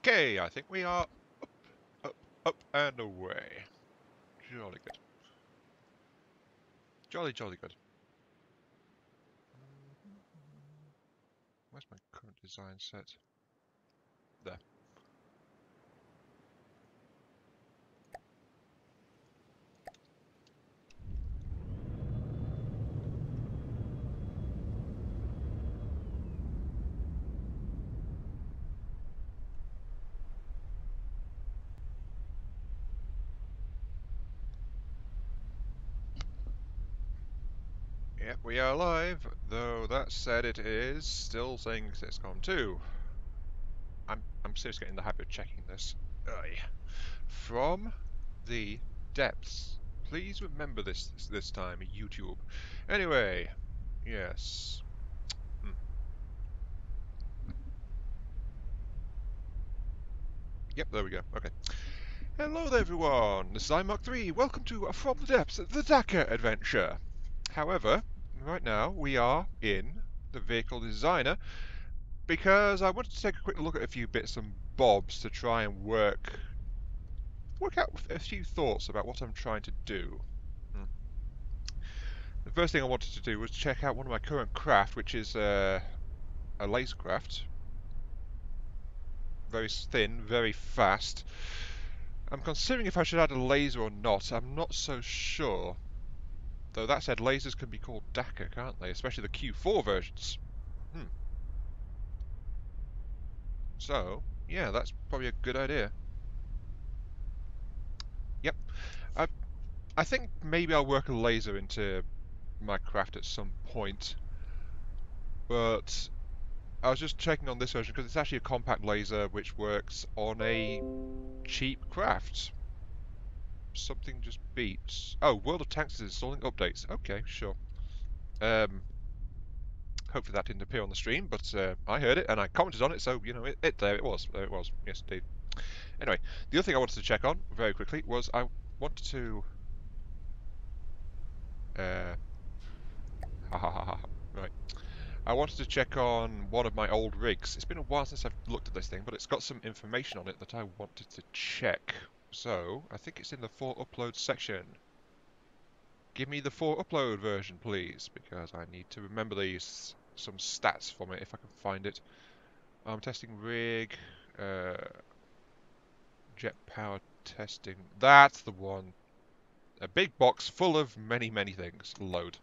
Okay, I think we are up and away. Jolly good. Jolly good. Where's my current design set? There. Yep, we are live, though that said it is still saying XCOM 2. I'm seriously getting the habit of checking this. Aye. From the depths. Please remember this time, YouTube. Anyway, yes. Yep, there we go. Okay. Hello there, everyone. This is iMark3. Welcome to From the Depths, the Dakka adventure. However, right now we are in the vehicle designer because I wanted to take a quick look at a few bits and bobs to try and work out a few thoughts about what I'm trying to do. The first thing I wanted to do was check out one of my current craft, which is a laser craft. Very thin, very fast. I'm considering if I should add a laser or not. I'm not so sure. Though that said, lasers can be called Dakka, can't they? Especially the Q4 versions. So, yeah, that's probably a good idea. Yep. I think maybe I'll work a laser into my craft at some point. But I was just checking on this version because it's actually a compact laser which works on a cheap craft. Something just beeps. Oh, World of Tanks is installing updates. Okay, sure. Hopefully that didn't appear on the stream, but I heard it and I commented on it, so you know there it was. There it was. Yes, indeed. Anyway, the other thing I wanted to check on very quickly was I wanted to. Right. I wanted to check on one of my old rigs. It's been a while since I've looked at this thing, but it's got some information on it that I wanted to check. So I think it's in the for upload section. Give me the for upload version, please, because I need to remember some stats from it if I can find it. I'm testing rig, jet power testing. That's the one. A big box full of many things. Load.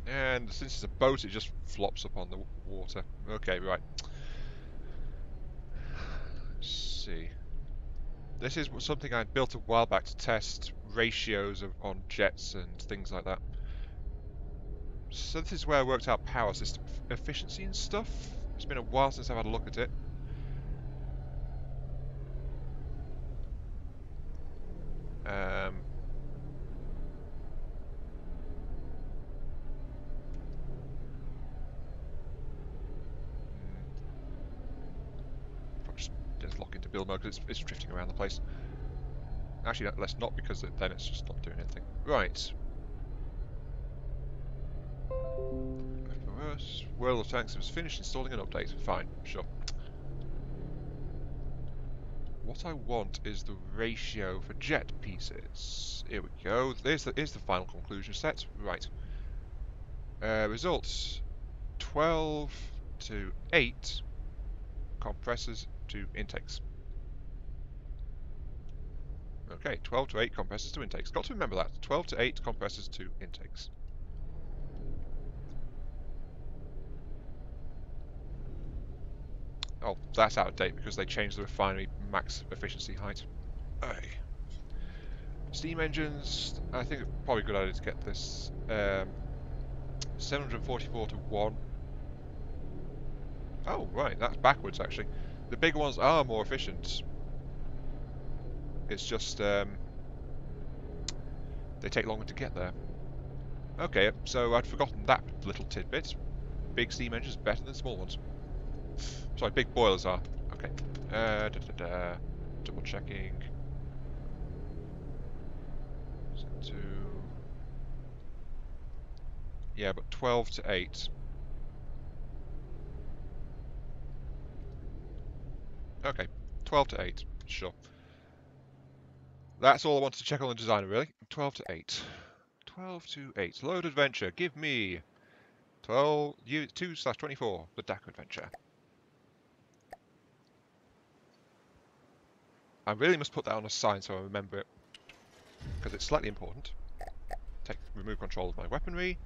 And since it's a boat, it just flops up on the water. Okay, right. Let's see. This is something I built a while back to test ratios on jets and things like that. So this is where I worked out power system efficiency and stuff. It's been a while since I've had a look at it. Just lock into build mode because it's drifting around the place. Actually, let's not, because then it's just not doing anything. Right. World of Tanks has finished installing an update. Fine, sure. What I want is the ratio for jet pieces. Here we go. Here's the final conclusion set. Right. Results. 12 to 8 compressors to intakes. Okay, 12 to 8 compressors to intakes. Got to remember that. 12 to 8 compressors to intakes. Oh, that's out of date because they changed the refinery max efficiency height. Aye. Steam engines, I think it's probably a good idea to get this 744 to 1. Oh, right, that's backwards actually. The bigger ones are more efficient. It's just they take longer to get there. Okay, so I'd forgotten that little tidbit. Big steam engines better than small ones. Sorry, big boilers are. Okay. Double checking. Set to... Yeah, but 12 to 8. Okay, 12 to 8. Sure. That's all I wanted to check on the designer, really. 12 to 8. 12 to 8. Load adventure. Give me 2/24. The Dakka adventure. I really must put that on a sign so I remember it, because it's slightly important. Remove control of my weaponry.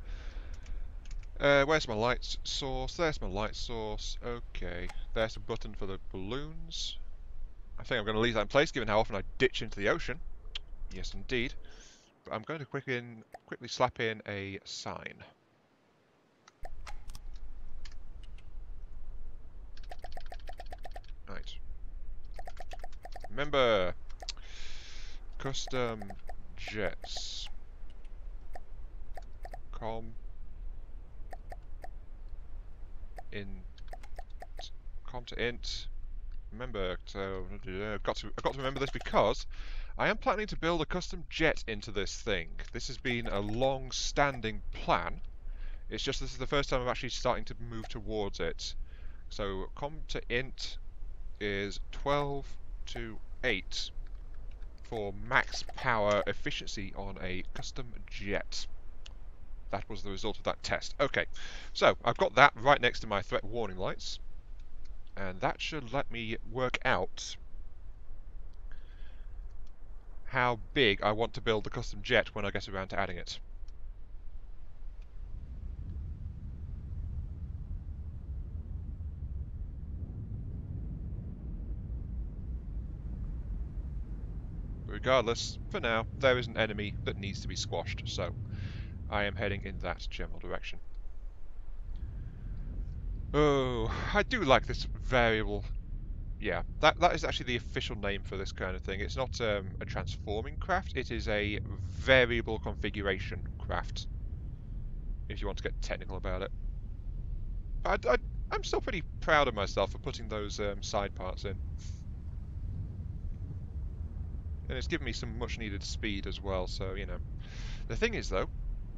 Where's my light source? There's my light source. Okay, there's a button for the balloons. I think I'm going to leave that in place, given how often I ditch into the ocean. Yes, indeed. But I'm going to quickly slap in a sign. Right. Remember, custom jets. Com to int. Remember, so I've got to remember this because I am planning to build a custom jet into this thing. This has been a long-standing plan. It's just this is the first time I'm actually starting to move towards it. So com to int is 12 to 8 for max power efficiency on a custom jet. That was the result of that test. Okay, so I've got that right next to my threat warning lights, and that should let me work out how big I want to build the custom jet when I get around to adding it. Regardless, for now, there is an enemy that needs to be squashed, so I am heading in that general direction. Oh, I do like this variable. Yeah, that is actually the official name for this kind of thing. It's not a transforming craft, it is a variable configuration craft, if you want to get technical about it. I'm still pretty proud of myself for putting those side parts in. And it's given me some much needed speed as well, so, you know. The thing is, though,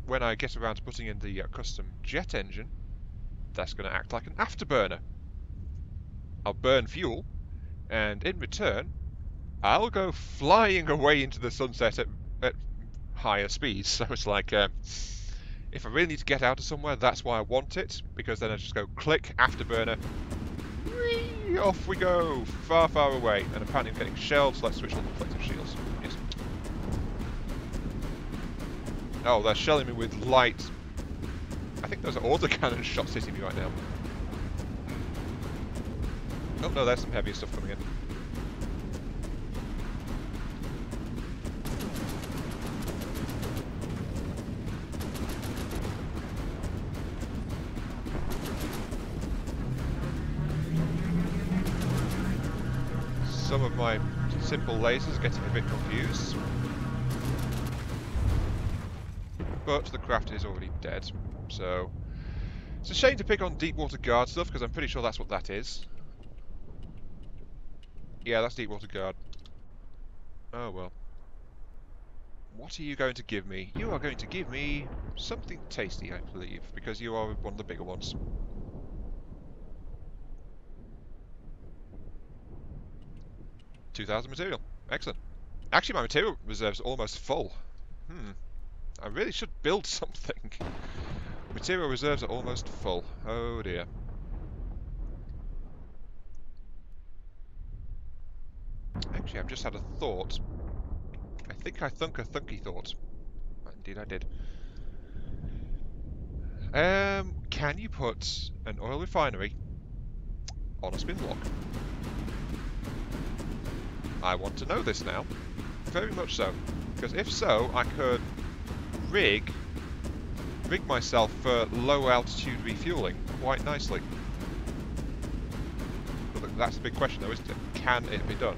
when I get around to putting in the custom jet engine, that's going to act like an afterburner. I'll burn fuel, and in return, I'll go flying away into the sunset at higher speeds. So it's like, if I really need to get out of somewhere, that's why I want it, because then I just go click, afterburner, whee, off we go, far, far away. And apparently I'm getting shelled, so let's switch on the reflective shields. Yes. Oh, they're shelling me with light. I think those are autocannon shots hitting me right now. Oh no, there's some heavier stuff coming in. Some of my simple lasers getting a bit confused. But the craft is already dead, so it's a shame to pick on deep water guard stuff, because I'm pretty sure that's what that is. Yeah, that's deep water guard. Oh well. What are you going to give me? You are going to give me something tasty, I believe, because you are one of the bigger ones. $2,000 material. Excellent. Actually, my material reserve's almost full. I really should build something. Material reserves are almost full. Oh dear. Actually, I've just had a thought. I think I thunk a thunky thought. Indeed I did. Can you put an oil refinery on a spin block? I want to know this now. Very much so. Because if so, I could rig myself for low altitude refueling quite nicely. But that's a big question though, isn't it? Can it be done?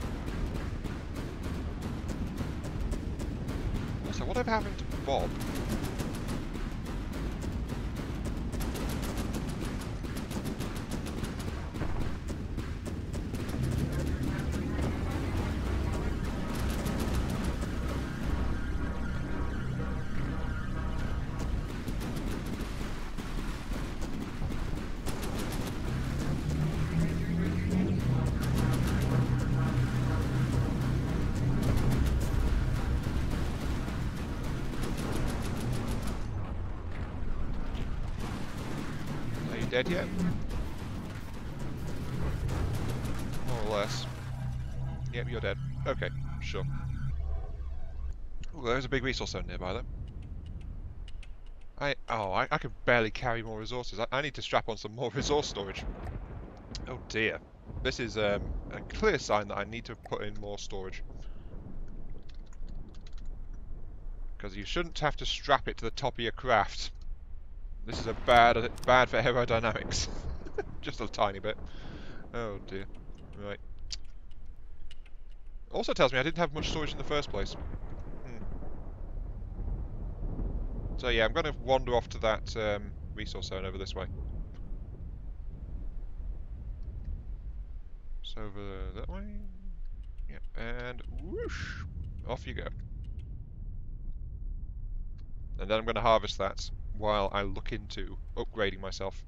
Also, whatever happened to Bob? dead yet? More or less. Yep, you're dead. Okay, sure. Ooh, there's a big resource zone nearby though. I can barely carry more resources. I need to strap on some more resource storage. Oh dear. This is a clear sign that I need to put in more storage. Because you shouldn't have to strap it to the top of your craft. This is bad for aerodynamics. Just a tiny bit. Oh dear. Right. Also tells me I didn't have much storage in the first place. Hmm. So yeah, I'm going to wander off to that resource zone over this way. So over that way. Yep, and whoosh! Off you go. And then I'm going to harvest that while I look into upgrading myself.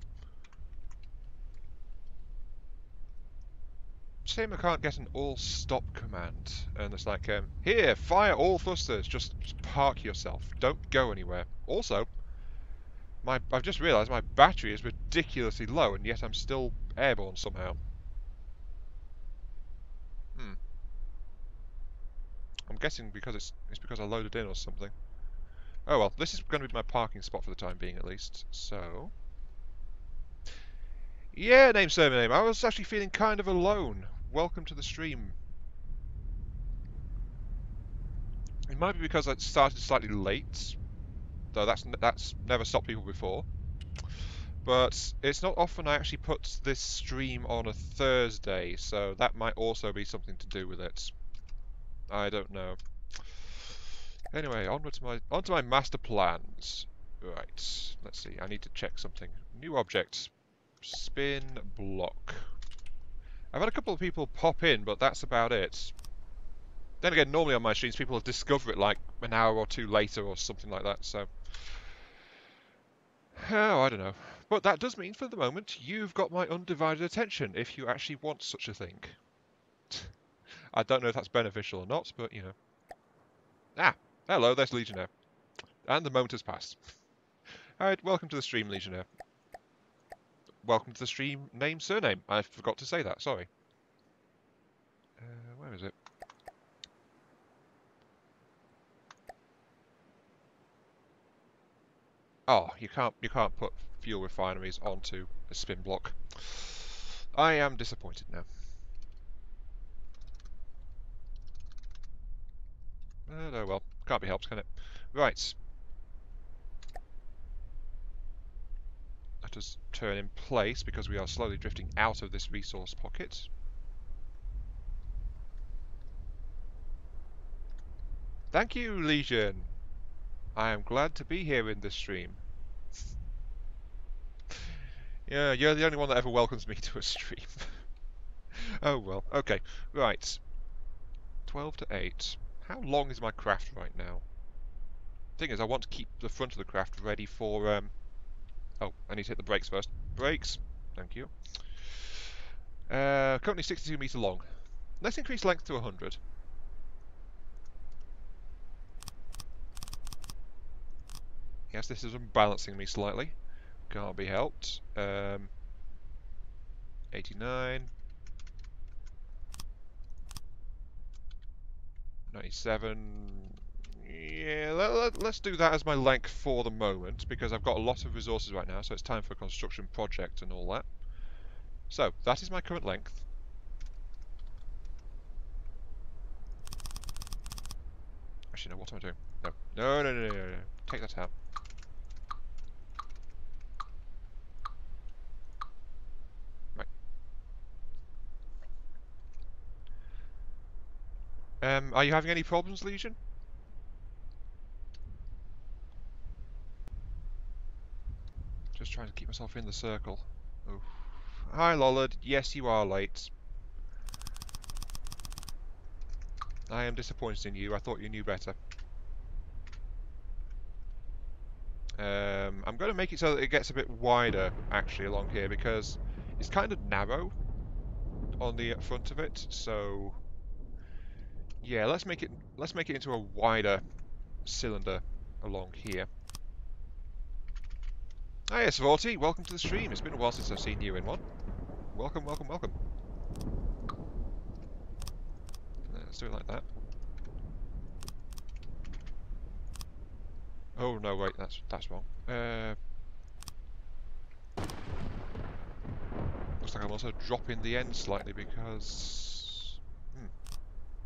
Shame I can't get an all-stop command. And it's like, here, fire all thrusters. Just park yourself. Don't go anywhere. Also, I've just realised my battery is ridiculously low, and yet I'm still airborne somehow. Hmm. I'm guessing because it's because I loaded in or something. Oh well, this is going to be my parking spot for the time being, at least. So, yeah, name surname. I was actually feeling kind of alone. Welcome to the stream. It might be because I started slightly late, though that's never stopped people before. But it's not often I actually put this stream on a Thursday, so that might also be something to do with it. I don't know. Anyway, onto my master plans. Right, let's see. I need to check something. New object. Spin block. I've had a couple of people pop in, but that's about it. Then again, normally on my streams, people will discover it like an hour or two later or something like that, so... Oh, I don't know. But that does mean, for the moment, you've got my undivided attention, if you actually want such a thing. I don't know if that's beneficial or not, but, you know. Ah! Hello, there's Legionnaire. And the moment has passed. Alright, welcome to the stream, Legionnaire. Welcome to the stream name, surname. I forgot to say that, sorry. Where is it? Oh, you can't put fuel refineries onto a spin block. I am disappointed now. Oh well, can't be helped, can it? Right. Let us turn in place because we are slowly drifting out of this resource pocket. Thank you, Legion. I am glad to be here in this stream. Yeah, you're the only one that ever welcomes me to a stream. Oh well, okay. Right. 12 to 8. How long is my craft right now? Thing is, I want to keep the front of the craft ready for... Oh, I need to hit the brakes first. Brakes. Thank you. Currently 62 metre long. Let's increase length to 100. Yes, this is unbalancing me slightly. Can't be helped. 89. 97. Yeah, let's do that as my length for the moment, because I've got a lot of resources right now, so it's time for a construction project and all that. So, that is my current length. Actually, no, what am I doing? No. No, no, no, no, no, no. Take that out. Right. Are you having any problems, Legion? Just trying to keep myself in the circle. Oof. Hi, Lollard. Yes, you are late. I am disappointed in you. I thought you knew better. I'm going to make it so that it gets a bit wider, actually, along here, because it's kind of narrow on the front of it. So, yeah, let's make it into a wider cylinder along here. Hiya, Svorty. Welcome to the stream. It's been a while since I've seen you in one. Welcome, welcome, welcome. Let's do it like that. Oh no, wait, that's wrong. Looks like I'm also dropping the end slightly because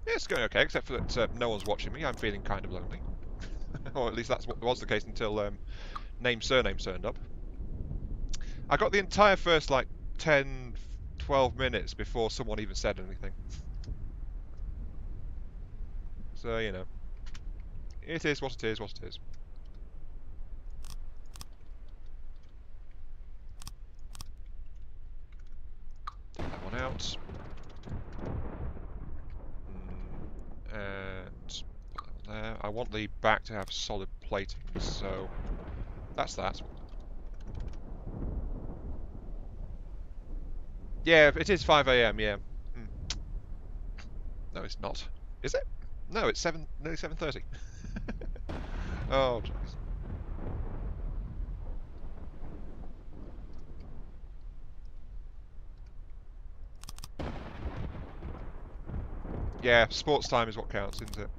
yeah, it's going okay, except for that no one's watching me. I'm feeling kind of lonely, or at least that's what was the case until name surname turned up. I got the entire first like 10, 12 minutes before someone even said anything. So you know, it is what it is. What it is. Take that one out. And put that one there. I want the back to have solid plating, so that's that. Yeah, it is 5 AM, yeah. Mm. No, it's not. Is it? No, it's nearly 7:30. Oh, jeez. Yeah, sports time is what counts, isn't it?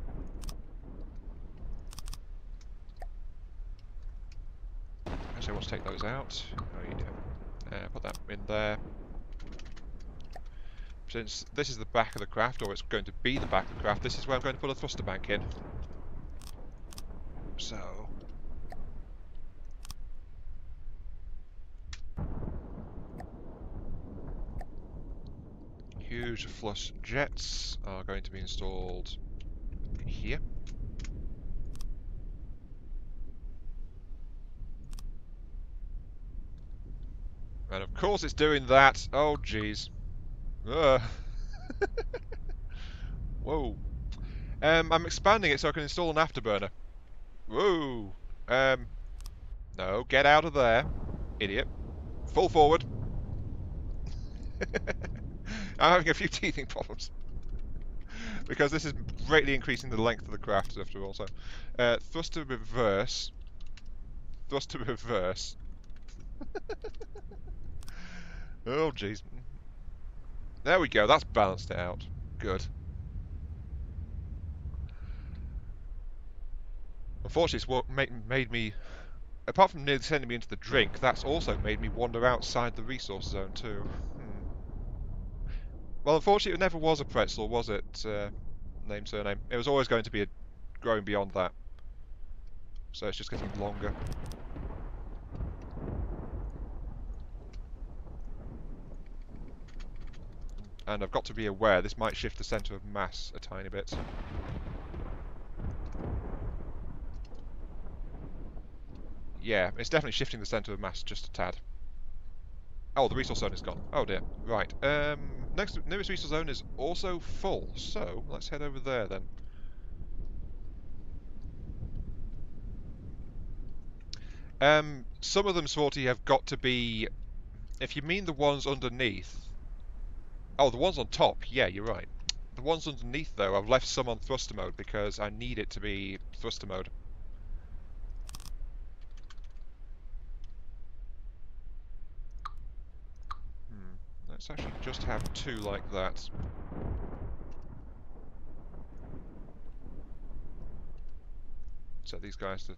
Actually, I want to take those out. Oh, you do. Put that in there. Since this is the back of the craft, or it's going to be the back of the craft, this is where I'm going to put a thruster bank in. So... huge flush jets are going to be installed here. And of course it's doing that. Oh, jeez. Whoa. I'm expanding it so I can install an afterburner. Whoa. No, get out of there, idiot. Full forward. I'm having a few teething problems. Because this is greatly increasing the length of the craft after all. So, thrust to reverse. Thrust to reverse. Oh, jeez. There we go, that's balanced it out. Good. Unfortunately, it's what made me, apart from nearly sending me into the drink, that's also made me wander outside the resource zone too. Well, unfortunately, it never was a pretzel, was it? Name, surname. It was always going to be growing beyond that. So it's just getting longer. And I've got to be aware this might shift the centre of mass a tiny bit. Yeah, it's definitely shifting the centre of mass just a tad. Oh, the resource zone is gone. Oh dear. Right. Nearest resource zone is also full, so let's head over there then. Some of them, Swarty, have got to be... If you mean the ones underneath... Oh, the ones on top, yeah, you're right. The ones underneath, though, I've left some on thruster mode because I need it to be thruster mode. Let's actually just have two like that. Set these guys to...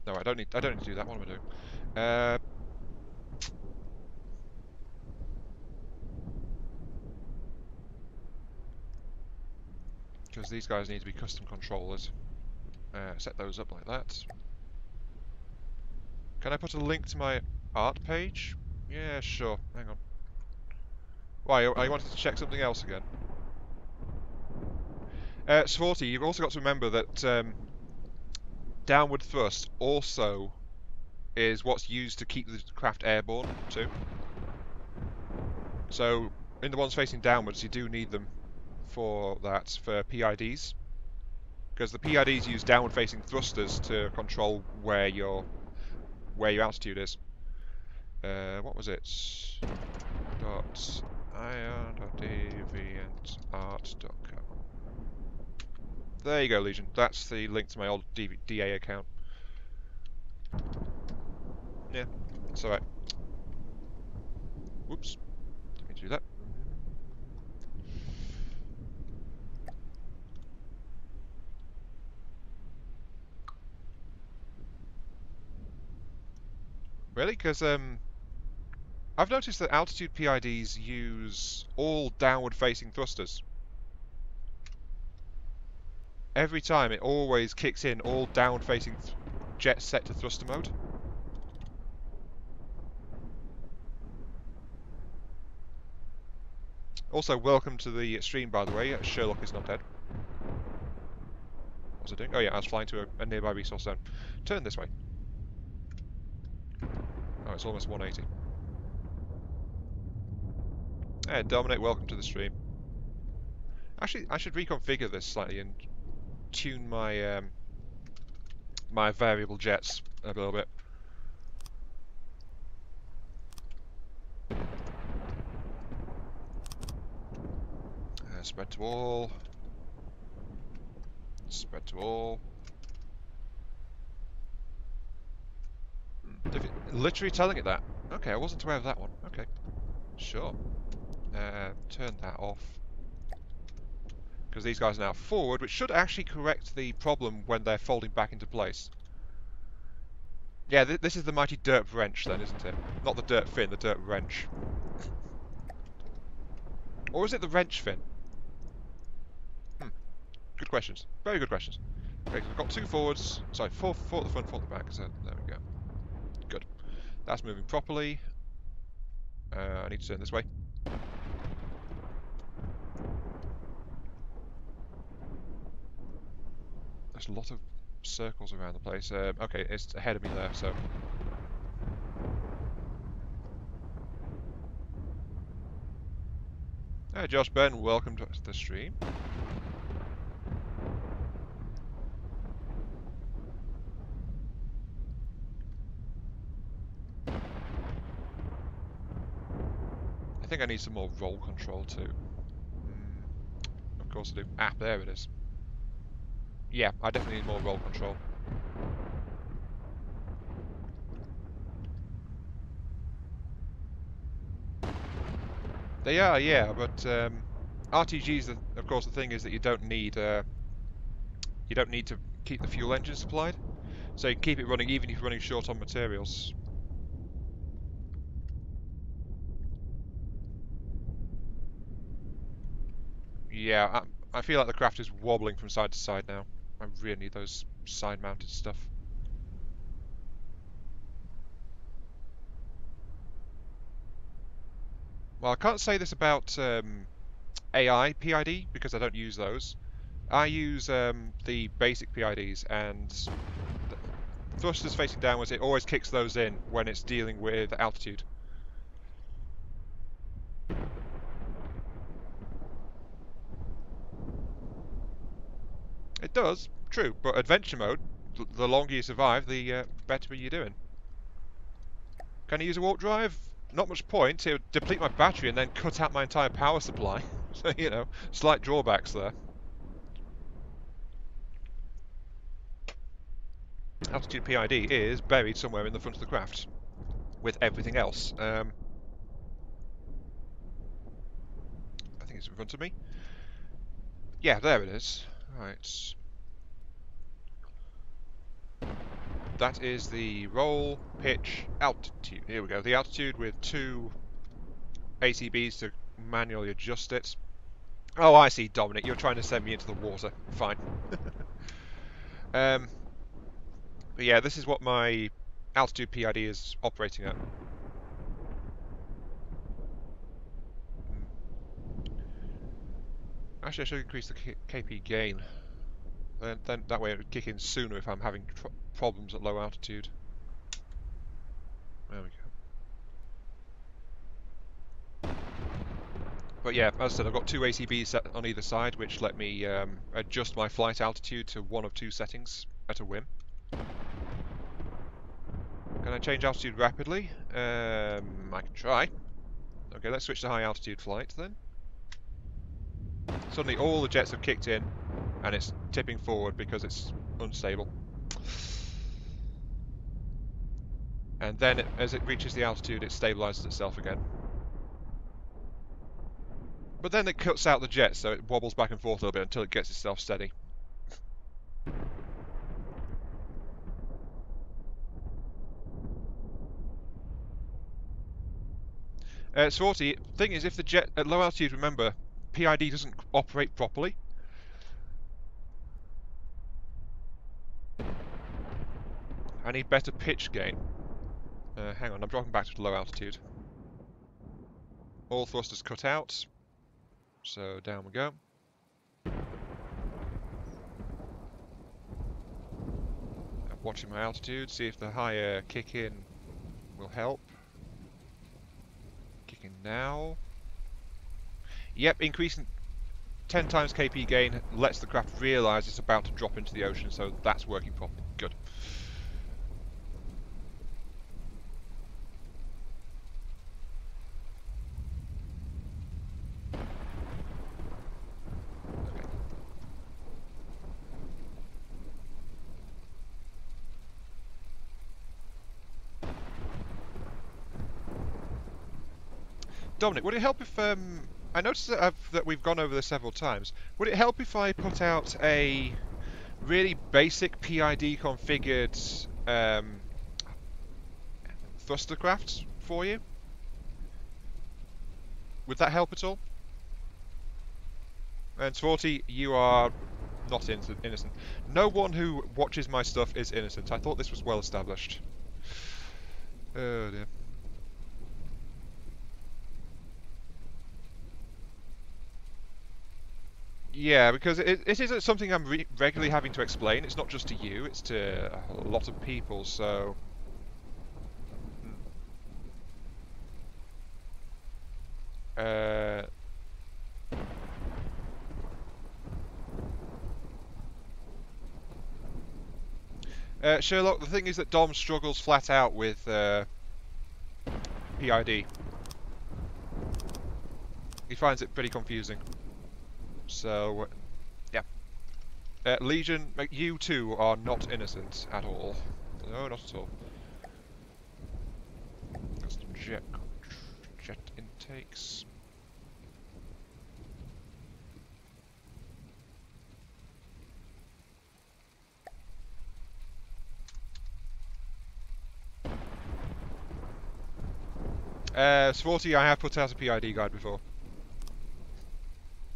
No, I don't need to do that. What am I doing? Because these guys need to be custom controllers. Set those up like that. Can I put a link to my art page? Yeah, sure. Hang on. Why, I wanted to check something else again. Swarty, you've also got to remember that downward thrust also is what's used to keep the craft airborne too. So in the ones facing downwards, you do need them for that, for PIDs. Because the PIDs use downward-facing thrusters to control where your altitude is. What was it? .ir.deviantart.com. There you go, Legion. That's the link to my old DA account. Yeah. It's alright. Whoops. Didn't mean to do that. Really? Because I've noticed that altitude PIDs use all downward-facing thrusters. Every time it always kicks in all downward-facing jets set to thruster mode. Also, welcome to the stream, by the way. Sherlock is not dead. What was I doing? Oh yeah, I was flying to a nearby resource zone. Turn this way. Oh, it's almost 180. Hey, Dominic, welcome to the stream. Actually, I should reconfigure this slightly and tune my my variable jets a little bit. Spread to all. Spread to all. Literally telling it that. Okay, I wasn't aware of that one. Okay, sure. Turn that off. Because these guys are now forward, which should actually correct the problem when they're folding back into place. Yeah, this is the mighty dirt wrench then, isn't it? Not the dirt fin, the dirt wrench. Or is it the wrench fin? Good questions. Very good questions. Okay, so we've got two forwards. Sorry, four at the front, four at the back. So there we go. Good. That's moving properly. I need to turn this way. There's a lot of circles around the place. Okay, it's ahead of me there, so... Hey, Josh Ben, welcome to the stream. I think I need some more roll control too. Of course I do. Ah, there it is. Yeah, I definitely need more roll control. They are, yeah, but RTGs, of course, the thing is that you don't need to keep the fuel engine supplied, so you can keep it running even if you're running short on materials. Yeah, I feel like the craft is wobbling from side to side now. I really need those side-mounted stuff. Well, I can't say this about AI PID because I don't use those. I use the basic PIDs, and thrusters facing downwards, it always kicks those in when it's dealing with altitude. It does, true, but adventure mode, the longer you survive, the better you're doing. Can I use a warp drive? Not much point. It would deplete my battery and then cut out my entire power supply. So, you know, slight drawbacks there. Altitude PID is buried somewhere in the front of the craft with everything else. I think it's in front of me. Yeah, there it is. Right. That is the roll, pitch, altitude. Here we go. The altitude with two ACBs to manually adjust it. Oh, I see, Dominic. You're trying to send me into the water. Fine. But yeah, this is what my altitude PID is operating at. Actually, I should increase the KP gain. Then that way it would kick in sooner if I'm having problems at low altitude. There we go. But yeah, as I said, I've got two ACBs set on either side, which let me adjust my flight altitude to one of two settings at a whim. Can I change altitude rapidly? I can try. Okay, let's switch to high altitude flight then. Suddenly all the jets have kicked in and it's tipping forward because it's unstable. And then as it reaches the altitude, it stabilizes itself again. But then it cuts out the jet, so it wobbles back and forth a little bit until it gets itself steady. Swarty, thing is, if the jet at low altitude, remember, PID doesn't operate properly. I need better pitch gain. Hang on, I'm dropping back to low altitude. All thrusters cut out, so down we go. I'm watching my altitude, see if the higher kick in will help. Kicking now. Yep, increasing 10 times KP gain lets the craft realise it's about to drop into the ocean, so that's working properly. Good. Dominic, would it help if I noticed that we've gone over this several times. Would it help if I put out a really basic PID configured thruster craft for you? Would that help at all? And Swarty, you are not innocent. No one who watches my stuff is innocent. I thought this was well established. Oh dear. Yeah, because it isn't something I'm regularly having to explain. It's not just to you, it's to a lot of people, so... Sherlock, the thing is that Dom struggles flat out with PID. He finds it pretty confusing. So, yeah. Legion, you too are not innocent at all. No, not at all. Custom jet intakes. Swarty, I have put out a PID guide before.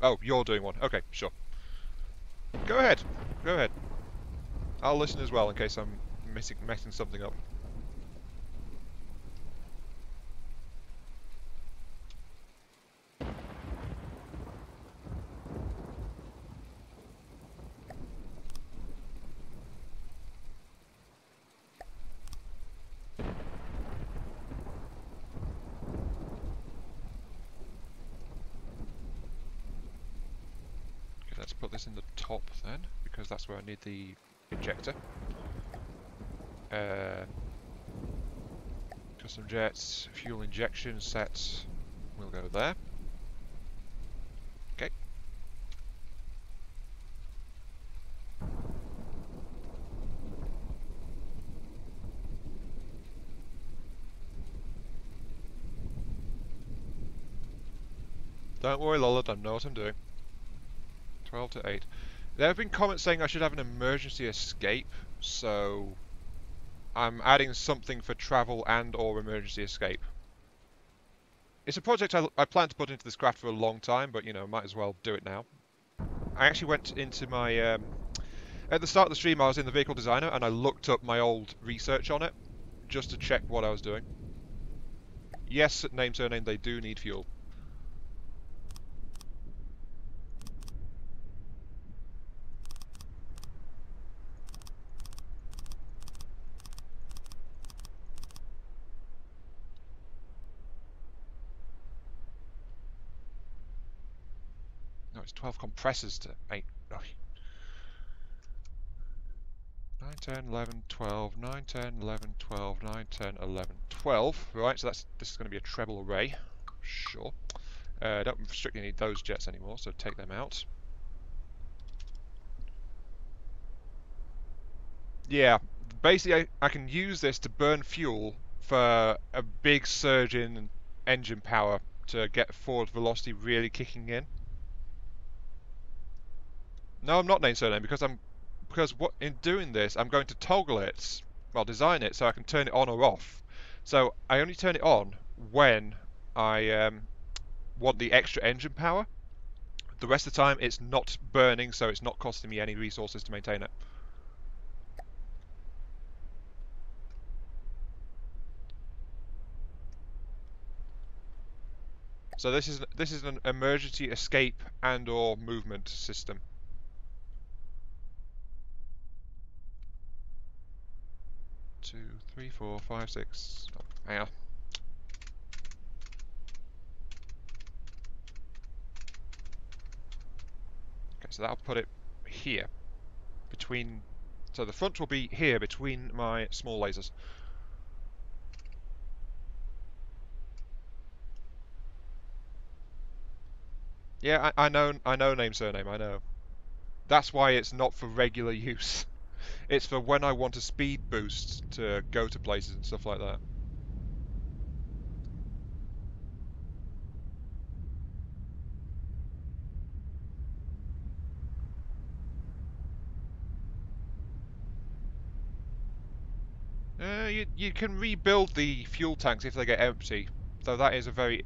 Oh, you're doing one. Okay, sure. Go ahead. Go ahead. I'll listen as well in case I'm messing something up. Let's put this in the top then, because that's where I need the injector. Custom jets, fuel injection set will go there. Okay. Don't worry, Lola, I know what I'm doing. 12 to 8. There have been comments saying I should have an emergency escape, so I'm adding something for travel and or emergency escape. It's a project I plan to put into this craft for a long time, but you know, might as well do it now. I actually went into my... at the start of the stream I was in the vehicle designer and I looked up my old research on it, just to check what I was doing. Yes, name, surname, they do need fuel. It's 12 compressors to 8. Oh. 9, 10, 11, 12, 9, 10, 11, 12, 9, 10, 11, 12. Right, so this is going to be a treble array. Sure. Don't strictly need those jets anymore, so take them out. Yeah, basically I can use this to burn fuel for a big surge in engine power to get forward velocity really kicking in. No, I'm not name surname because what in doing this I'm going to toggle it, well design it so I can turn it on or off. So I only turn it on when I want the extra engine power. The rest of the time it's not burning, so it's not costing me any resources to maintain it. So this is an emergency escape and or movement system. 2, 3, 4, 5, 6. Oh, hang on. Okay, so that'll put it here between. So the front will be here between my small lasers. Yeah, I know name surname. I know. That's why it's not for regular use. It's for when I want a speed boost to go to places and stuff like that. You can rebuild the fuel tanks if they get empty, though that is a very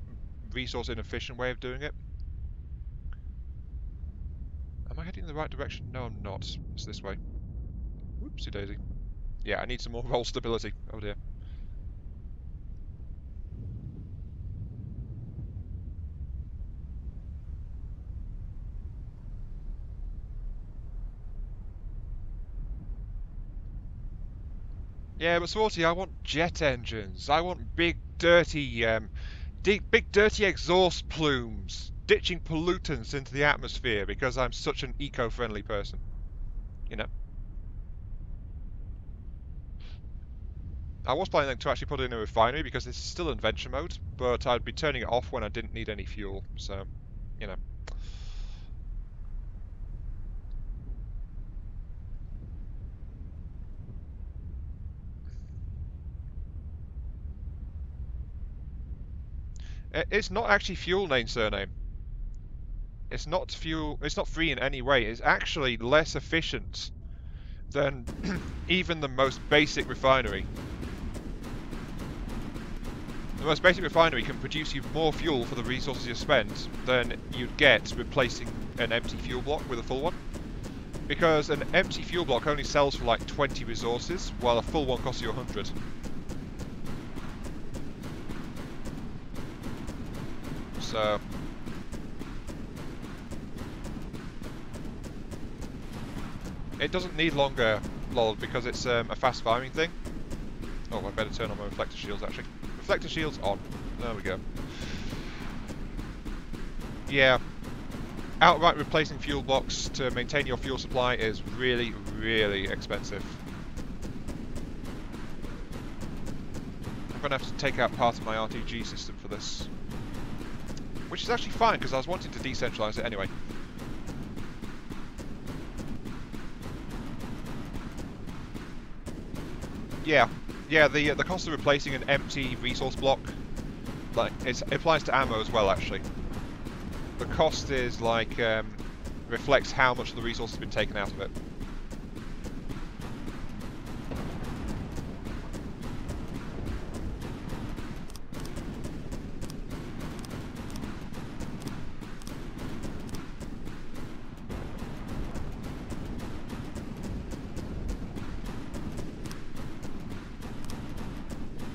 resource inefficient way of doing it. Am I heading in the right direction? No, I'm not. It's this way. Whoopsie daisy. Yeah, I need some more roll stability. Oh dear. Yeah, but Swarty, I want jet engines. I want big, dirty, big, dirty exhaust plumes, ditching pollutants into the atmosphere because I'm such an eco-friendly person. You know, I was planning to actually put it in a refinery because it's still in venture mode, but I'd be turning it off when I didn't need any fuel. So, you know, it's not actually fuel name surname. It's not fuel. It's not free in any way. It's actually less efficient than even the most basic refinery. The most basic refinery can produce you more fuel for the resources you spend than you'd get replacing an empty fuel block with a full one. Because an empty fuel block only sells for like 20 resources, while a full one costs you 100. So it doesn't need longer, lol, because it's a fast firing thing. Oh, I better turn on my reflector shields actually. Reflector shields on. There we go. Yeah, outright replacing fuel blocks to maintain your fuel supply is really, really expensive. I'm going to have to take out part of my RTG system for this. Which is actually fine, because I was wanting to decentralize it anyway. Yeah, the cost of replacing an empty resource block, like it applies to ammo as well actually. The cost is like reflects how much of the resource has been taken out of it.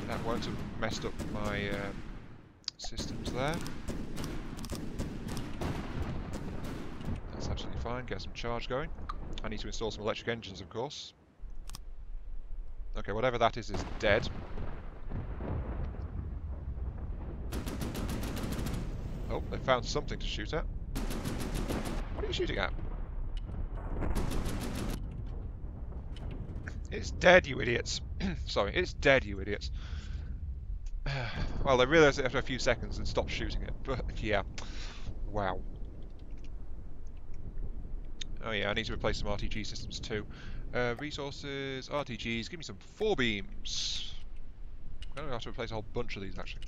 That won't have messed up my systems there. That's absolutely fine, get some charge going. I need to install some electric engines, of course. Okay, whatever that is dead. Oh, they found something to shoot at. What are you shooting at? It's dead, you idiots. Sorry, it's dead, you idiots. Well, they realised it after a few seconds and stopped shooting it, but yeah. Wow. Oh yeah, I need to replace some RTG systems too. Resources, RTGs, give me some 4 beams. I'm going to have to replace a whole bunch of these, actually.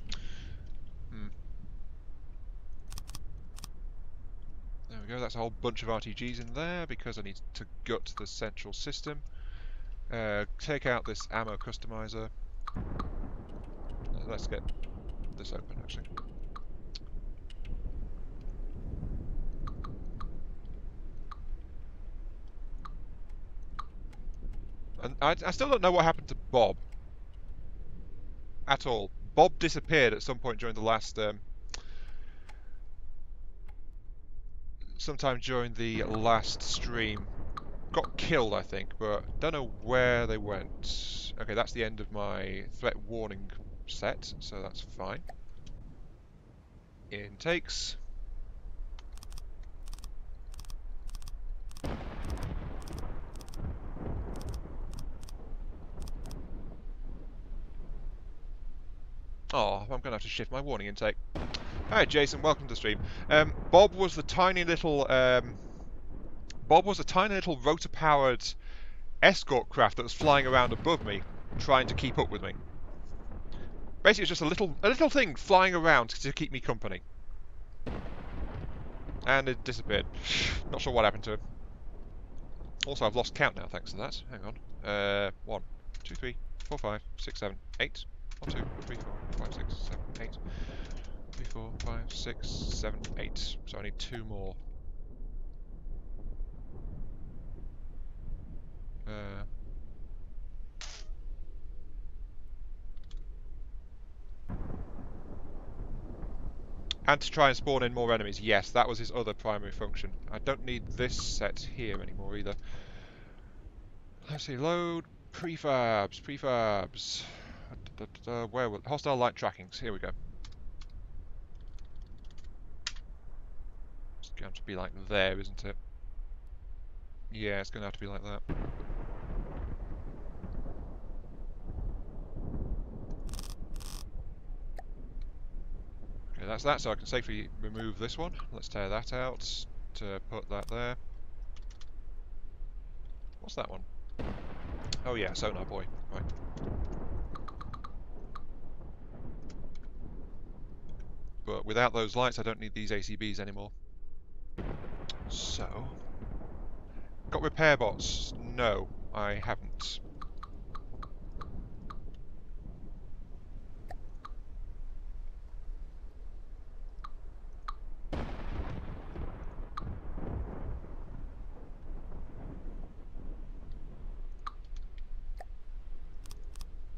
There we go, that's a whole bunch of RTGs in there, because I need to gut the central system. Take out this ammo customizer. Let's get this open, actually. And I still don't know what happened to Bob. At all. Bob disappeared at some point during the last... sometime during the last stream. Got killed, I think, but don't know where they went. Okay, that's the end of my threat warning set, so that's fine. Intakes. Oh, I'm going to have to shift my warning intake. Hi, Jason. Welcome to the stream. Bob was the tiny little rotor-powered escort craft that was flying around above me, trying to keep up with me. Basically, it's just a little thing flying around to keep me company. And it disappeared. Not sure what happened to it. Also, I've lost count now, thanks to that. Hang on. 1, 2, 3, 4, 5, 6, 7, 8. 1, 2, 3, 4, 5, 6, 7, 8. 3, 4, 5, 6, 7, 8. So I need 2 more. And to try and spawn in more enemies. Yes, that was his other primary function. I don't need this set here anymore either. Let's see, load prefabs. Where were hostile light trackings? Here we go. It's going to be like there, isn't it? Yeah, it's going to have to be like that. Okay, that's that, so I can safely remove this one. Let's tear that out to put that there. What's that one? Oh yeah, sonar boy. Right. But without those lights, I don't need these ACBs anymore. So... Got repair bots? No, I haven't.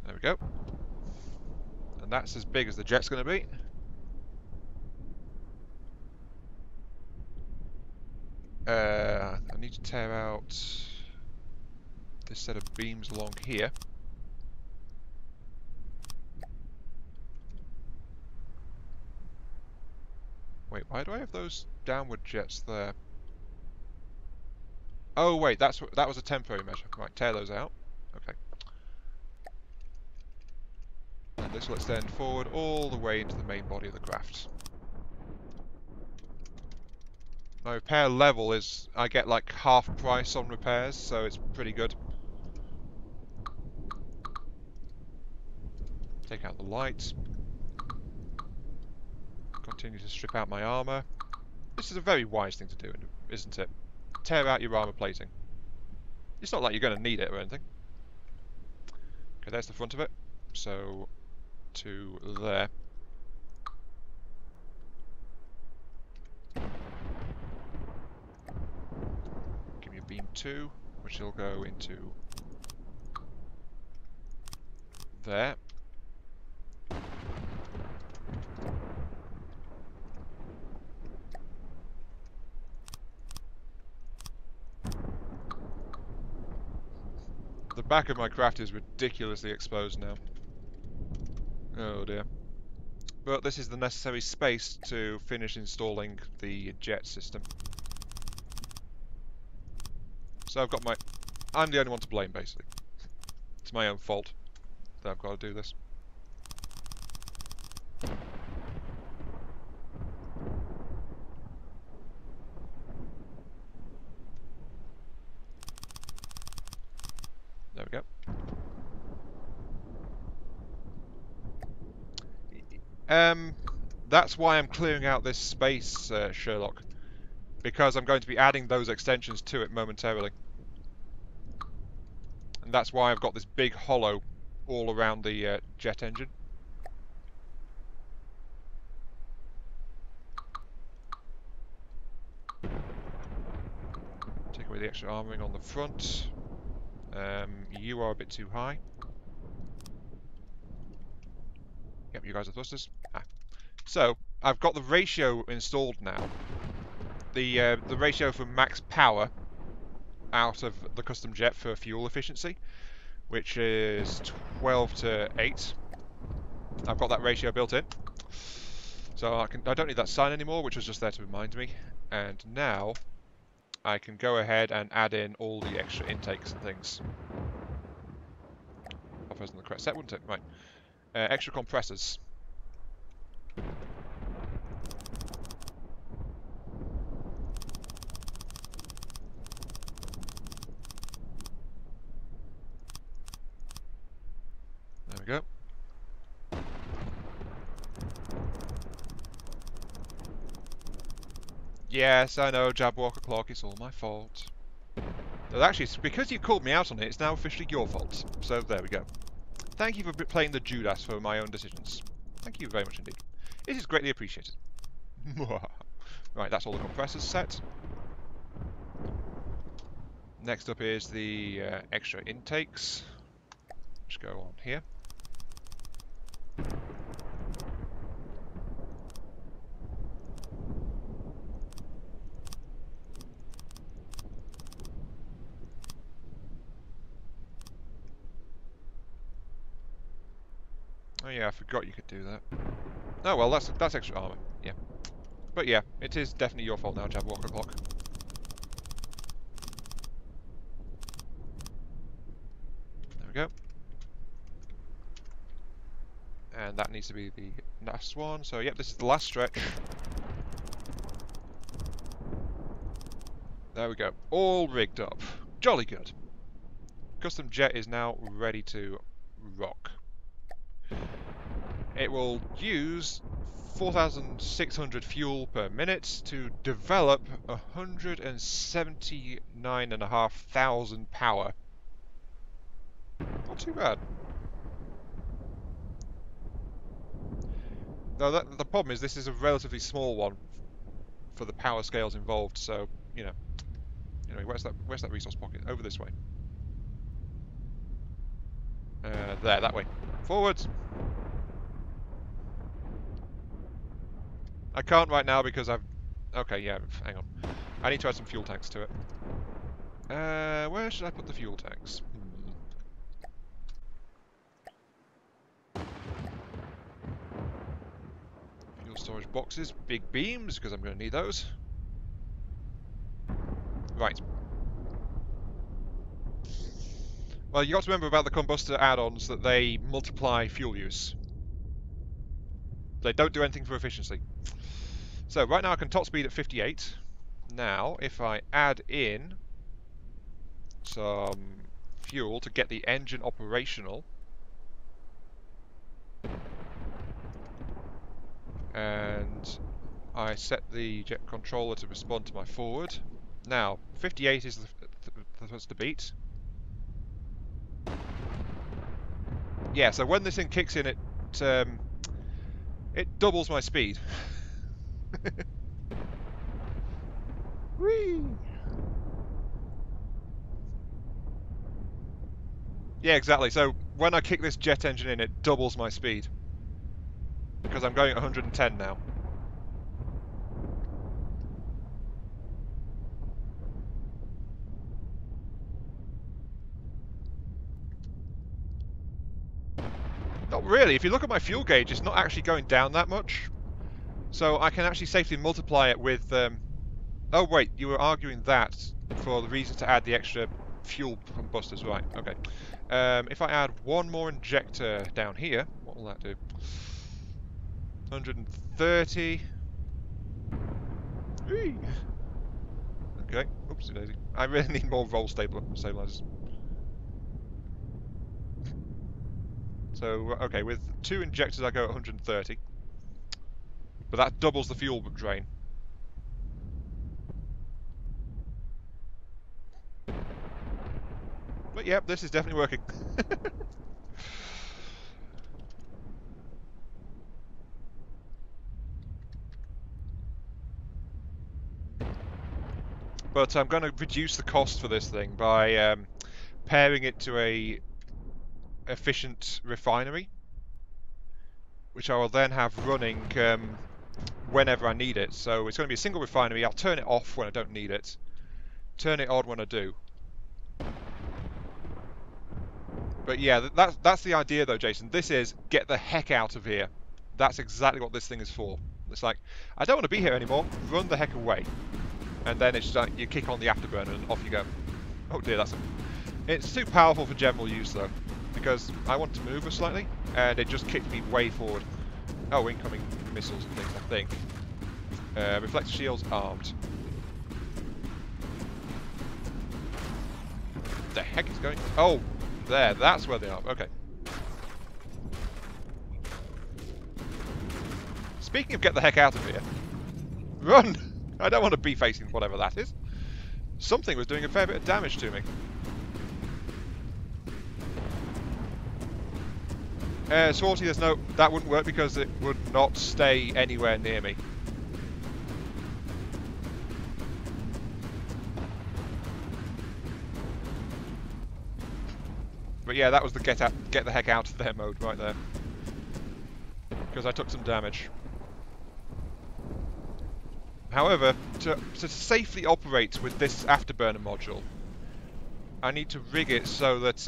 There we go. And that's as big as the jet's going to be. I need to tear out this set of beams along here. Wait, why do I have those downward jets there? Oh wait, that was a temporary measure. Right, tear those out. Okay. And this will extend forward all the way into the main body of the craft. My repair level is, I get like half price on repairs, so it's pretty good. Take out the lights. Continue to strip out my armour. This is a very wise thing to do, isn't it? Tear out your armour plating. It's not like you're going to need it or anything. Okay, there's the front of it. So, to there. Give me a beam 2, which will go into there. The back of my craft is ridiculously exposed now. Oh dear. But this is the necessary space to finish installing the jet system. So I'm the only one to blame, basically. It's my own fault that I've got to do this. There we go. That's why I'm clearing out this space, Sherlock, because I'm going to be adding those extensions to it momentarily. And that's why I've got this big hollow all around the jet engine. Take away the extra armouring on the front. You are a bit too high. Yep, you guys are thrusters. So, I've got the ratio installed now. The ratio for max power out of the custom jet for fuel efficiency, which is 12 to 8. I've got that ratio built in. So I don't need that sign anymore, which was just there to remind me. And now I can go ahead and add in all the extra intakes and things. If I was on the correct set, wouldn't it? Right. Extra compressors. There we go. Yes, I know, Jabwalker Clock, it's all my fault. But actually, it's because you called me out on it, it's now officially your fault. So there we go. Thank you for playing the Judas for my own decisions. Thank you very much indeed. It is greatly appreciated. Right, that's all the compressors set. Next up is the extra intakes, which go on here. Oh yeah, I forgot you could do that. Oh well, that's extra armor. Yeah, but yeah, it is definitely your fault now, Jabwalker Clock. There we go. And that needs to be the last one. So yep, this is the last stretch. There we go. All rigged up. Jolly good. Custom jet is now ready to rock. It will use 4,600 fuel per minute to develop 179,500 power. Not too bad. Though the problem is this is a relatively small one for the power scales involved, so, you know. Anyway, where's that resource pocket? Over this way. There, that way. Forwards! I can't right now because I've... Okay, yeah, hang on. I need to add some fuel tanks to it. Where should I put the fuel tanks? Fuel storage boxes, big beams, because I'm going to need those. Right. Well, you got to remember about the combustor add-ons that they multiply fuel use. They don't do anything for efficiency. So right now I can top speed at 58. Now, if I add in some fuel to get the engine operational, and I set the jet controller to respond to my forward. Now, 58 is the beat. Yeah, so when this thing kicks in, it doubles my speed. Whee! Yeah, exactly. So when I kick this jet engine in, it doubles my speed. Because I'm going at 110 now. Not really. If you look at my fuel gauge, it's not actually going down that much. So I can actually safely multiply it with... Oh, wait, you were arguing that for the reason to add the extra fuel combustors. Right, okay. If I add one more injector down here, what will that do? 130. Whee! Okay, oopsie daisy. I really need more roll stabilizers. So, okay, with 2 injectors I go at 130. But that doubles the fuel drain. But yep, this is definitely working. But I'm going to reduce the cost for this thing by pairing it to a efficient refinery, which I will then have running whenever I need it. So it's going to be a single refinery. I'll turn it off when I don't need it, turn it on when I do. But yeah, that's the idea though, Jason. This is get the heck out of here. That's exactly what this thing is for. It's like, I don't want to be here anymore. Run the heck away. And then it's like you kick on the afterburner and off you go. Oh dear, it's too powerful for general use though, because I want to move slightly, and it just kicked me way forward. Oh, incoming missiles and things, I think. Reflector shields armed. The heck is going? Oh, there, that's where they are. Okay. Speaking of get the heck out of here, run! I don't want to be facing whatever that is. Something was doing a fair bit of damage to me. Swarty, that wouldn't work because it would not stay anywhere near me. But yeah, that was the get the heck out of there mode right there. Because I took some damage. However, to safely operate with this afterburner module, I need to rig it so that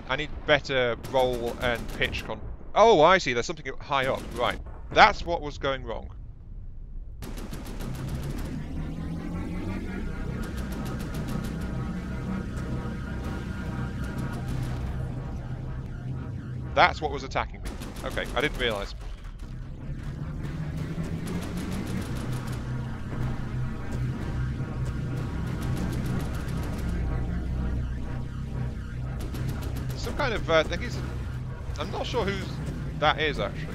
I need better roll and pitch Oh, I see. There's something high up. Right. That's what was going wrong. That's what was attacking me. Okay, I didn't realise. Some kind of, I think he's... I'm not sure who that is, actually.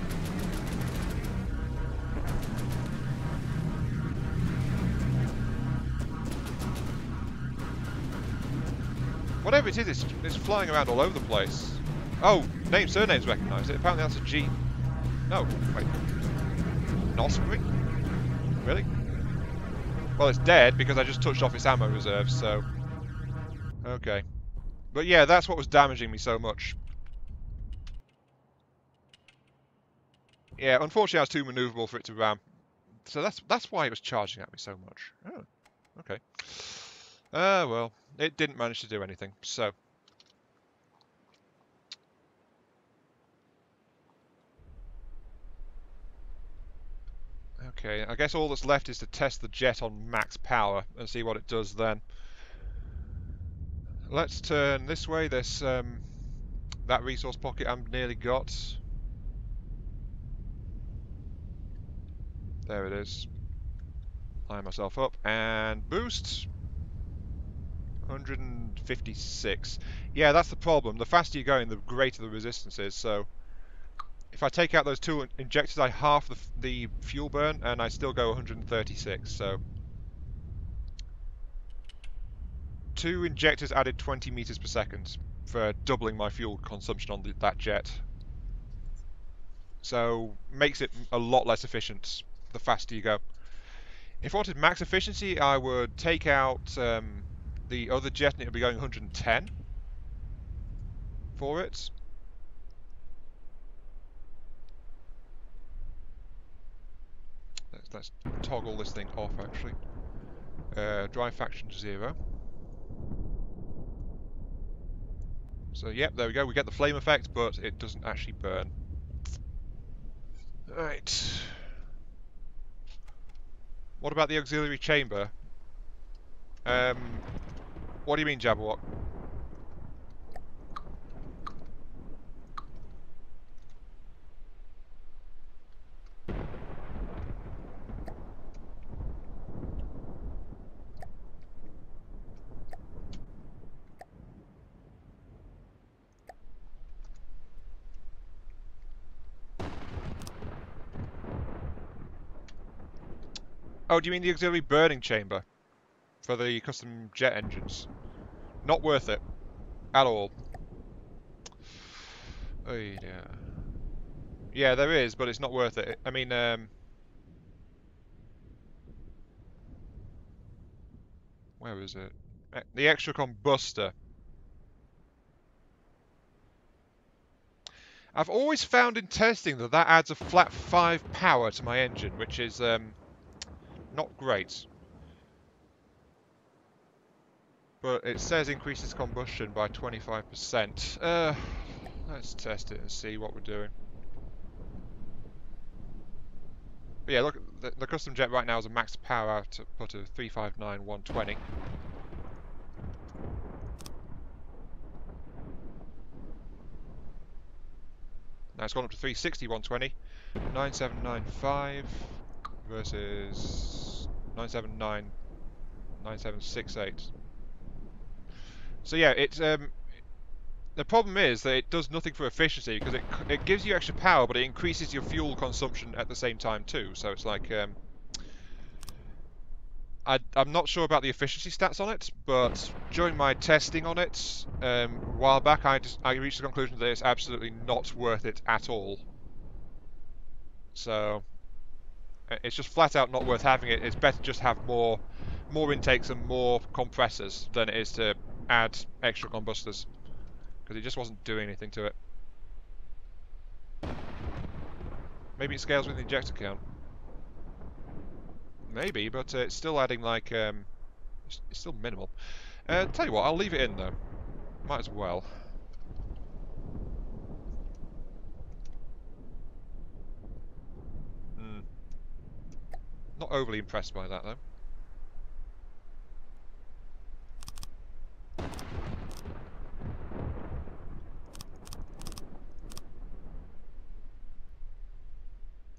Whatever it is, it's flying around all over the place. Oh, surname's recognised it. Apparently that's a G. No, wait. An Osprey? Really? Well, it's dead because I just touched off its ammo reserve, so... Okay. But yeah, that's what was damaging me so much. Yeah, unfortunately I was too manoeuvrable for it to ram. So that's why it was charging at me so much. Oh, okay. Well, it didn't manage to do anything, so... Okay, I guess all that's left is to test the jet on max power and see what it does then. Let's turn this way. This that resource pocket I've nearly got. There it is. Line myself up and boost. 156. Yeah, that's the problem. The faster you're going, the greater the resistance is. So if I take out those two injectors, I half the fuel burn, and I still go 136. So 2 injectors added 20 meters per second for doubling my fuel consumption on that jet. So makes it a lot less efficient the faster you go. If I wanted max efficiency, I would take out the other jet and it would be going 110 for it. Let's toggle this thing off actually. Drive faction to 0. So yep, there we go. We get the flame effect, but it doesn't actually burn. Right. What about the auxiliary chamber? What do you mean, Jabberwock? Oh, do you mean the auxiliary burning chamber for the custom jet engines? Not worth it at all. Oh yeah. Yeah, there is, but it's not worth it. I mean, where is it? The extra combustor. I've always found in testing that that adds a flat 5 power to my engine, which is not great. But it says increases combustion by 25%. Let's test it and see what we're doing. But yeah, look, the custom jet right now has a max power output of 359, 120. Now it's gone up to 360, 120. 9795 versus 979, 9768. So yeah, it's the problem is that it does nothing for efficiency because it gives you extra power, but it increases your fuel consumption at the same time too. So it's like I'm not sure about the efficiency stats on it, but during my testing on it a while back, I reached the conclusion that it's absolutely not worth it at all. So it's just flat out not worth having it. It's better just have more intakes and more compressors than it is to add extra combustors because it just wasn't doing anything to it. Maybe it scales with the injector count. Maybe, but it's still adding like it's still minimal. Tell you what, I'll leave it in though. Might as well. Hmm. Not overly impressed by that though.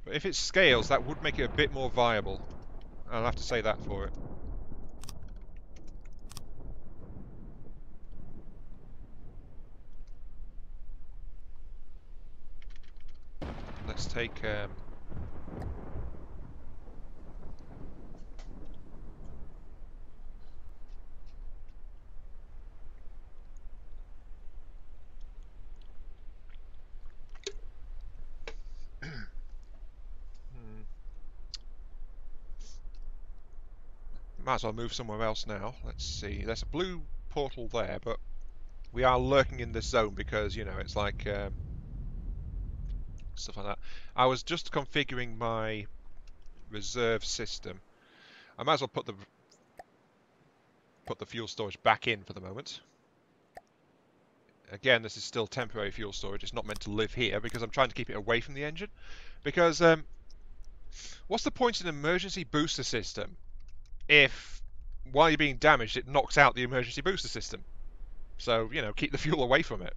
But if it scales, that would make it a bit more viable. I'll have to say that for it. Let's take might as well move somewhere else now. Let's see. There's a blue portal there, but we are lurking in this zone because, you know, it's like stuff like that. I was just configuring my reserve system. I might as well put the fuel storage back in for the moment. Again, this is still temporary fuel storage. It's not meant to live here because I'm trying to keep it away from the engine. Because what's the point in an emergency booster system if, while you're being damaged, it knocks out the emergency booster system? So, you know, keep the fuel away from it.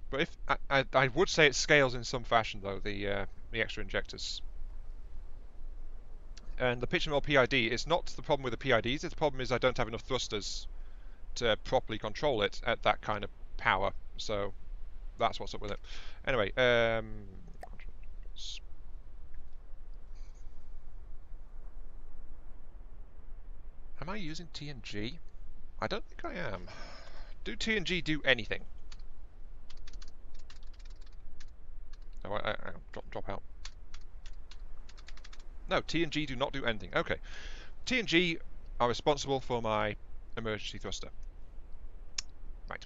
But if I would say it scales in some fashion, though, the extra injectors. And the pitch and roll PID, it's not the problem with the PIDs, the problem is I don't have enough thrusters to properly control it at that kind of power. So that's what's up with it. Anyway, am I using TNG? I don't think I am. Do TNG do anything? Oh, I drop out. No, TNG do not do anything. Okay. TNG are responsible for my emergency thruster. Right.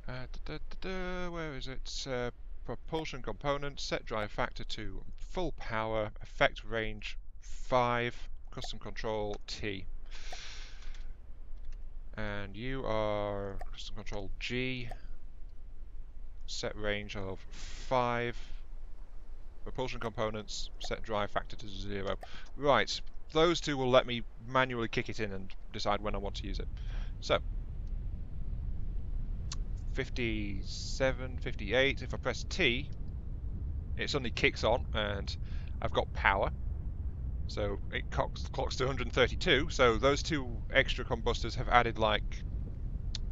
Where is it? Propulsion component, set drive factor to full power, effect range 5, custom control T. And you are custom control G, set range of 5, propulsion components, set drive factor to 0. Right, those two will let me manually kick it in and decide when I want to use it. So, 57, 58, if I press T, it suddenly kicks on and I've got power. So it clocks to 132, so those two extra combustors have added like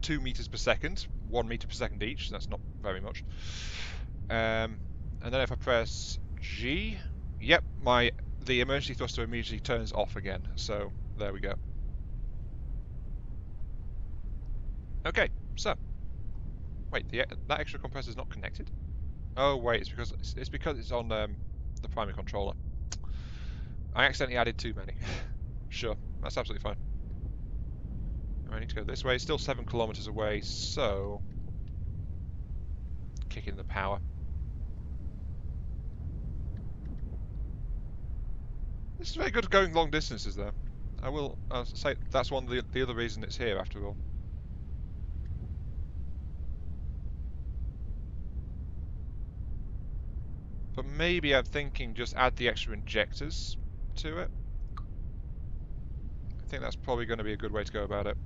2 meters per second, 1 meter per second each, that's not very much. And then if I press G, Yep, the emergency thruster immediately turns off again. So there we go. Okay, so wait, that extra compressor is not connected. Oh wait, it's because it's on the primary controller. I accidentally added too many. Sure, that's absolutely fine. I need to go this way. It's still 7 kilometers away, so kick in the power. This is very good going long distances, though. I'll say that's one of the other reason it's here, after all. But maybe I'm thinking just add the extra injectors to it. I think that's probably going to be a good way to go about it.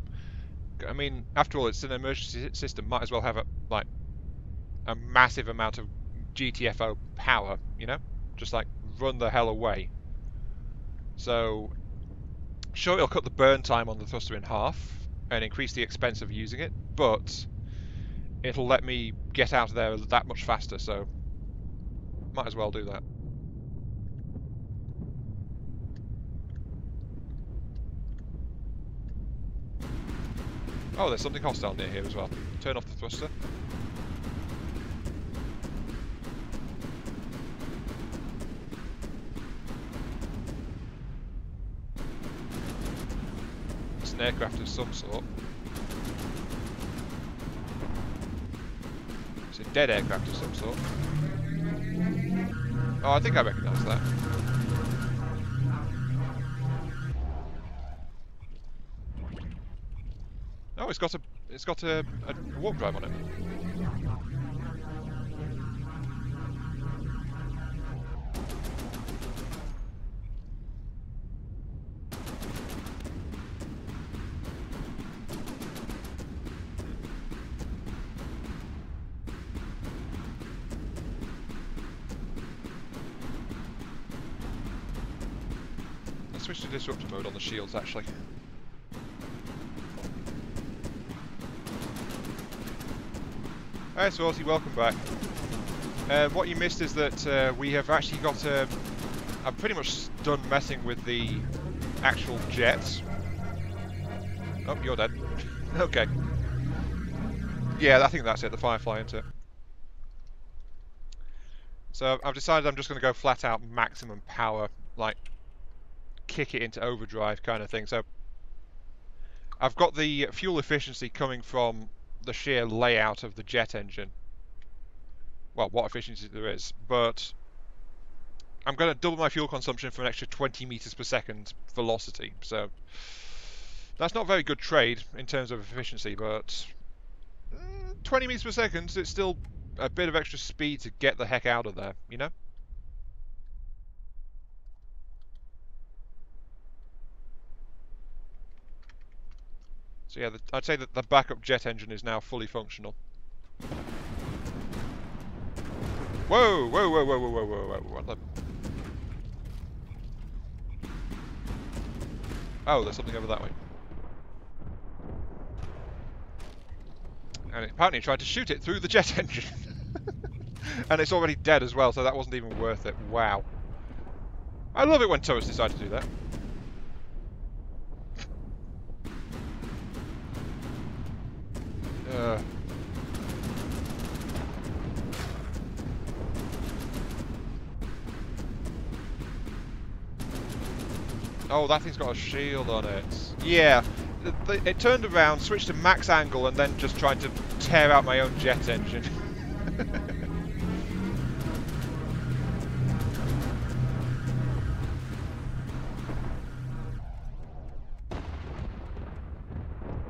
I mean, after all, it's an emergency system. Might as well have a massive amount of GTFO power, you know? Just like run the hell away. So, sure, it'll cut the burn time on the thruster in half and increase the expense of using it, but it'll let me get out of there that much faster, so might as well do that. Oh, there's something hostile near here as well. Turn off the thruster. It's an aircraft of some sort. It's a dead aircraft of some sort. Oh, I think I recognise that. Oh, it's got a warp drive on it. Let's switch to disruptor mode on the shields, actually. Hi, Saucy, welcome back. What you missed is that we have actually got I'm pretty much done messing with the actual jets. Oh, you're dead. Okay. Yeah, I think that's it, the Firefly, isn't it? So I've decided I'm just going to go flat out maximum power, like kick it into overdrive kind of thing. So I've got the fuel efficiency coming from the sheer layout of the jet engine. Well, what efficiency there is, but I'm going to double my fuel consumption for an extra 20 meters per second velocity. So that's not a very good trade in terms of efficiency, but 20 meters per second, it's still a bit of extra speed to get the heck out of there, you know? So yeah, I'd say that the backup jet engine is now fully functional. Whoa, whoa, whoa, whoa, whoa, whoa, whoa, whoa, whoa. Oh, there's something over that way. And it apparently tried to shoot it through the jet engine. And it's already dead as well, so that wasn't even worth it. Wow. I love it when turrets decide to do that. Oh, that thing's got a shield on it. Yeah, it turned around, switched to max angle, and then just tried to tear out my own jet engine.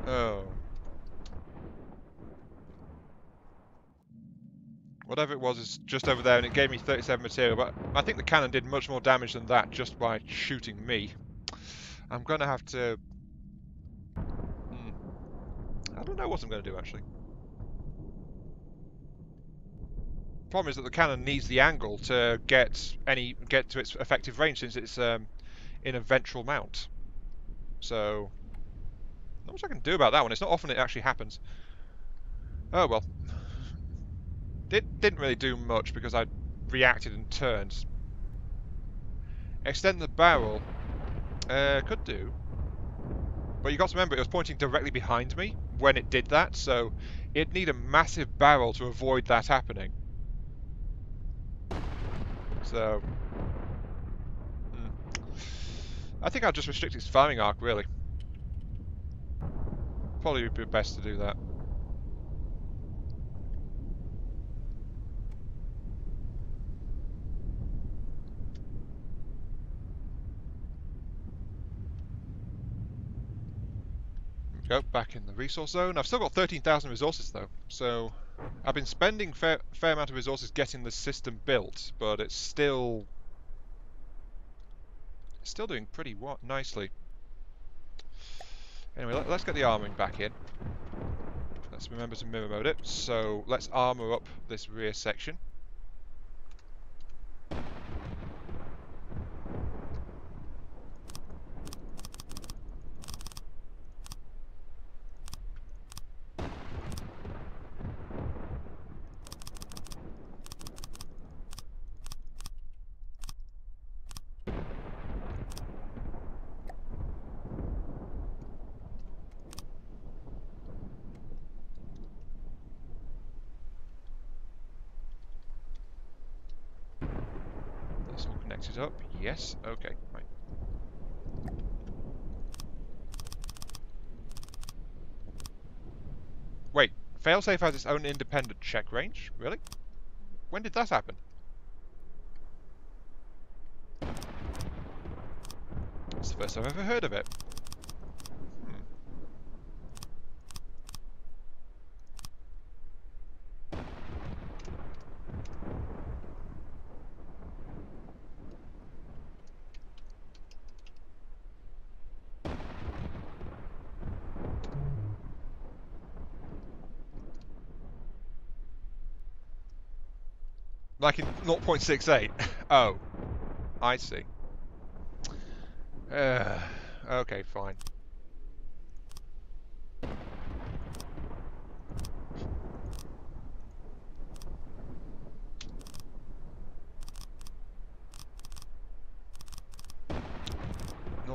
Oh. Whatever it was is just over there, and it gave me 37 material, but I think the cannon did much more damage than that just by shooting me. I'm going to have to... I don't know what I'm going to do, actually. Problem is that the cannon needs the angle to get to its effective range, since it's in a ventral mount. So, not much I can do about that one. It's not often it actually happens. Oh well. Didn't really do much because I reacted and turned. Extend the barrel. Could do. But you got to remember, it was pointing directly behind me when it did that, so it'd need a massive barrel to avoid that happening. So, I think I'll just restrict its firing arc, really. Probably would be best to do that. Go back in the resource zone. I've still got 13,000 resources though, so I've been spending fair amount of resources getting the system built, but it's still doing pretty nicely. Anyway, let's get the armoring back in. Let's remember to mirror mode it. So let's armor up this rear section. This all connected up. Yes. Okay. Right. Wait. Failsafe has its own independent check range. Really? When did that happen? It's the first time I've ever heard of it. 0.68. Oh, I see. Okay, fine.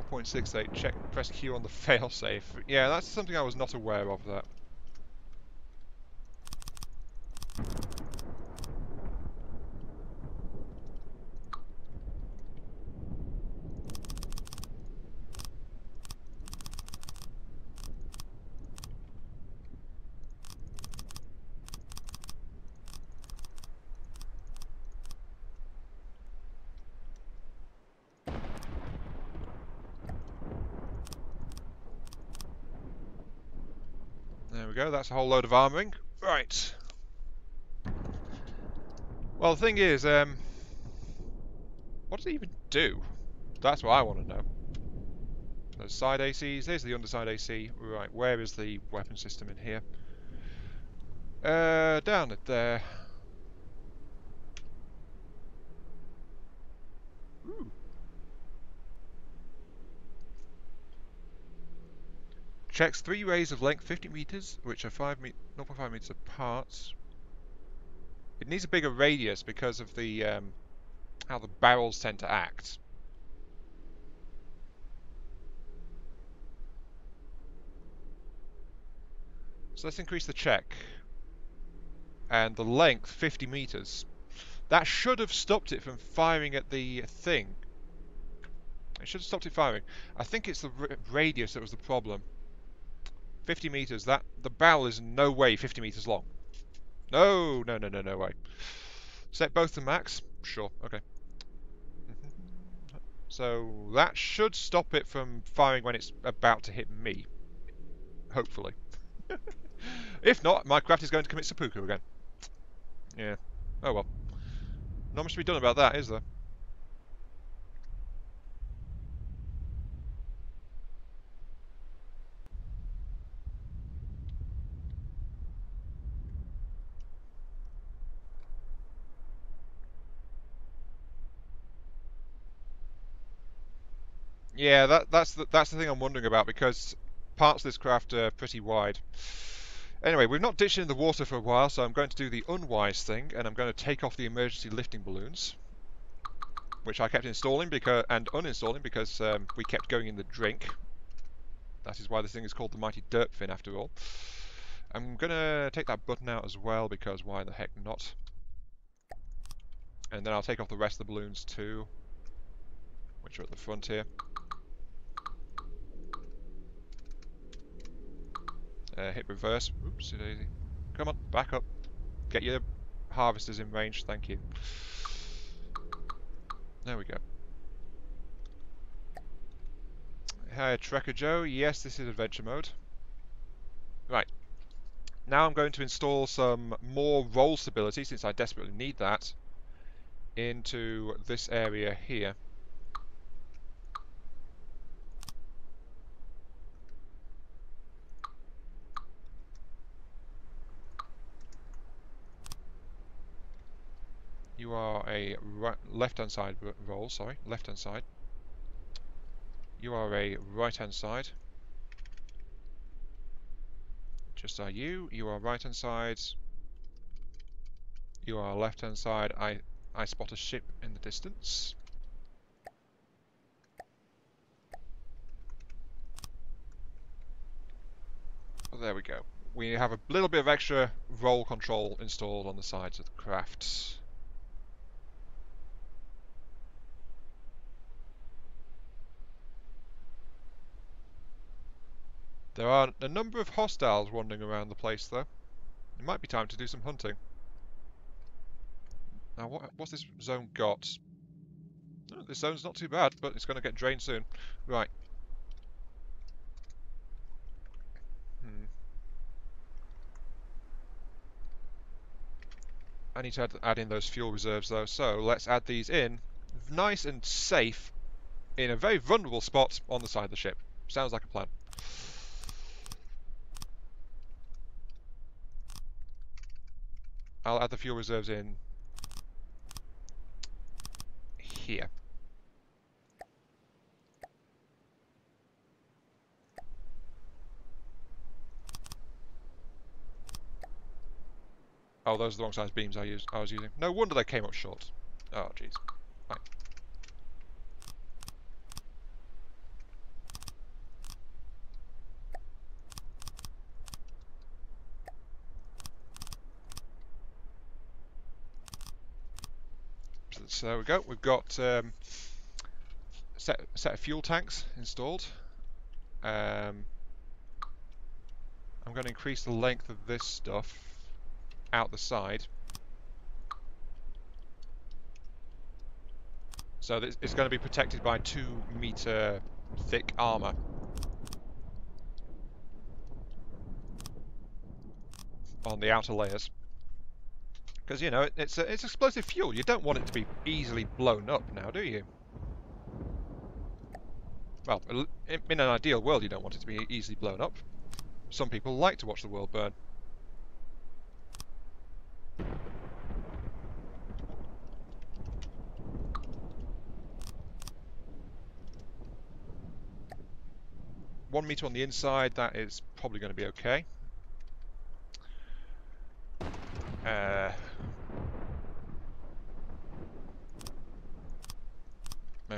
.68. Check. Press Q on the failsafe. Yeah, that's something I was not aware of. That. There we go, that's a whole load of armouring. Right. Well, the thing is, what does it even do? That's what I want to know. Those side ACs, there's the underside AC. Right, where is the weapon system in here? Down at there. Ooh. Checks 3 rays of length 50 meters, which are 0.5 meters apart. It needs a bigger radius because of the how the barrels tend to act. So let's increase the check. And the length 50 meters. That should have stopped it from firing at the thing. It should have stopped it firing. I think it's the radius that was the problem. 50 meters. That the barrel is in no way 50 meters long. No, no, no, no, no way. Set both to max. Sure. Okay. So that should stop it from firing when it's about to hit me. Hopefully. If not, my craft is going to commit seppuku again. Yeah. Oh well. Not much to be done about that, is there? Yeah, that's the thing I'm wondering about, because parts of this craft are pretty wide. Anyway, we've not ditched in the water for a while, so I'm going to do the unwise thing, and I'm going to take off the emergency lifting balloons. which I kept installing and uninstalling because we kept going in the drink. That is why this thing is called the Mighty Derp Fin, after all. I'm going to take that button out as well, because why the heck not? And then I'll take off the rest of the balloons too, which are at the front here. Hit reverse. Oops, daisy. Come on, back up. Get your harvesters in range, thank you. There we go. Hi, Trekker Joe. Yes, this is adventure mode. Right. Now I'm going to install some more roll stability, since I desperately need that, into this area here. You are a left-hand side roll, sorry, left-hand side. You are a right-hand side. Just are you. You are right-hand side. You are left-hand side. I spot a ship in the distance. Well, there we go. We have a little bit of extra roll control installed on the sides of the craft. There are a number of hostiles wandering around the place, though. It might be time to do some hunting. Now, what's this zone got? Oh, this zone's not too bad, but it's going to get drained soon. Right. I need to add in those fuel reserves, though, so let's add these in. Nice and safe in a very vulnerable spot on the side of the ship. Sounds like a plan. I'll add the fuel reserves in here. Oh, those are the wrong size beams I was using. No wonder they came up short. Oh, jeez. Right. So there we go. We've got a set of fuel tanks installed. I'm going to increase the length of this stuff out the side. So it's going to be protected by 2-meter thick armour. On the outer layers. Because, you know, it's explosive fuel. You don't want it to be easily blown up now, do you? Well, in an ideal world, you don't want it to be easily blown up. Some people like to watch the world burn. One meter on the inside, that is probably going to be okay. There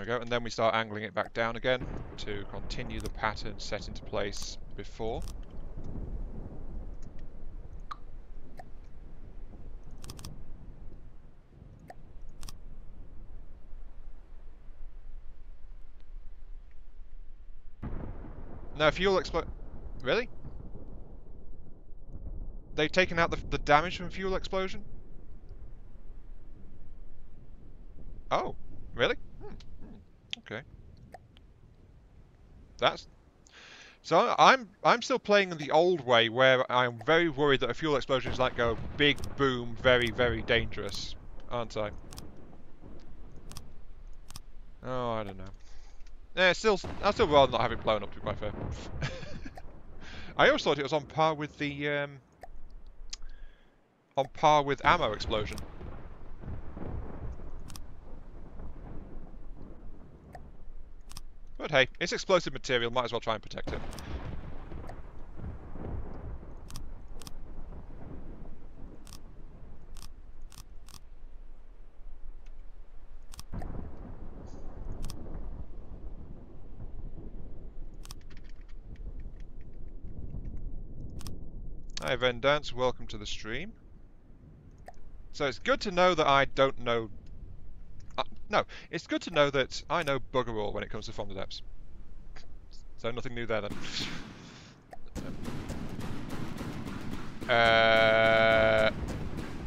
we go, and then we start angling it back down again to continue the pattern set into place before. No, fuel explode. Really? They've taken out the damage from fuel explosion? Oh, really? Okay. That's so. I'm still playing in the old way, where I'm very worried that a fuel explosion is like a big boom, very very dangerous, aren't I? Oh, I don't know. Yeah, I'd still rather not have it blown up, to be quite fair. I always thought it was on par with the ammo explosion. But hey, it's explosive material, might as well try and protect it. Hi Vendance, welcome to the stream. So it's good to know that I don't know... no, it's good to know that I know bugger all when it comes to From the Depths. So nothing new there then.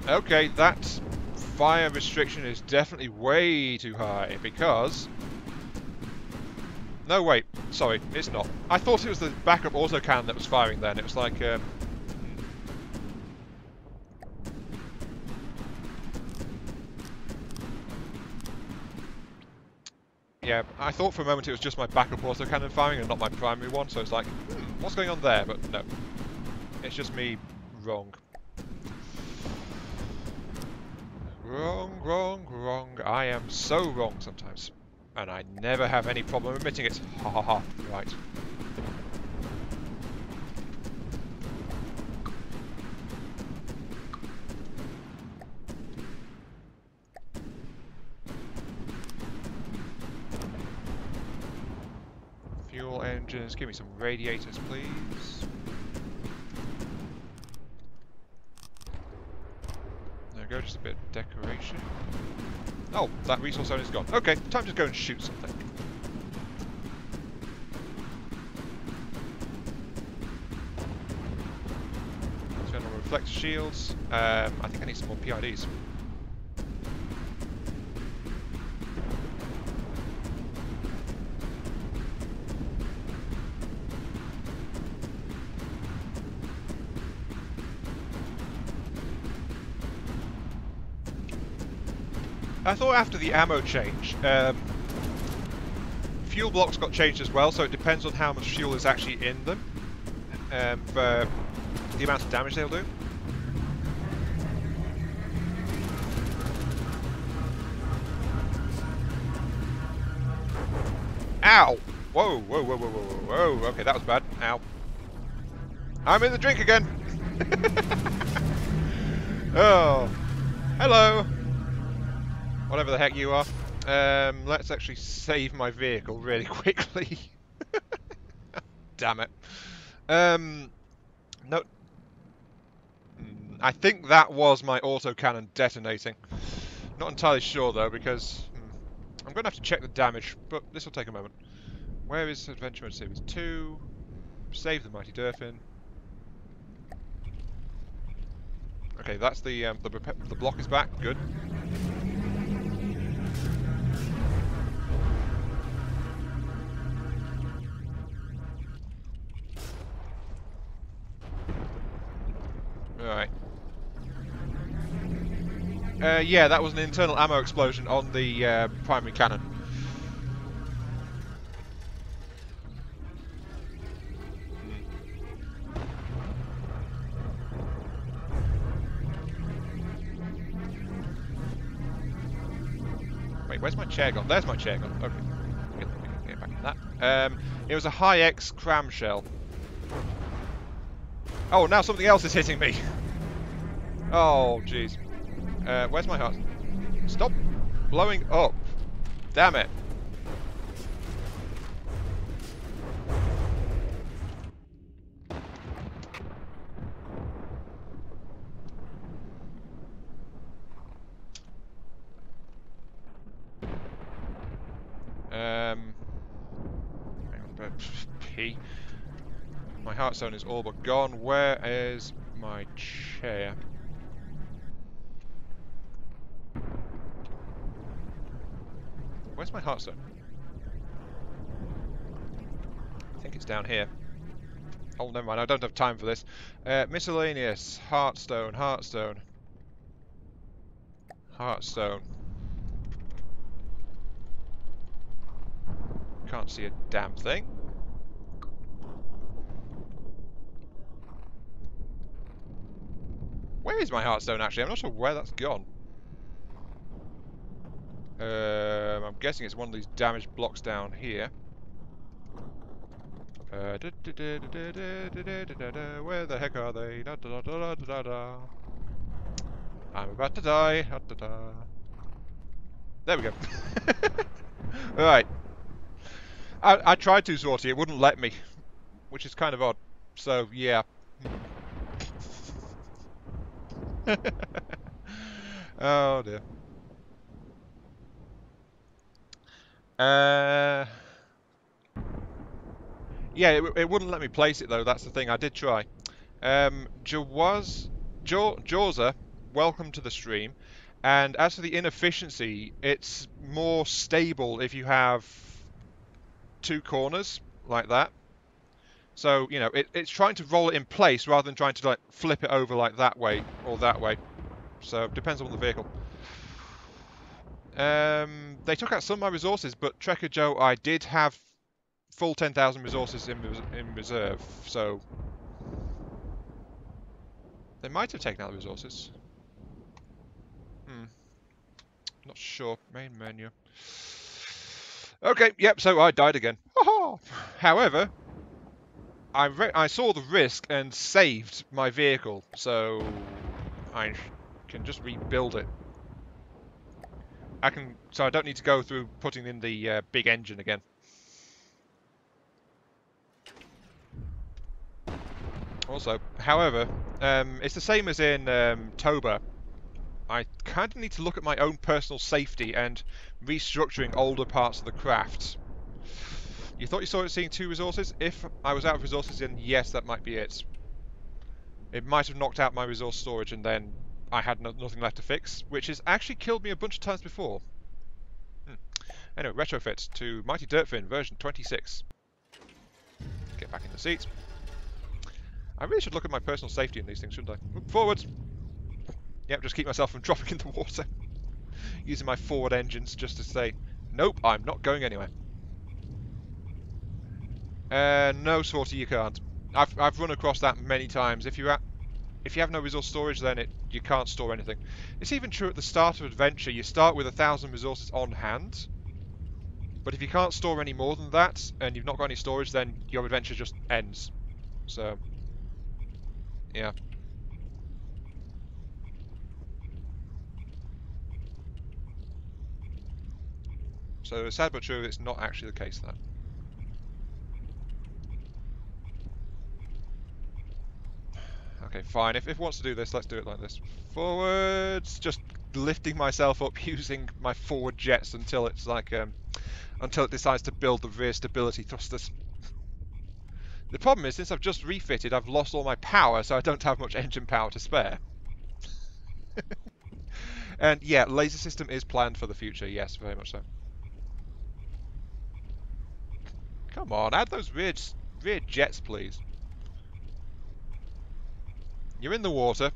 Okay, that fire restriction is definitely way too high because... No, wait, sorry, it's not. I thought it was the backup autocannon that was firing then. It was like... yeah, I thought for a moment it was just my backup autocannon firing and not my primary one, so it's like, what's going on there? But no, it's just me wrong. Wrong, wrong, wrong. I am so wrong sometimes. And I never have any problem admitting it. Ha ha ha. Right. Fuel engines. Give me some radiators, please. There we go. Just a bit of decoration. Oh, that resource zone is gone. Okay, time to go and shoot something. Turn on reflector shields. I think I need some more PIDs. I thought after the ammo change, fuel blocks got changed as well, so it depends on how much fuel is actually in them for the amount of damage they'll do. Ow! Whoa, whoa, whoa, whoa, whoa, whoa. Okay, that was bad. Ow. I'm in the drink again! Oh. Hello! Whatever the heck you are. Let's actually save my vehicle really quickly. Damn it. No. I think that was my autocannon detonating. Not entirely sure though, because I'm going to have to check the damage, but this will take a moment. Where is Adventure Mode Series 2? Save the Mighty Durfin. Okay, that's the block is back. Good. Alright. Yeah, that was an internal ammo explosion on the primary cannon. Wait, where's my chair gone? There's my chair gone. Okay. Get back in that. It was a high-X cramshell. Oh, now something else is hitting me. Oh, jeez. Where's my heart? Stop blowing up. Damn it. Hang on, P. My heart zone is all but gone. Where is my chair? Where's my heart zone? I think it's down here. Oh, never mind. I don't have time for this. Miscellaneous. Heartstone. Heartstone. Heartstone. Can't see a damn thing. Where is my Heartstone actually? I'm not sure where that's gone. I'm guessing it's one of these damaged blocks down here. Where the heck are they? I'm about to die. There we go. Alright. I tried to, Sorty, it wouldn't let me. Which is kind of odd. So, yeah. Oh dear. Uh, yeah, it wouldn't let me place it though. That's the thing. I did try. Jawser, welcome to the stream. And as for the inefficiency, it's more stable if you have two corners like that. So, you know, it's trying to roll it in place rather than trying to like flip it over like that way or that way. So it depends on the vehicle. They took out some of my resources, but Trekker Joe, I did have full 10,000 resources in reserve, so they might have taken out the resources. Not sure. Main menu. Okay, yep, so I died again. However, I saw the risk and saved my vehicle, so I can just rebuild it. So I don't need to go through putting in the big engine again. Also, however, it's the same as in Toba. I kind of need to look at my own personal safety and restructuring older parts of the craft. You thought you saw it seeing 2 resources? If I was out of resources, then yes, that might be it. It might have knocked out my resource storage and then I had nothing left to fix, which has actually killed me a bunch of times before. Anyway, retrofit to Mighty Dirtfin version 26. Get back in the seat. I really should look at my personal safety in these things, shouldn't I? Oop, forwards! Yep, just keep myself from dropping in the water. Using my forward engines just to say, nope, I'm not going anywhere. No, Sorty, you can't. I've run across that many times. If you have no resource storage, then you can't store anything. It's even true at the start of adventure. You start with 1,000 resources on hand, but if you can't store any more than that, and you've not got any storage, then your adventure just ends. So, yeah. So, sad but true, it's not actually the case, that. Okay, fine. If it wants to do this, let's do it like this. Forwards! Just lifting myself up using my forward jets until it's like, until it decides to build the rear stability thrusters. The problem is, since I've just refitted, I've lost all my power, so I don't have much engine power to spare. And yeah, laser system is planned for the future, yes, very much so. Come on, add those rear jets, please. You're in the water.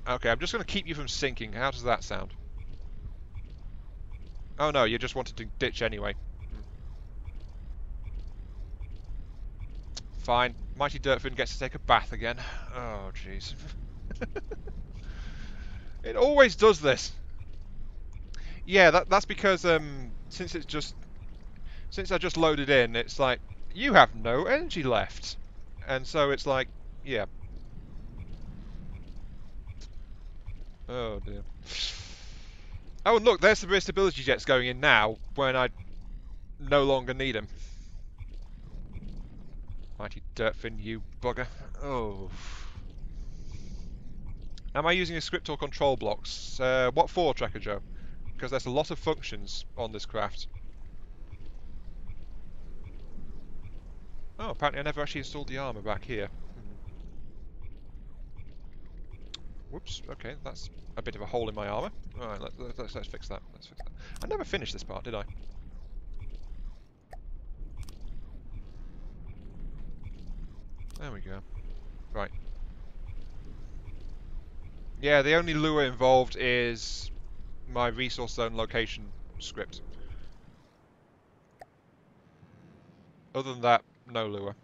Okay, I'm just going to keep you from sinking. How does that sound? Oh no, you just wanted to ditch anyway. Fine. Mighty Dirtfin gets to take a bath again. Oh, jeez. It always does this. Yeah, that's because since I just loaded in, it's like you have no energy left, and so it's like, yeah. Oh dear. Oh, and look, there's the rear stability jets going in now when I no longer need them. Mighty Dirtfin, you bugger. Oh. Am I using a script or control blocks? What for, Tracker Joe? Because there's a lot of functions on this craft. Oh, apparently I never actually installed the armor back here. Whoops, okay, that's a bit of a hole in my armor. Alright, let's fix that. Let's fix that. I never finished this part, did I? There we go. Right. Yeah, the only lure involved is my resource zone location script. Other than that, no lure.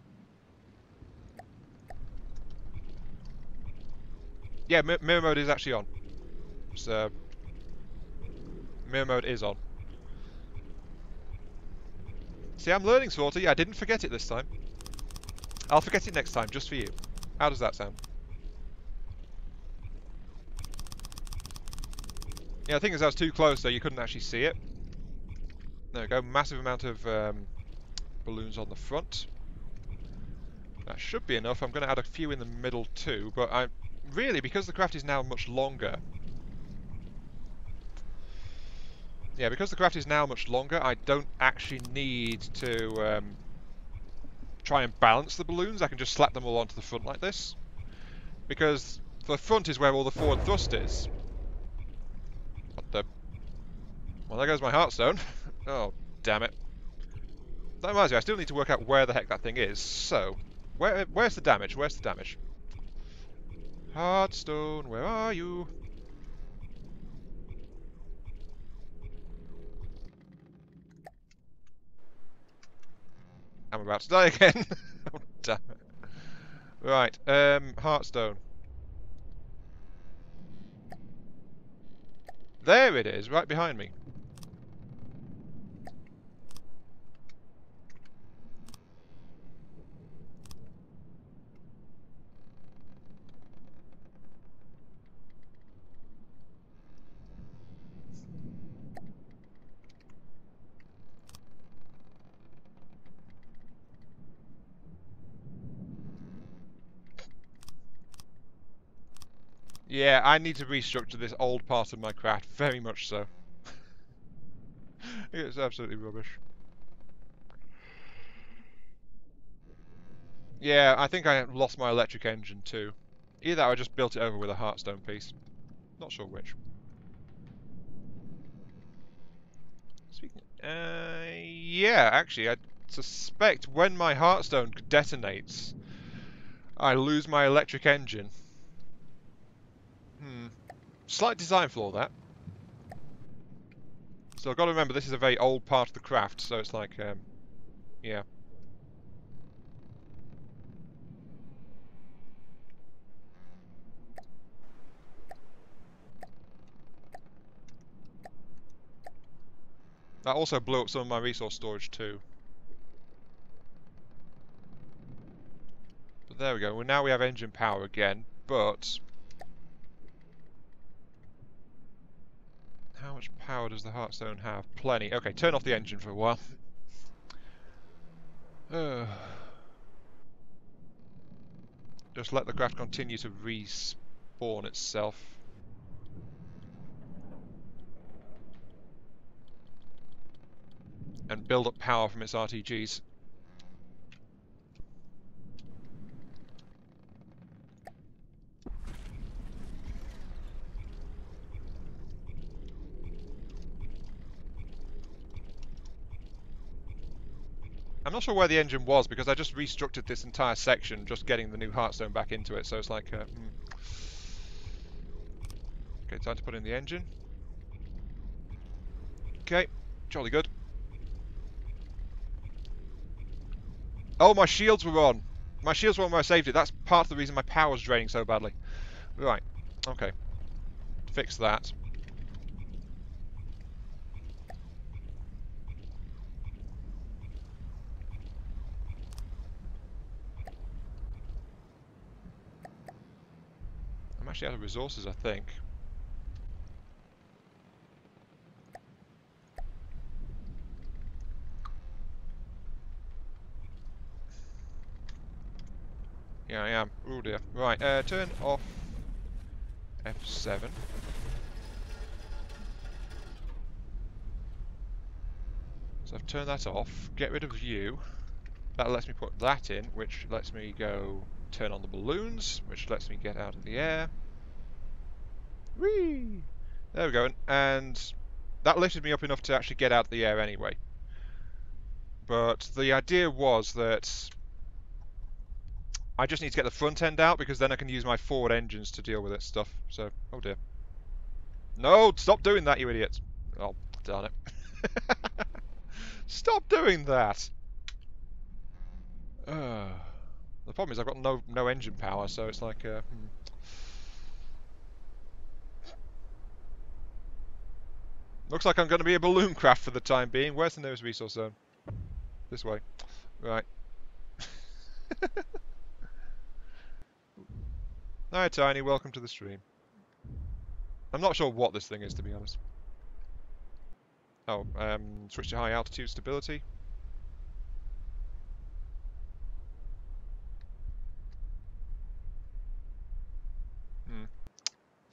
Yeah, mirror mode is actually on. So, mirror mode is on. See, I'm learning, Swarty. I didn't forget it this time. I'll forget it next time, just for you. How does that sound? Yeah, the thing is I was too close, so you couldn't actually see it. There we go, massive amount of balloons on the front. That should be enough. I'm going to add a few in the middle too, but I really, because the craft is now much longer. Yeah, because the craft is now much longer, I don't actually need to try and balance the balloons. I can just slap them all onto the front like this. Because the front is where all the forward thrust is. What the... Well, there goes my heartstone. Oh, damn it. That reminds me, I still need to work out where the heck that thing is. So, where's the damage? Where's the damage? Heartstone, where are you? I'm about to die again. Oh, damn it. Right, Heartstone. There it is, right behind me. Yeah, I need to restructure this old part of my craft, very much so. It's absolutely rubbish. Yeah, I think I lost my electric engine too. Either I just built it over with a Heartstone piece. Not sure which. Speaking. Yeah, actually, I suspect when my Heartstone detonates, I lose my electric engine. Slight design flaw, that. So I've got to remember this is a very old part of the craft, so it's like, yeah. That also blew up some of my resource storage too. But there we go. Well, now we have engine power again, but... How much power does the Heartstone have? Plenty. Okay, turn off the engine for a while. Just let the craft continue to respawn itself. And build up power from its RTGs. I'm not sure where the engine was because I just restructured this entire section just getting the new Heartstone back into it, so it's like... Okay, time to put in the engine. Okay, jolly good. Oh, my shields were on! My shields were on where I saved it. That's part of the reason my power's draining so badly. Right, okay. Fix that. I'm actually out of resources, I think. Yeah, I am. Oh dear. Right, turn off F7. So I've turned that off. Get rid of view. That lets me put that in, which lets me go turn on the balloons, which lets me get out of the air. Whee! There we go. And that lifted me up enough to actually get out of the air anyway. But the idea was that I just need to get the front end out because then I can use my forward engines to deal with this stuff. So, oh dear. No, stop doing that, you idiots. Oh, darn it. Stop doing that. The problem is I've got no engine power, so it's like... Looks like I'm going to be a balloon craft for the time being. Where's the nearest resource zone? This way. Right. Hi, Tiny. Welcome to the stream. I'm not sure what this thing is, to be honest. Oh, switch to high altitude stability.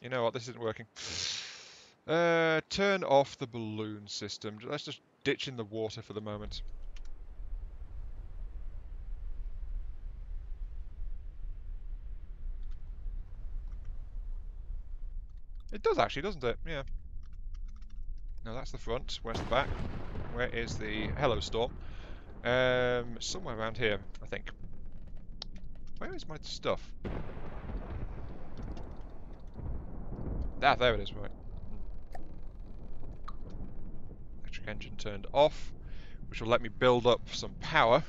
You know what? This isn't working. Turn off the balloon system. Let's just ditch in the water for the moment. It does actually, doesn't it? Yeah. No, that's the front. Where's the back? Where is the... Hello, Storm. Somewhere around here, I think. Where is my stuff? Ah, there it is, right. Electric engine turned off, which will let me build up some power.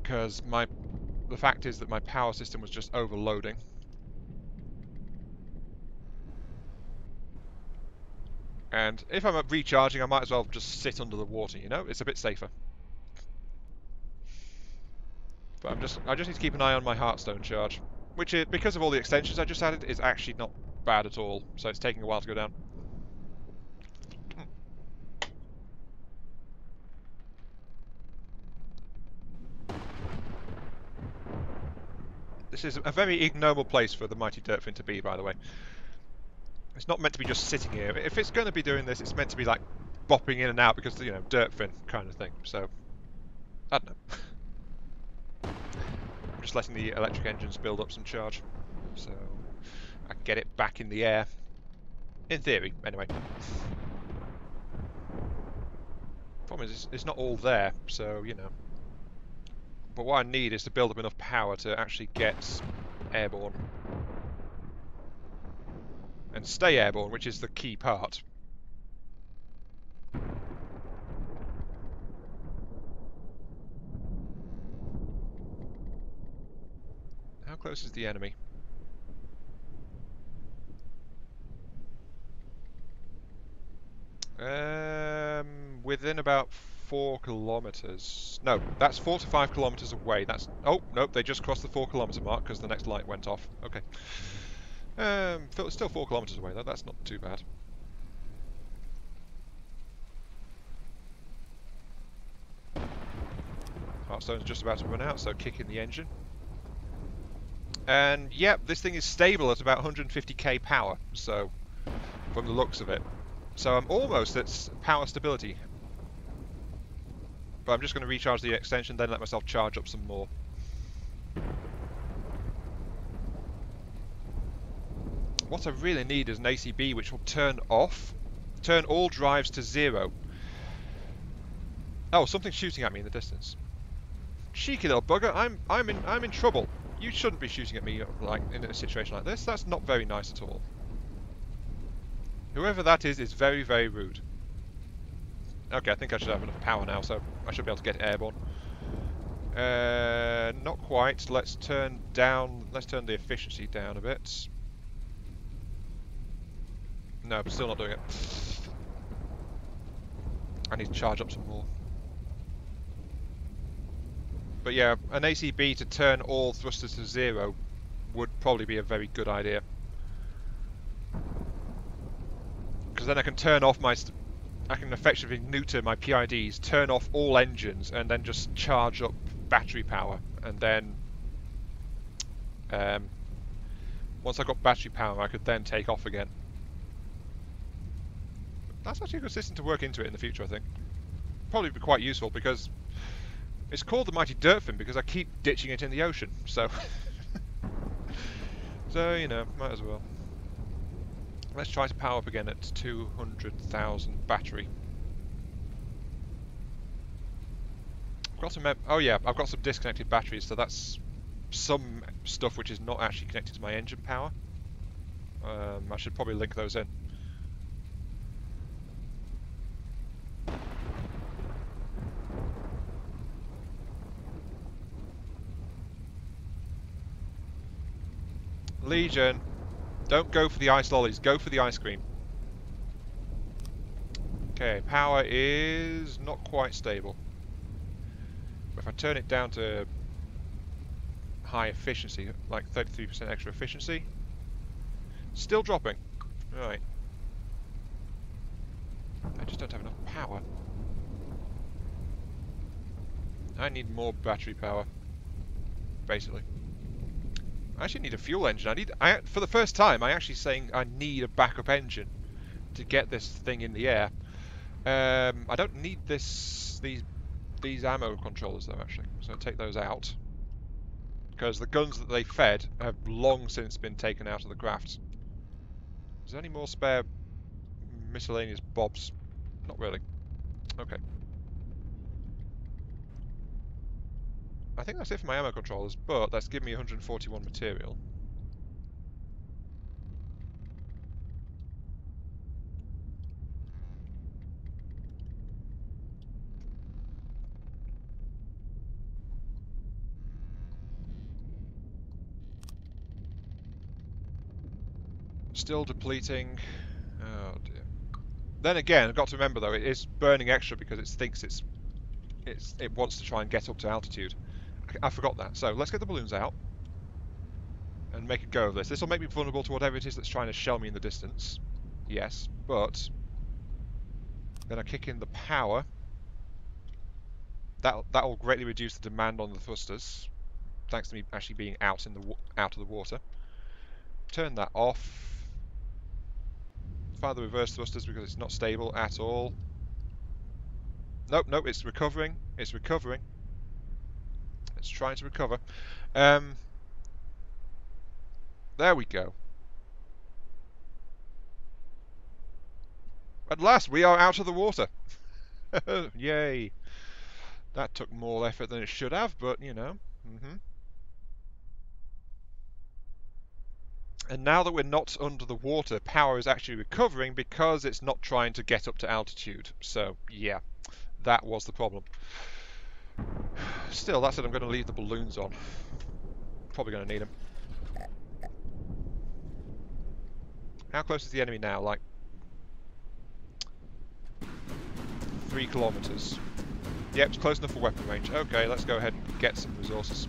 Because the fact is that my power system was just overloading. And if I'm recharging, I might as well just sit under the water, you know? It's a bit safer. But I just need to keep an eye on my Heartstone charge. Which, because of all the extensions I just added, is actually not bad at all. So it's taking a while to go down. This is a very ignoble place for the mighty Dirtfin to be, by the way. It's not meant to be just sitting here. If it's going to be doing this, it's meant to be like bopping in and out because, you know, Dirtfin kind of thing. So, I don't know. I'm just letting the electric engines build up some charge. So, I can get it back in the air. In theory, anyway. Problem is, it's not all there, so, you know. But what I need is to build up enough power to actually get airborne. And stay airborne, which is the key part. How close is the enemy? Within about 4 kilometers. No, that's 4 to 5 kilometers away. That's... Oh, nope, they just crossed the 4 kilometer mark because the next light went off. Okay. Still 4 kilometers away, though. That's not too bad. Heartstone's just about to run out, so kick in the engine. And, yep, this thing is stable at about 150k power, so... From the looks of it. So I'm almost at power stability. But I'm just going to recharge the extension, then let myself charge up some more. What I really need is an ACB which will turn all drives to 0. Oh, something's shooting at me in the distance. Cheeky little bugger, I'm in trouble. You shouldn't be shooting at me like in a situation like this. That's not very nice at all. Whoever that is very, very rude. Okay, I think I should have enough power now, so I should be able to get it airborne. Not quite. Let's turn the efficiency down a bit. No, I'm still not doing it. I need to charge up some more. But yeah, an ACB to turn all thrusters to 0 would probably be a very good idea. Because then I can turn off I can effectively neuter my PIDs, turn off all engines, and then just charge up battery power. And then, once I got battery power, I could then take off again. That's actually a good system to work into it in the future, I think. Probably be quite useful because it's called the Mighty Dirtfin because I keep ditching it in the ocean. So, so you know, might as well. Let's try to power up again at 200,000 battery. I've got some. Oh yeah, I've got some disconnected batteries, so that's some stuff which is not actually connected to my engine power. I should probably link those in. Legion. Don't go for the ice lollies, go for the ice cream. Okay, power is not quite stable. But if I turn it down to high efficiency, like 33% extra efficiency, still dropping. Right. I just don't have enough power. I need more battery power. basically. I actually need a fuel engine. For the first time, I actually saying I need a backup engine to get this thing in the air. I don't need these ammo controllers though, actually, so I'll take those out because the guns that they fed have long since been taken out of the crafts. Is there any more spare miscellaneous bobs? Not really. Okay. I think that's it for my ammo controllers, but that's given me 141 material. Still depleting. Oh dear. Then again, I've got to remember though, it is burning extra because it thinks it wants to try and get up to altitude. I forgot that. So let's get the balloons out and make a go of this. This will make me vulnerable to whatever it is that's trying to shell me in the distance. Yes, but then I kick in the power. That'll greatly reduce the demand on the thrusters, thanks to me actually being out of the water. Turn that off. Fire the reverse thrusters because it's not stable at all. Nope, nope, it's recovering. It's recovering. It's trying to recover. There we go. At last, we are out of the water. Yay. That took more effort than it should have, but, you know. And now that we're not under the water, power is actually recovering because it's not trying to get up to altitude. So, yeah, that was the problem. Still, that said, I'm going to leave the balloons on. Probably going to need them. How close is the enemy now? Like 3 kilometers. Yep, it's close enough for weapon range. Okay, let's go ahead and get some resources.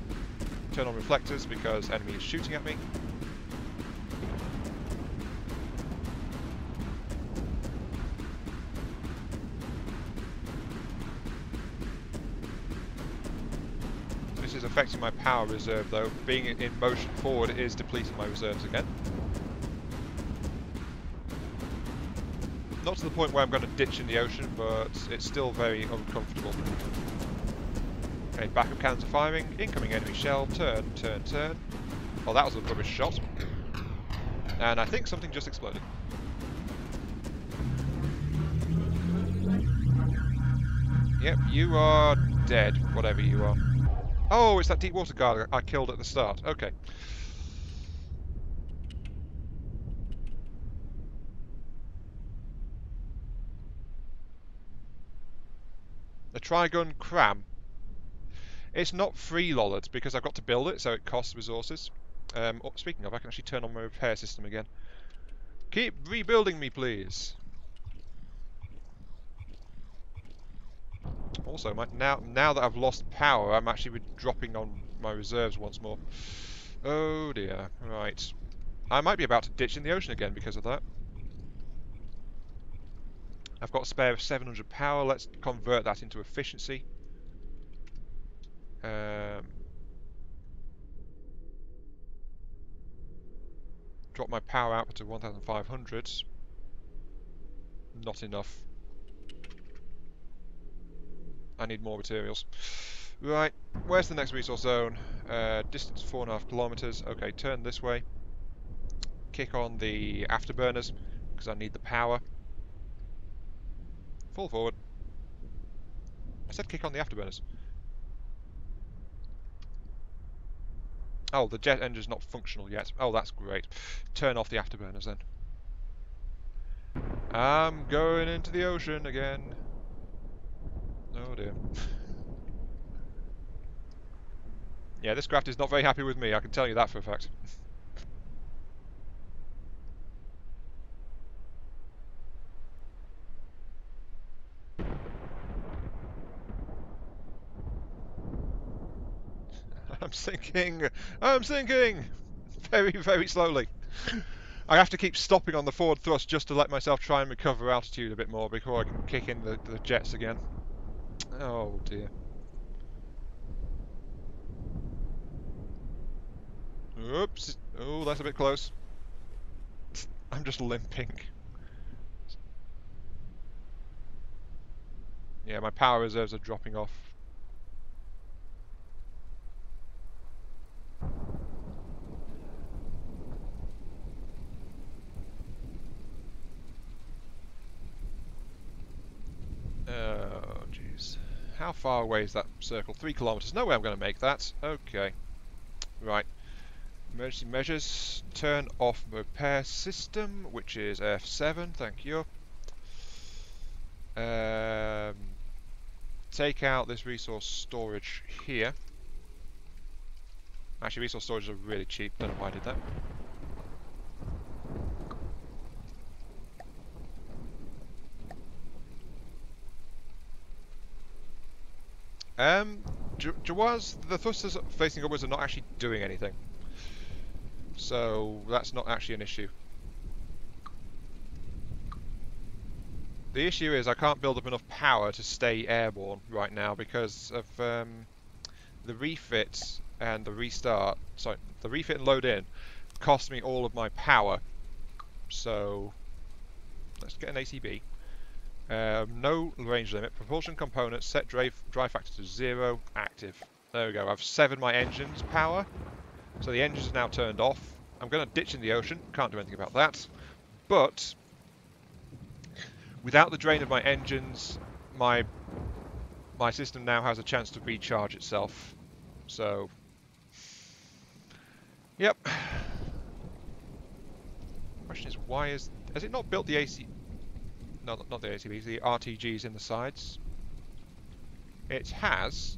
Turn on reflectors because enemy is shooting at me. This is affecting my power reserve though. Being in motion forward is depleting my reserves again. Not to the point where I'm going to ditch in the ocean, but it's still very uncomfortable. Okay, backup cannons are firing. Incoming enemy shell. Turn, turn, turn. Oh, that was a rubbish shot. And I think something just exploded. Yep, you are dead, whatever you are. Oh, it's that deep water guard I killed at the start. Okay. The Trigun Cram. It's not free Lollard because I've got to build it, so it costs resources. Speaking of, I can actually turn on my repair system again. Keep rebuilding me, please. Also, now that I've lost power, I'm actually dropping on my reserves once more. Oh dear. Right. I might be about to ditch in the ocean again because of that. I've got a spare of 700 power. Let's convert that into efficiency. Drop my power output to 1,500. Not enough. I need more materials. Right, where's the next resource zone? Distance 4.5 kilometers. Okay, turn this way. Kick on the afterburners because I need the power. Full forward. I said kick on the afterburners. Oh, the jet engine's not functional yet. Oh, that's great. Turn off the afterburners then. I'm going into the ocean again. Oh dear. Yeah, this craft is not very happy with me, I can tell you that for a fact. I'm sinking! I'm sinking! Very, very slowly. I have to keep stopping on the forward thrust just to let myself try and recover altitude a bit more before I can kick in the jets again. Oh dear. Oops. Oh, that's a bit close. I'm just limping. Yeah, my power reserves are dropping off. Oh, jeez. How far away is that circle? 3 kilometers. No way I'm going to make that. Okay. Right. Emergency measures. Turn off repair system, which is F7. Thank you. Take out this resource storage here. Actually, resource storage are really cheap. Don't know why I did that. Jawas, the thrusters facing upwards are not actually doing anything. So that's not actually an issue. The issue is I can't build up enough power to stay airborne right now because of the refit and the restart. Sorry, the refit and load in cost me all of my power. So let's get an ATB. No range limit. Propulsion components set drive factor to 0. Active. There we go. I've severed my engine's power. So the engines are now turned off. I'm going to ditch in the ocean. Can't do anything about that. But without the drain of my engines, my system now has a chance to recharge itself. So, yep. Question is, why has it not built the AC? No, not the ATBs, the RTGs in the sides. It has.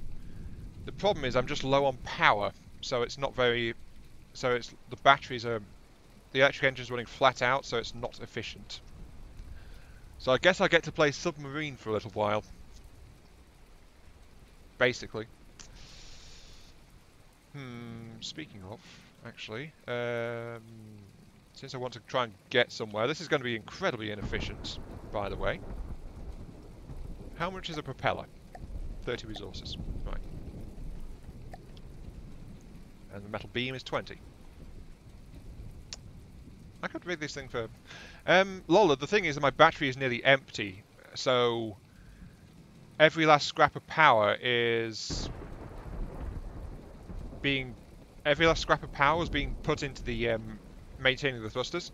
The problem is I'm just low on power, so it's not very. So it's the batteries are. The electric engine's running flat out, so it's not efficient. So I guess I get to play submarine for a little while. Basically. Speaking of, actually, since I want to try and get somewhere, this is going to be incredibly inefficient, by the way. How much is a propeller? 30 resources. Right. And the metal beam is 20. I could rig this thing for... Lola, the thing is that my battery is nearly empty, so every last scrap of power is being put into the maintaining the thrusters,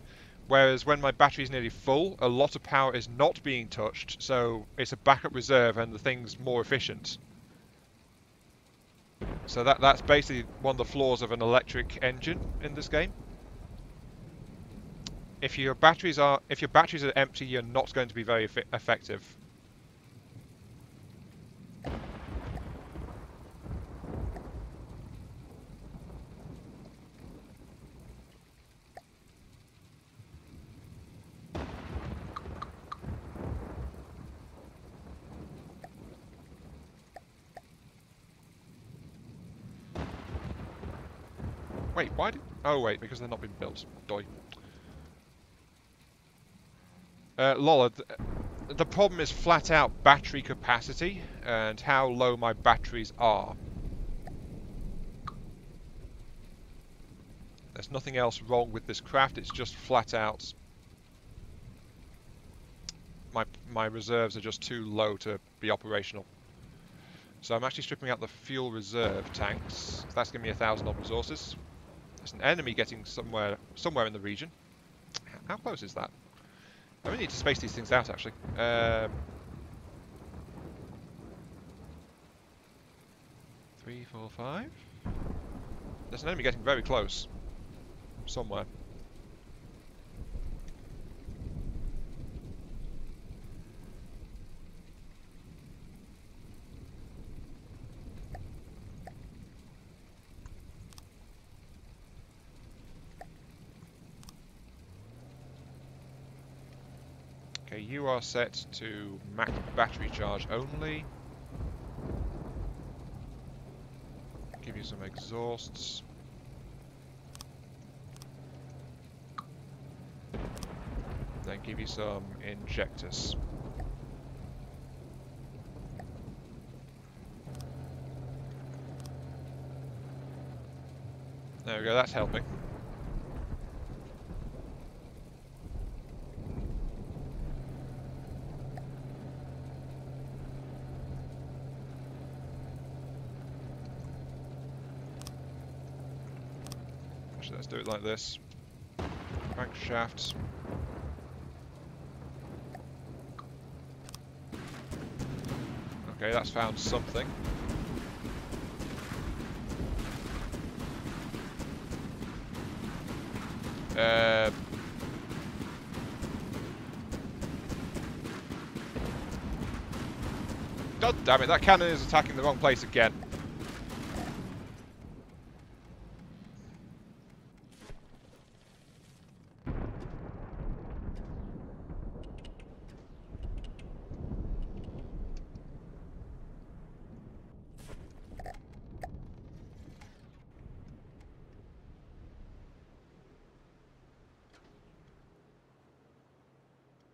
whereas when my battery is nearly full, a lot of power is not being touched, so it's a backup reserve and the thing's more efficient. So that's basically one of the flaws of an electric engine in this game. If your batteries are empty, you're not going to be very effective. Wait, why did... Oh wait, because they're not been built. Doi. Lola, the problem is flat out battery capacity and how low my batteries are. There's nothing else wrong with this craft, it's just flat out my reserves are just too low to be operational. So I'm actually stripping out the fuel reserve tanks. That's giving me 1,000 odd resources. There's an enemy getting somewhere in the region. How close is that? I really need to space these things out, actually. 3, 4, 5. There's an enemy getting very close. Somewhere. Okay, you are set to max battery charge only. Give you some exhausts. Then give you some injectors. There we go, that's helping. Actually, let's do it like this. Crank shafts. Okay, that's found something. God damn it, that cannon is attacking the wrong place again.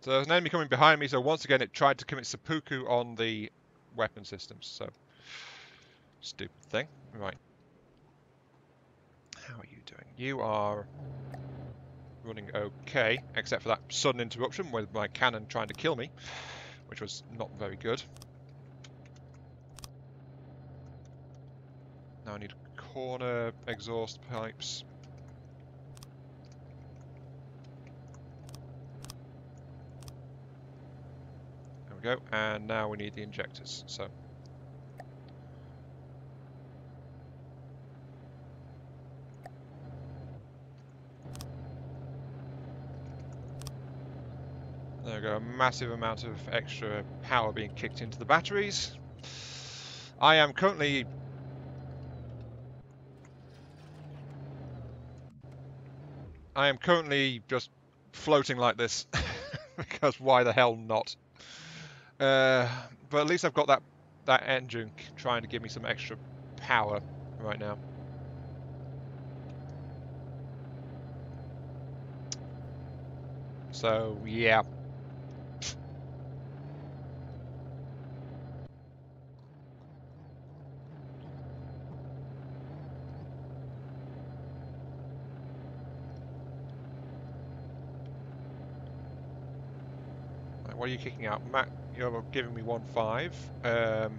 So there's an enemy coming behind me, so once again it tried to commit seppuku on the weapon systems, so... Stupid thing. Right. How are you doing? You are running okay, except for that sudden interruption with my cannon trying to kill me, which was not very good. Now I need corner exhaust pipes. There we go, and now we need the injectors, so... There we go, a massive amount of extra power being kicked into the batteries. I am currently just floating like this, because why the hell not? But at least I've got that engine trying to give me some extra power right now. So, yeah. Right, what are you kicking out? Matt, you're giving me 1.5.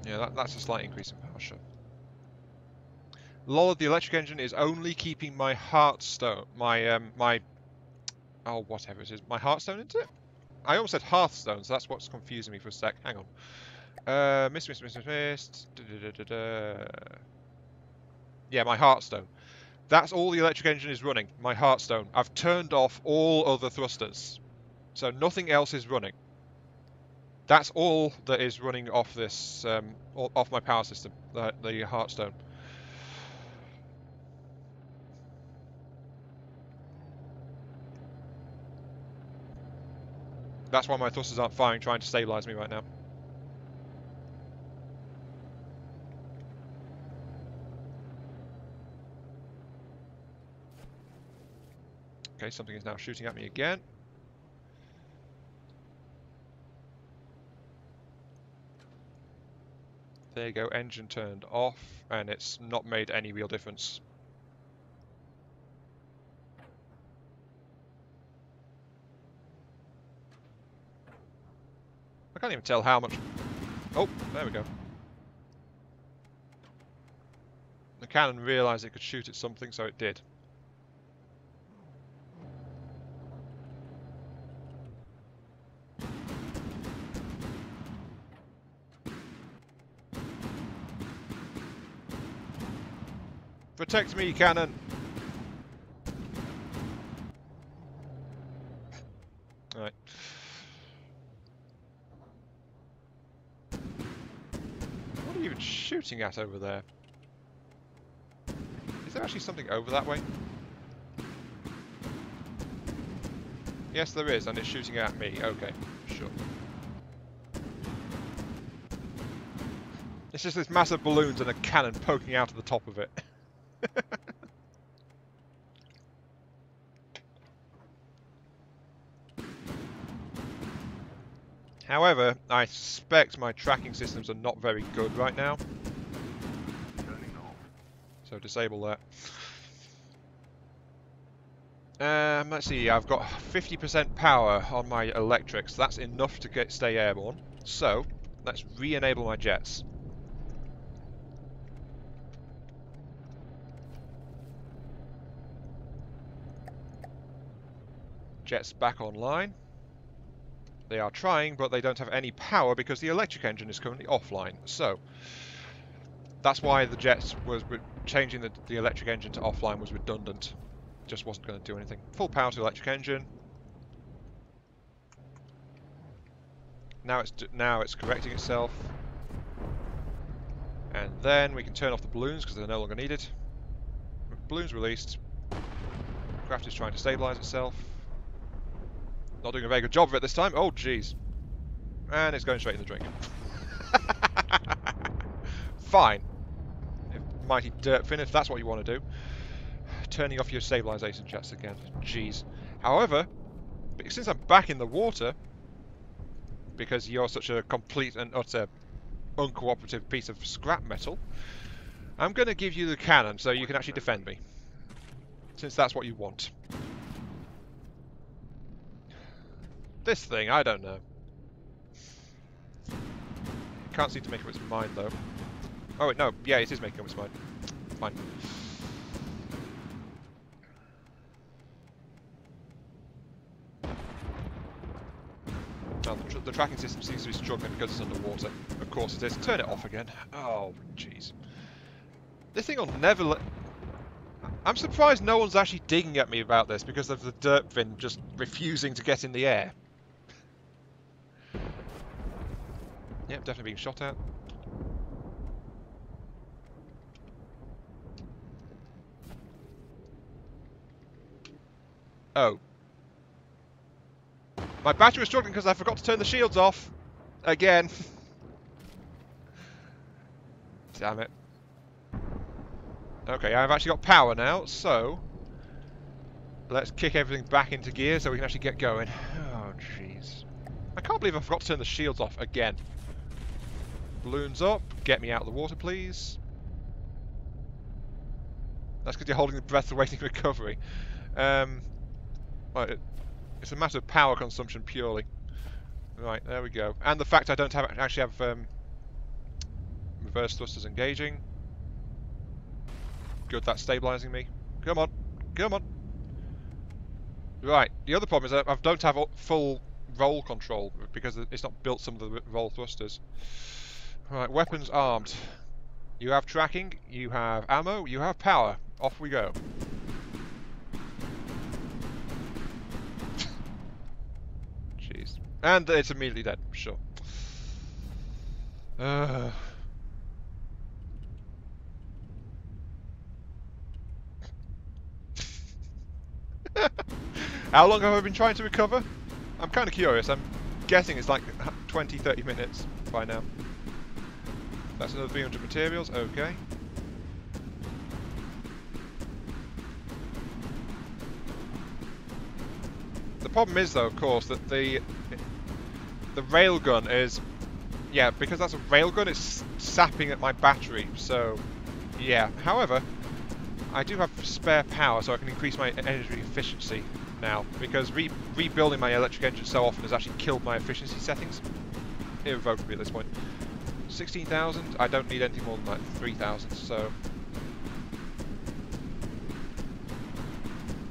Yeah, that's a slight increase in power, sure. Lol, the electric engine is only keeping my heartstone, oh, whatever it is, my heartstone into it? I almost said hearthstone, so that's what's confusing me for a sec. Hang on. Mist. Yeah, my heartstone. That's all the electric engine is running, my heartstone. I've turned off all other thrusters, so nothing else is running. That's all that is running off this, off my power system, the heartstone. That's why my thrusters aren't firing, trying to stabilise me right now. Okay, something is now shooting at me again. There you go, engine turned off, and it's not made any real difference. I can't even tell how much... Oh, there we go. The cannon realised it could shoot at something, so it did. Protect me, cannon! Right. What are you even shooting at over there? Is there actually something over that way? Yes, there is, and it's shooting at me. Okay, sure. It's just this massive balloons and a cannon poking out of the top of it. However, I suspect my tracking systems are not very good right now. So disable that. Let's see, I've got 50% power on my electrics. That's enough to stay airborne. So, let's re-enable my jets. Jets back online. They are trying, but they don't have any power because the electric engine is currently offline. So, that's why the jets was changing the electric engine to offline was redundant. Just wasn't going to do anything. Full power to electric engine. Now it's correcting itself. And then we can turn off the balloons because they're no longer needed. Balloons released. Craft is trying to stabilize itself. Not doing a very good job of it this time. Oh, jeez. And it's going straight in the drink. Fine. Mighty dirt fin, if that's what you want to do. Turning off your stabilization jets again. Jeez. However, since I'm back in the water, because you're such a complete and utter uncooperative piece of scrap metal, I'm going to give you the cannon so you can actually defend me. Since that's what you want. This thing, I don't know. Can't seem to make up its mind, though. Oh, wait, no. Yeah, it is making up its mind. Fine. Oh, the tracking system seems to be struggling because it's underwater. Of course it is. Turn it off again. Oh, jeez. This thing will never let... I'm surprised no one's actually digging at me about this because of the dirt fin just refusing to get in the air. Yep, definitely being shot at. Oh. My battery was struggling because I forgot to turn the shields off. Again. Damn it. Okay, I've actually got power now, so... let's kick everything back into gear so we can actually get going. Oh, jeez. I can't believe I forgot to turn the shields off again. Balloons up. Get me out of the water, please. That's because you're holding the breath awaiting recovery. Well, it's a matter of power consumption purely. Right, there we go. And the fact I don't actually have reverse thrusters engaging. Good, that's stabilising me. Come on, come on. Right, the other problem is that I don't have full roll control because it's not built some of the roll thrusters. Right, weapons armed. You have tracking, you have ammo, you have power. Off we go. Jeez. And it's immediately dead, sure. How long have I been trying to recover? I'm kind of curious. I'm guessing it's like 20-30 minutes by now. That's another 300 materials, okay. The problem is, though, of course, that the railgun is... yeah, because that's a railgun, it's sapping at my battery, so... yeah. However, I do have spare power, so I can increase my energy efficiency now, because rebuilding my electric engine so often has actually killed my efficiency settings. Irrevocably at this point. 16,000, I don't need anything more than like 3,000, so...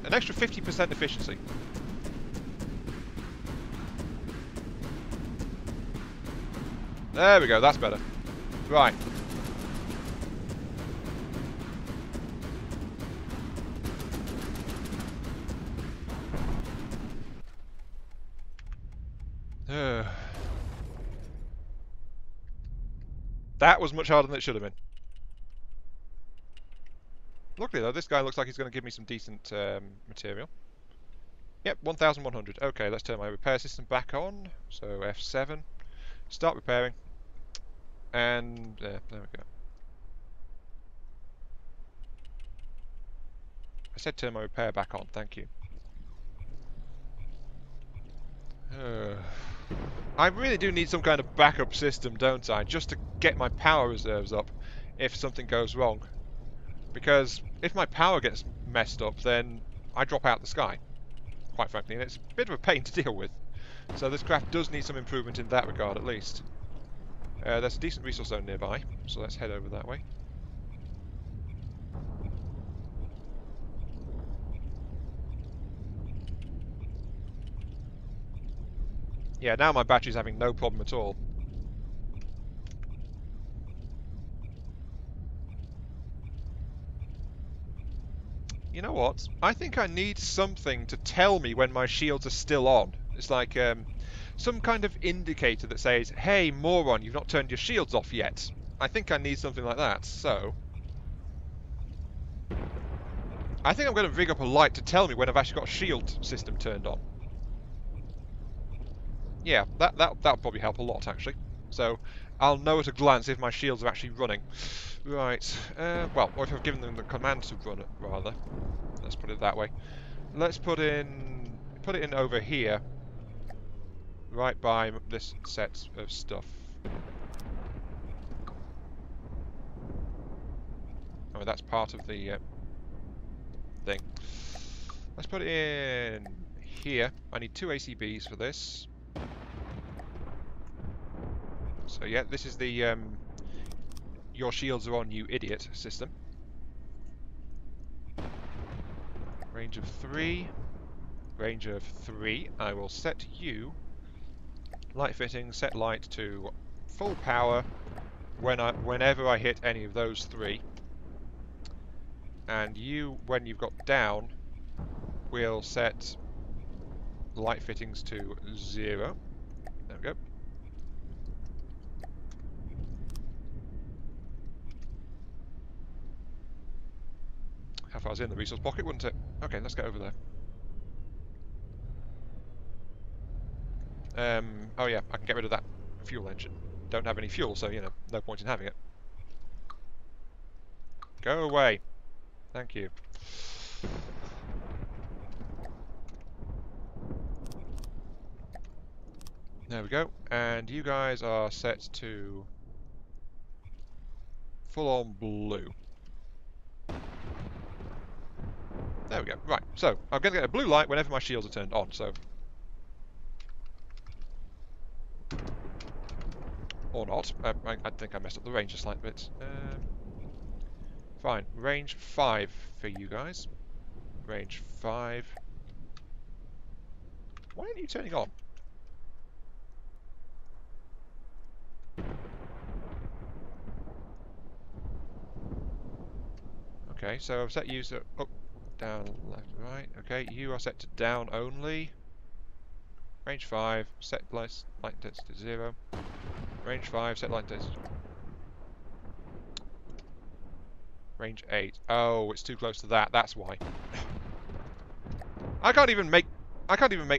an extra 50% efficiency. There we go, that's better. Right. That was much harder than it should have been. Luckily though, this guy looks like he's going to give me some decent material. Yep, 1,100. Okay, let's turn my repair system back on. So F7. Start repairing. And there we go. I said turn my repair back on, thank you. I really do need some kind of backup system, don't I? Just to get my power reserves up if something goes wrong. Because if my power gets messed up, then I drop out the sky, quite frankly, and it's a bit of a pain to deal with. So this craft does need some improvement in that regard, at least. There's a decent resource zone nearby, so let's head over that way. Yeah, now my battery's having no problem at all. You know what? I think I need something to tell me when my shields are still on. It's like some kind of indicator that says, "Hey, moron, you've not turned your shields off yet." I think I need something like that, so... I think I'm going to rig up a light to tell me when I've actually got a shield system turned on. Yeah, that'll probably help a lot, actually. So, I'll know at a glance if my shields are actually running. Right, well, or if I've given them the command to run it, rather. Let's put it that way. Let's put it in over here, right by this set of stuff. Oh, that's part of the thing. Let's put it in here. I need 2 ACBs for this. So yeah, this is the your shields are on, you idiot system. Range of 3. Range of 3. I will set you light fitting, set light to full power whenever I hit any of those 3. And you, when you've got down, will set light fittings to 0. There we go. How far's in the resource pocket, wouldn't it? Okay, let's get over there. Oh yeah, I can get rid of that fuel engine. Don't have any fuel, so, you know, no point in having it. Go away. Thank you. There we go. And you guys are set to full-on blue. There we go. Right, so I'm going to get a blue light whenever my shields are turned on, so... Or not. I think I messed up the range a slight bit. Fine. Range 5 for you guys. Range 5. Why aren't you turning on? Okay, so I've set you to up, down, left, right. Okay, you are set to down only. Range 5, set light intensity to 0. Range 5, set light intensity. Range 8. Oh, it's too close to that. That's why. I can't even make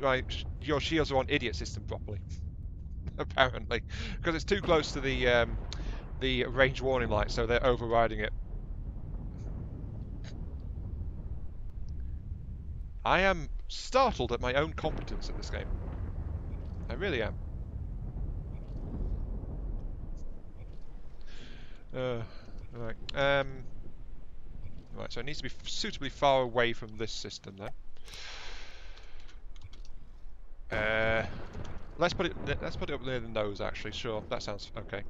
my your shields are on idiot system properly. Apparently, because it's too close to the range warning light, so they're overriding it. I am startled at my own competence at this game. I really am. Right. Right. So it needs to be suitably far away from this system then. Let's put it up near the nose. Actually, sure. That sounds okay.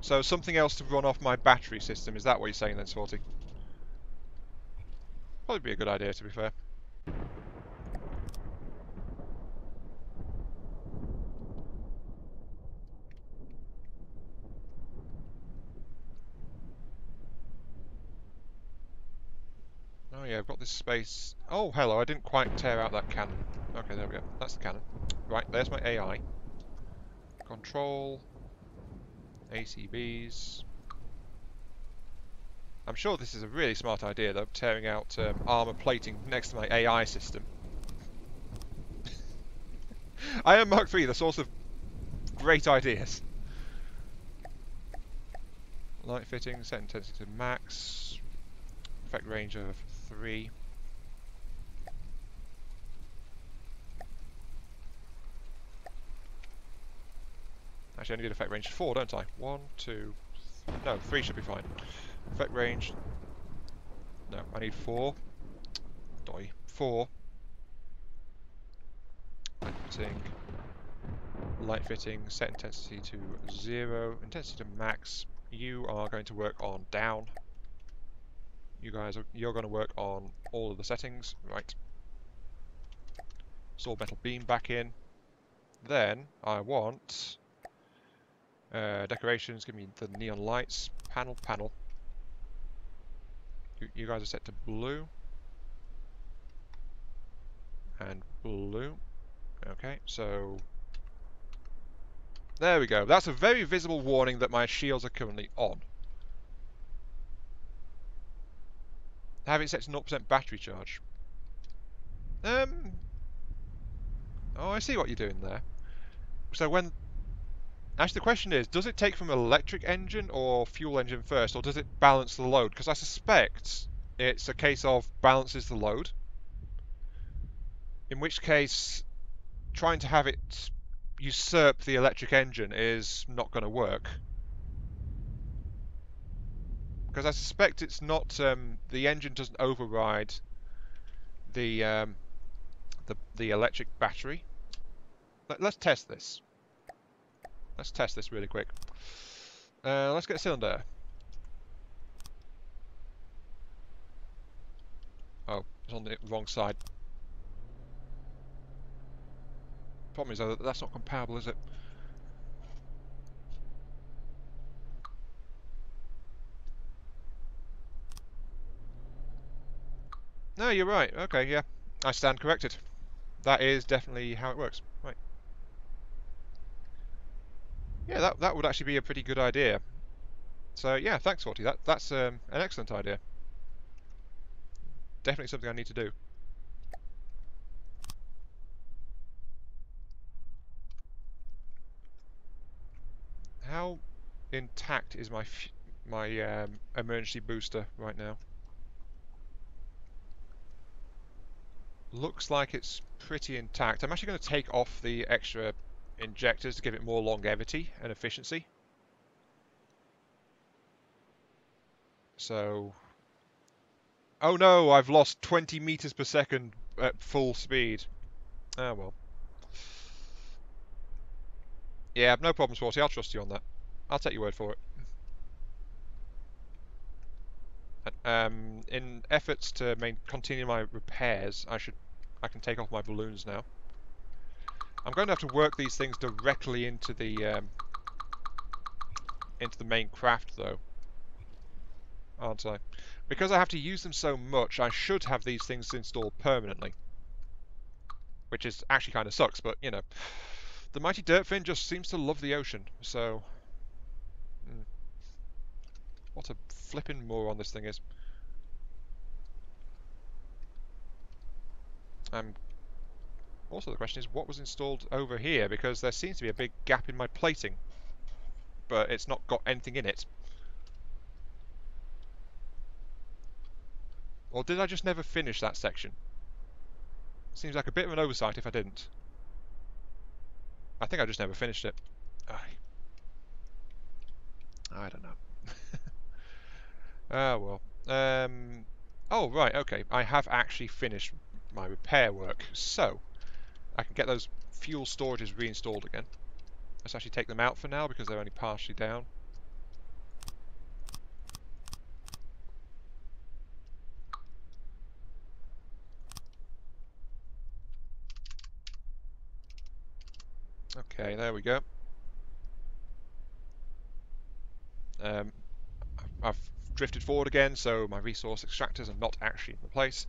So something else to run off my battery system, is that what you're saying then, Sporty? Probably be a good idea, to be fair. Oh yeah, I've got this space. Oh, hello, I didn't quite tear out that cannon. Okay, there we go. That's the cannon. Right, there's my AI. Control. ACBs. I'm sure this is a really smart idea, though, tearing out armor plating next to my AI system. I am Mark III, the source of great ideas. Light fitting, set intensity to max. Effect range of 3. Actually, I only did effect range 4, don't I? 1, 2, no, 3 should be fine. Effect range, no, I need 4. Doi. 4. Light fitting, set intensity to 0, intensity to max. You are going to work on down. You're going to work on all of the settings, right? Sword metal beam back in. Then I want decorations. Give me the neon lights. Panel. You guys are set to blue and blue. Okay, so there we go. That's a very visible warning that my shields are currently on. Have it set to 0% battery charge. Oh, I see what you're doing there. So when... Actually, the question is, does it take from electric engine or fuel engine first, or does it balance the load? Because I suspect it's a case of balances the load. In which case, trying to have it usurp the electric engine is not going to work. Because I suspect it's not... the engine doesn't override the electric battery. Let's test this. Let's test this really quick. Let's get a cylinder. Oh, it's on the wrong side. Problem is, though, that's not comparable, is it? No, you're right. Okay, yeah. I stand corrected. That is definitely how it works. Right. Yeah, that would actually be a pretty good idea. So, yeah, thanks, Forty. That's an excellent idea. Definitely something I need to do. How intact is my emergency booster right now? Looks like it's pretty intact. I'm actually going to take off the extra injectors to give it more longevity and efficiency. So... Oh no, I've lost 20 meters per second at full speed. Ah well. Yeah, no problem, Sporty. I'll trust you on that. I'll take your word for it. In efforts to continue my repairs, I can take off my balloons now. I'm going to have to work these things directly into the main craft, though, aren't I? Because I have to use them so much, I should have these things installed permanently, which is actually kind of sucks. But you know, the mighty Dirtfin just seems to love the ocean, so what a flippin' moron this thing is. Also, the question is, what was installed over here? Because there seems to be a big gap in my plating, but it's not got anything in it. Or did I just never finish that section? Seems like a bit of an oversight if I didn't. I think I just never finished it. I don't know. Ah, well. Oh, right, okay. I have actually finished my repair work, so I can get those fuel storages reinstalled again. Let's actually take them out for now because they're only partially down. Okay, there we go. I've drifted forward again, so my resource extractors are not actually in the place.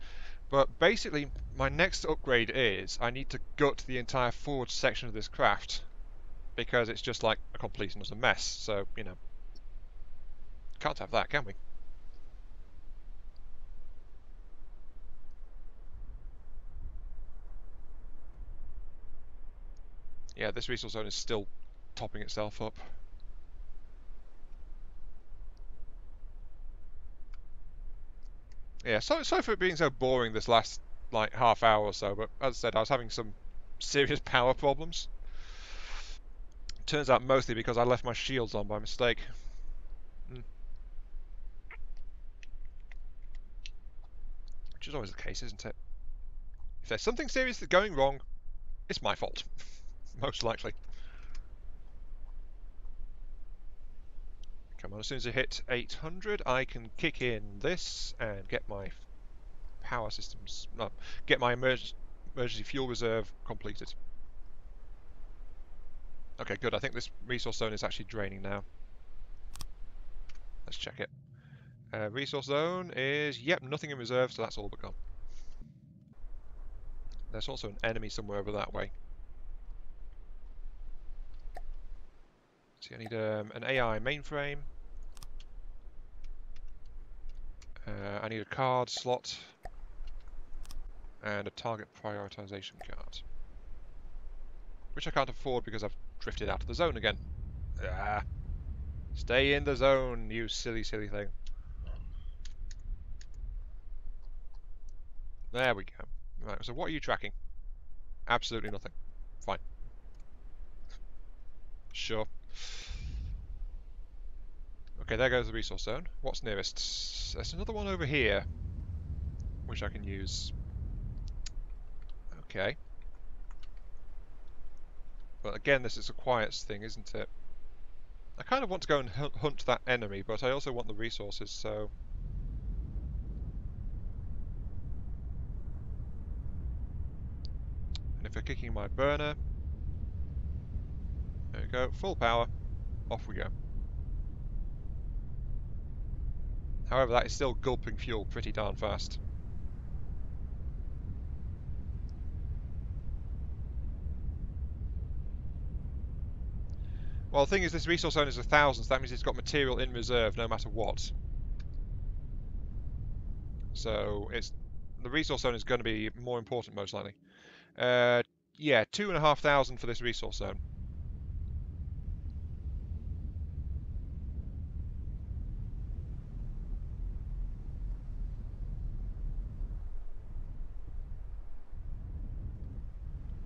But basically, my next upgrade is I need to gut the entire forward section of this craft because it's just like a complete and utter mess. So, you know, can't have that, can we? Yeah, this resource zone is still topping itself up. Yeah, sorry for it being so boring this last, like, half hour or so, but as I said, I was having some serious power problems. Turns out mostly because I left my shields on by mistake. Mm. Which is always the case, isn't it? If there's something seriously going wrong, it's my fault. Most likely. Come on, as soon as I hit 800, I can kick in this and get my power systems, no, get my emergency fuel reserve completed. Okay, good. I think this resource zone is actually draining now. Let's check it. Resource zone is, yep, nothing in reserve, so that's all but gone. There's also an enemy somewhere over that way. See, I need an AI mainframe. I need a card slot and a target prioritization card, which I can't afford because I've drifted out of the zone again. Ah, stay in the zone, you silly, silly thing. There we go. Right, so what are you tracking? Absolutely nothing. Fine. Sure. Okay, there goes the resource zone. What's nearest? There's another one over here, which I can use. Okay. But again, this is a quiet thing, isn't it? I kind of want to go and hunt that enemy, but I also want the resources, so... And if we're kicking my burner... There we go, full power. Off we go. However, that is still gulping fuel pretty darn fast. Well, the thing is, this resource zone is 1,000, so that means it's got material in reserve no matter what. So the resource zone is going to be more important, most likely. Yeah, 2,500 for this resource zone.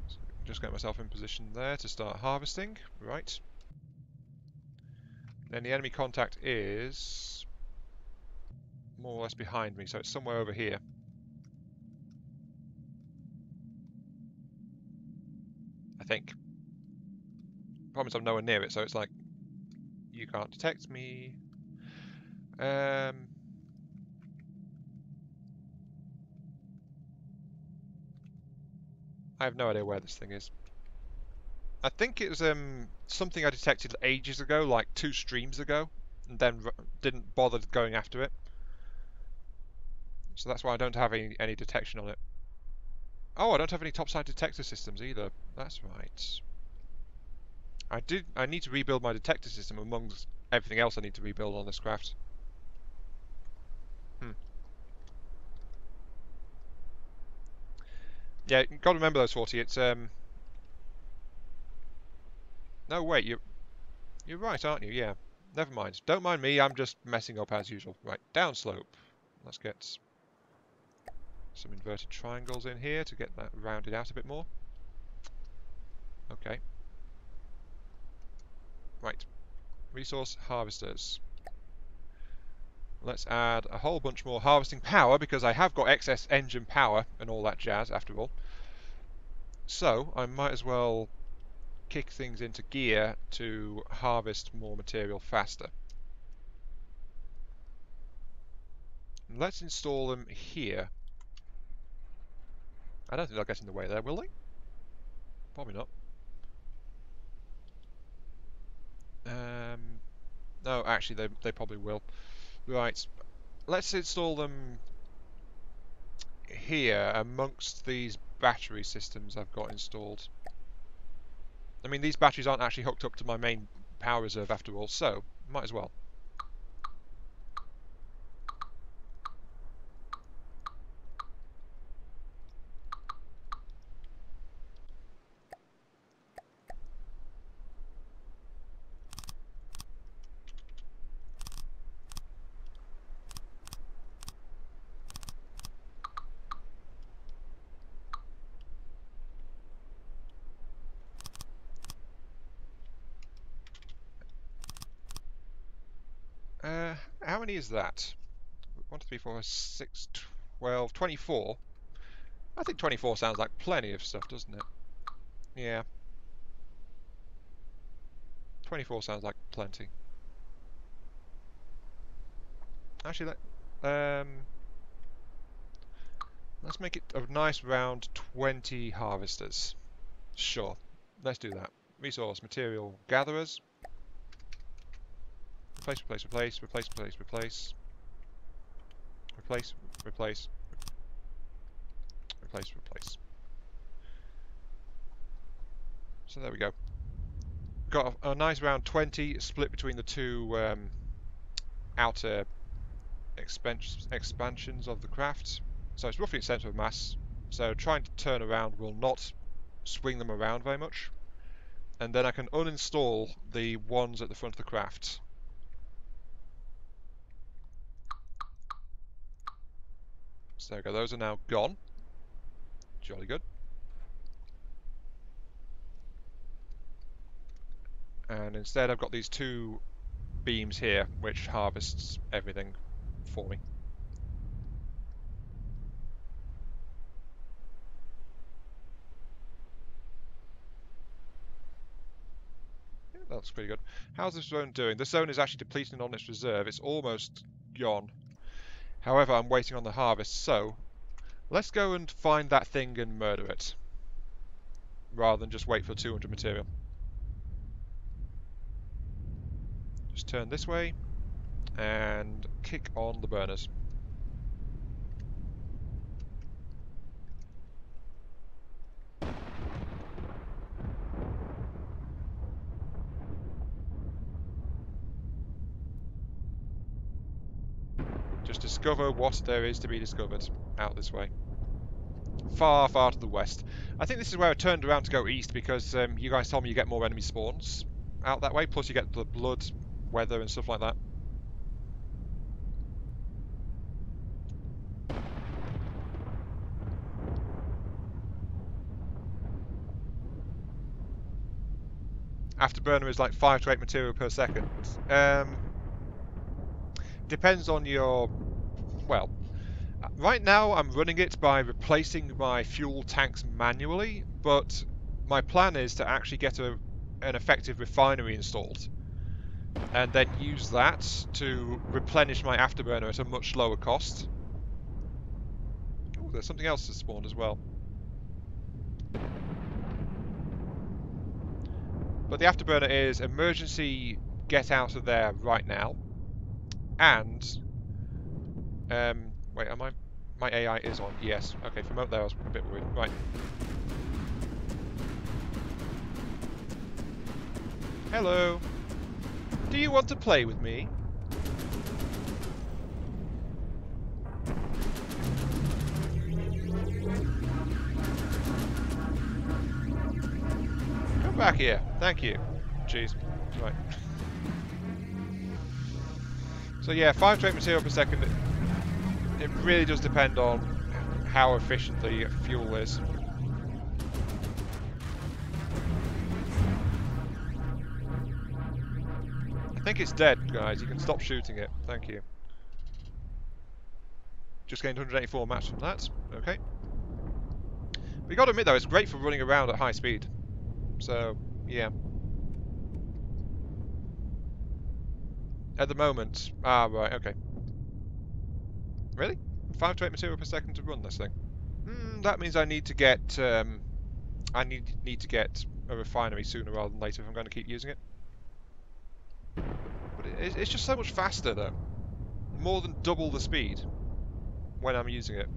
So just get myself in position there to start harvesting. Right. Then the enemy contact is more or less behind me, so it's somewhere over here. I think. Problem is I'm nowhere near it, so it's like, you can't detect me. I have no idea where this thing is. I think it was something I detected ages ago, like 2 streams ago, and then didn't bother going after it. So that's why I don't have any detection on it. Oh, I don't have any topside detector systems either. That's right. I need to rebuild my detector system amongst everything else I need to rebuild on this craft. Hmm. Yeah, you got to remember those 40. It's no wait, you're right, aren't you? Yeah. Never mind. Don't mind me. I'm just messing up as usual. Right, downslope. Let's get some inverted triangles in here to get that rounded out a bit more. Okay. Right. Resource harvesters. Let's add a whole bunch more harvesting power because I have got excess engine power and all that jazz after all. So I might as well kick things into gear to harvest more material faster. Let's install them here. I don't think they'll get in the way there, will they? Probably not. No, actually they probably will. Right, let's install them here amongst these battery systems I've got installed. I mean, these batteries aren't actually hooked up to my main power reserve after all, so might as well. many is that? 1, 2, 3, 4, 6, 12, 24. I think 24 sounds like plenty of stuff, doesn't it? Yeah. 24 sounds like plenty. Actually, let's make it a nice round 20 harvesters. Sure, let's do that. Resource, material, gatherers. Replace, replace, replace, replace, replace, replace. Replace, replace, replace, replace. So there we go. Got a nice round 20 split between the two outer expansions of the craft. So it's roughly a centre of mass. So trying to turn around will not swing them around very much. And then I can uninstall the ones at the front of the craft. So there we go, those are now gone. Jolly good. And instead I've got these two beams here, which harvests everything for me. Yeah, that looks pretty good. How's this zone doing? This zone is actually depleting on its reserve. It's almost gone. However, I'm waiting on the harvest, so let's go and find that thing and murder it, rather than just wait for 200 material. Just turn this way and kick on the burners. Just discover what there is to be discovered out this way. Far, far to the west. I think this is where I turned around to go east because you guys told me you get more enemy spawns out that way, plus you get the blood, weather and stuff like that. Afterburner is like 5 to 8 material per second. Depends on your... Well, right now I'm running it by replacing my fuel tanks manually, but my plan is to actually get an effective refinery installed and then use that to replenish my afterburner at a much lower cost. Oh, there's something else that spawned as well. But the afterburner is emergency get out of there right now. And wait, am I? My AI is on. Yes. Okay, from out there I was a bit worried. Right. Hello. Do you want to play with me? Come back here. Thank you. Jeez. Right. So yeah, 5 to 8 material per second. It really does depend on how efficient the fuel is. I think it's dead, guys. You can stop shooting it. Thank you. Just gained 184 match from that. Okay. But you got to admit though, it's great for running around at high speed. So, yeah. At the moment... Ah, right, okay. Really? 5 to 8 material per second to run this thing? That means I need to get... I need to get a refinery sooner rather than later if I'm going to keep using it. But it's just so much faster, though. More than double the speed when I'm using it.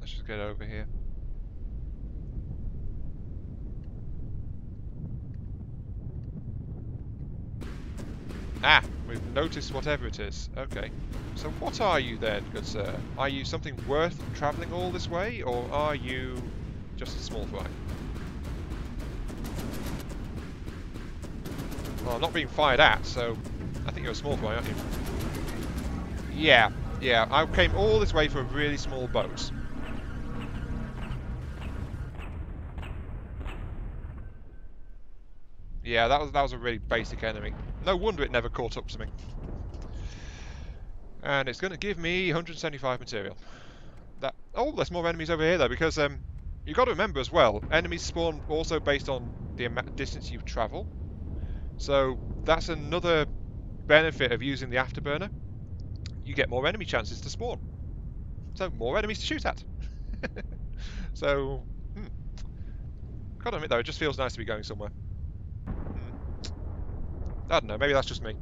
Let's just get over here. Ah, we've noticed whatever it is. Okay. So what are you then, good sir? Are you something worth travelling all this way, or are you just a small fry? Well, I'm not being fired at, so I think you're a small fry, aren't you? Yeah, Yeah, I came all this way for a really small boat. Yeah, that was a really basic enemy. No wonder it never caught up to me. And it's going to give me 175 material. There's more enemies over here though, because you've got to remember as well, enemies spawn also based on the distance you travel. So that's another benefit of using the afterburner. You get more enemy chances to spawn. So more enemies to shoot at. So, gotta admit though, it just feels nice to be going somewhere. I don't know, maybe that's just me.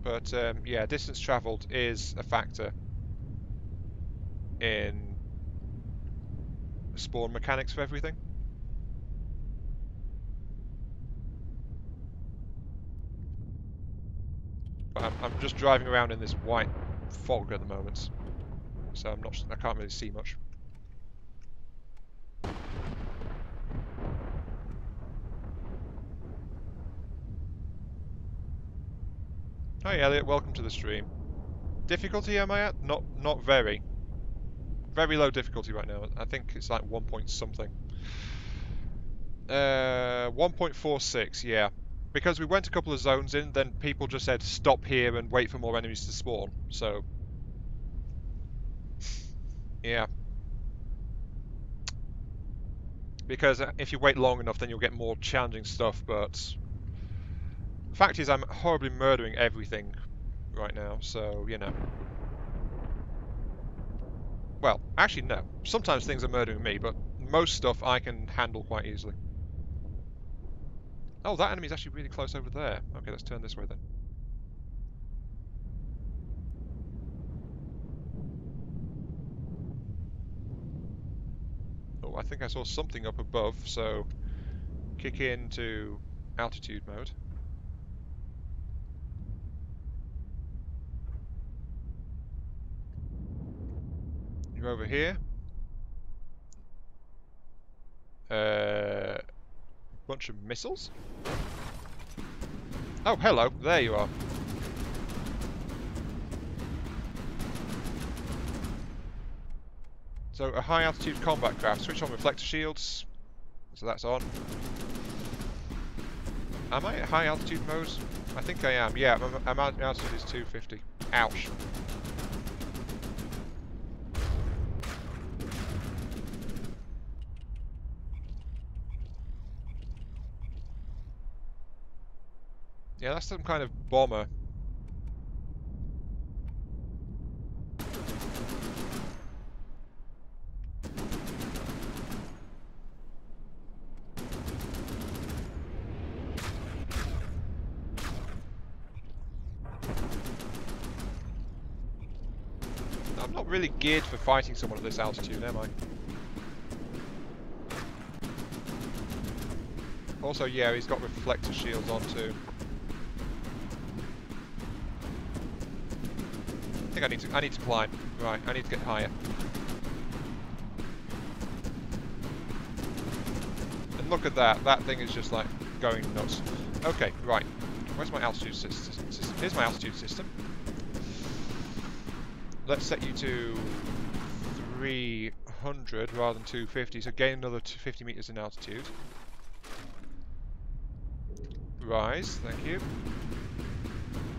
But yeah, distance travelled is a factor in spawn mechanics for everything. But I'm just driving around in this white fog at the moment, so I can't really see much. Hi Elliot, welcome to the stream. Difficulty am I at? Not very. Very low difficulty right now. I think it's like 1 point something. 1.46, yeah. Because we went a couple of zones in, then people just said stop here and wait for more enemies to spawn. So, yeah. Because if you wait long enough, then you'll get more challenging stuff, but the fact is I'm horribly murdering everything right now, so, you know. Well, actually, no. Sometimes things are murdering me, but most stuff I can handle quite easily. Oh, that enemy's actually really close over there. Okay, let's turn this way then. Oh, I think I saw something up above, so kick into altitude mode. You're over here. Bunch of missiles? Oh, hello. There you are. So, a high altitude combat craft. Switch on reflector shields. So that's on. Am I at high altitude mode? I think I am. Yeah, my altitude is 250. Ouch. Yeah, that's some kind of bomber. I'm not really geared for fighting someone at this altitude, am I? Also, yeah, he's got reflector shields on too. I think I need to climb. Right, I need to get higher. And look at that. That thing is just like going nuts. Okay, right. Where's my altitude system? Here's my altitude system. Let's set you to 300 rather than 250, so gain another 50 meters in altitude. Rise, thank you.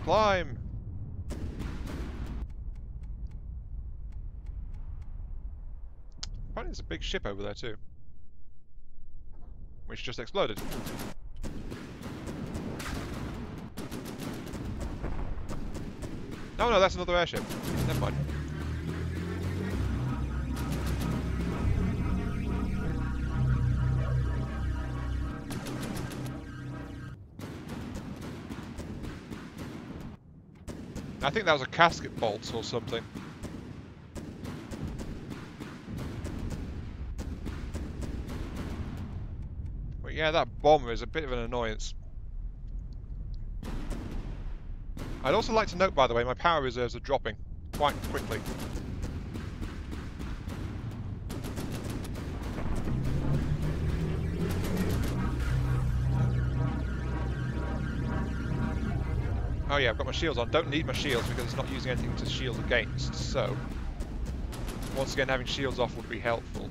Climb! Apparently there's a big ship over there too. Which just exploded. Oh no, that's another airship. Never mind. I think that was a casket bolt or something. But yeah, that bomber is a bit of an annoyance. I'd also like to note, by the way, my power reserves are dropping quite quickly. Oh yeah, I've got my shields on. Don't need my shields because it's not using anything to shield against, so once again having shields off would be helpful.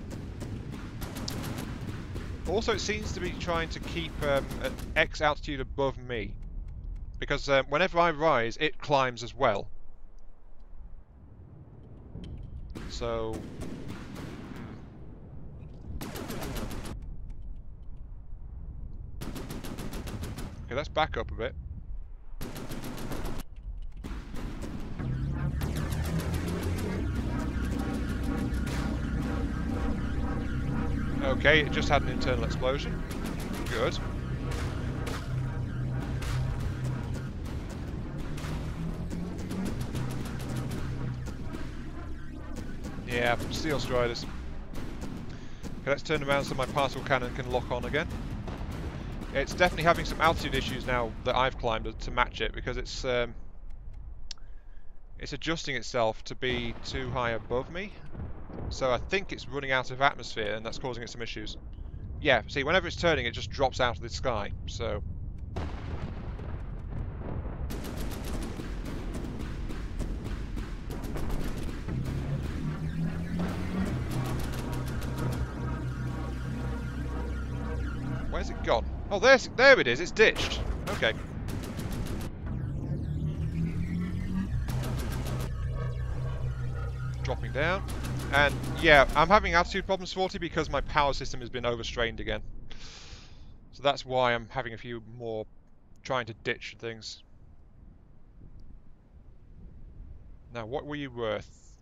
Also, it seems to be trying to keep an X altitude above me, because whenever I rise, it climbs as well. So... okay, let's back up a bit. Okay, it just had an internal explosion. Good. Yeah, Steel Striders. Okay, let's turn around so my particle cannon can lock on again. It's definitely having some altitude issues now that I've climbed to match it, because it's adjusting itself to be too high above me. So I think it's running out of atmosphere, and that's causing it some issues. Yeah, see, whenever it's turning, it just drops out of the sky, so... where's it gone? Oh, there it is, it's ditched. Okay. Dropping down. And yeah, I'm having altitude problems, 40, because my power system has been overstrained again. So that's why I'm having a few more trying to ditch things. Now, what were you worth?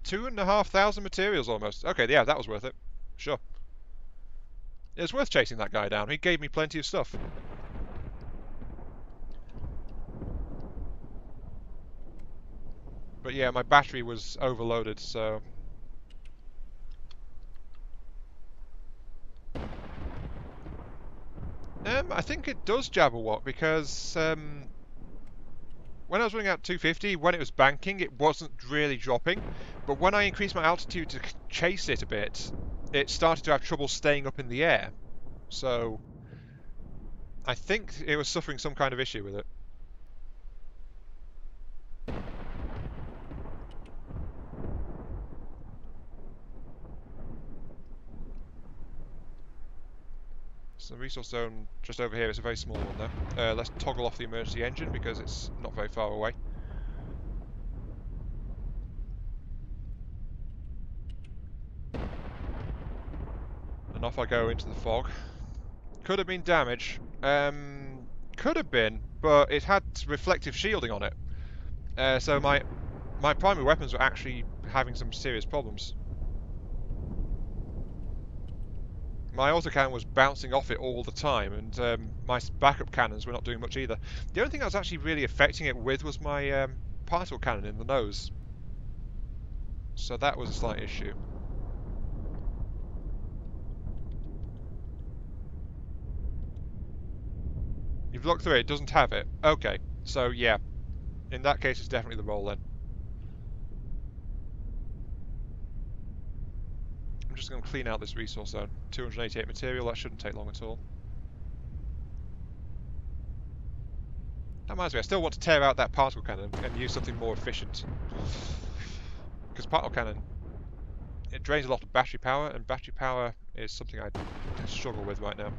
2,500 materials almost. Okay, yeah, that was worth it. Sure. It was worth chasing that guy down. He gave me plenty of stuff. But yeah, my battery was overloaded, so... I think it does Jabberwock, because when I was running out 250, when it was banking, it wasn't really dropping. But when I increased my altitude to chase it a bit, it started to have trouble staying up in the air. So I think it was suffering some kind of issue with it. So the resource zone just over here is a very small one though. Let's toggle off the emergency engine because it's not very far away. And off I go into the fog. Could have been damage. Could have been, but it had reflective shielding on it. So my primary weapons were actually having some serious problems. My autocannon was bouncing off it all the time, and my backup cannons were not doing much either. The only thing I was actually really affecting it with was my particle cannon in the nose. So that was a slight issue. You've looked through it, it doesn't have it. Okay, so yeah. In that case, it's definitely the roll then. I'm just going to clean out this resource zone. 288 material, that shouldn't take long at all. That reminds me, I still want to tear out that particle cannon and use something more efficient. Because particle cannon, it drains a lot of battery power, and battery power is something I struggle with right now.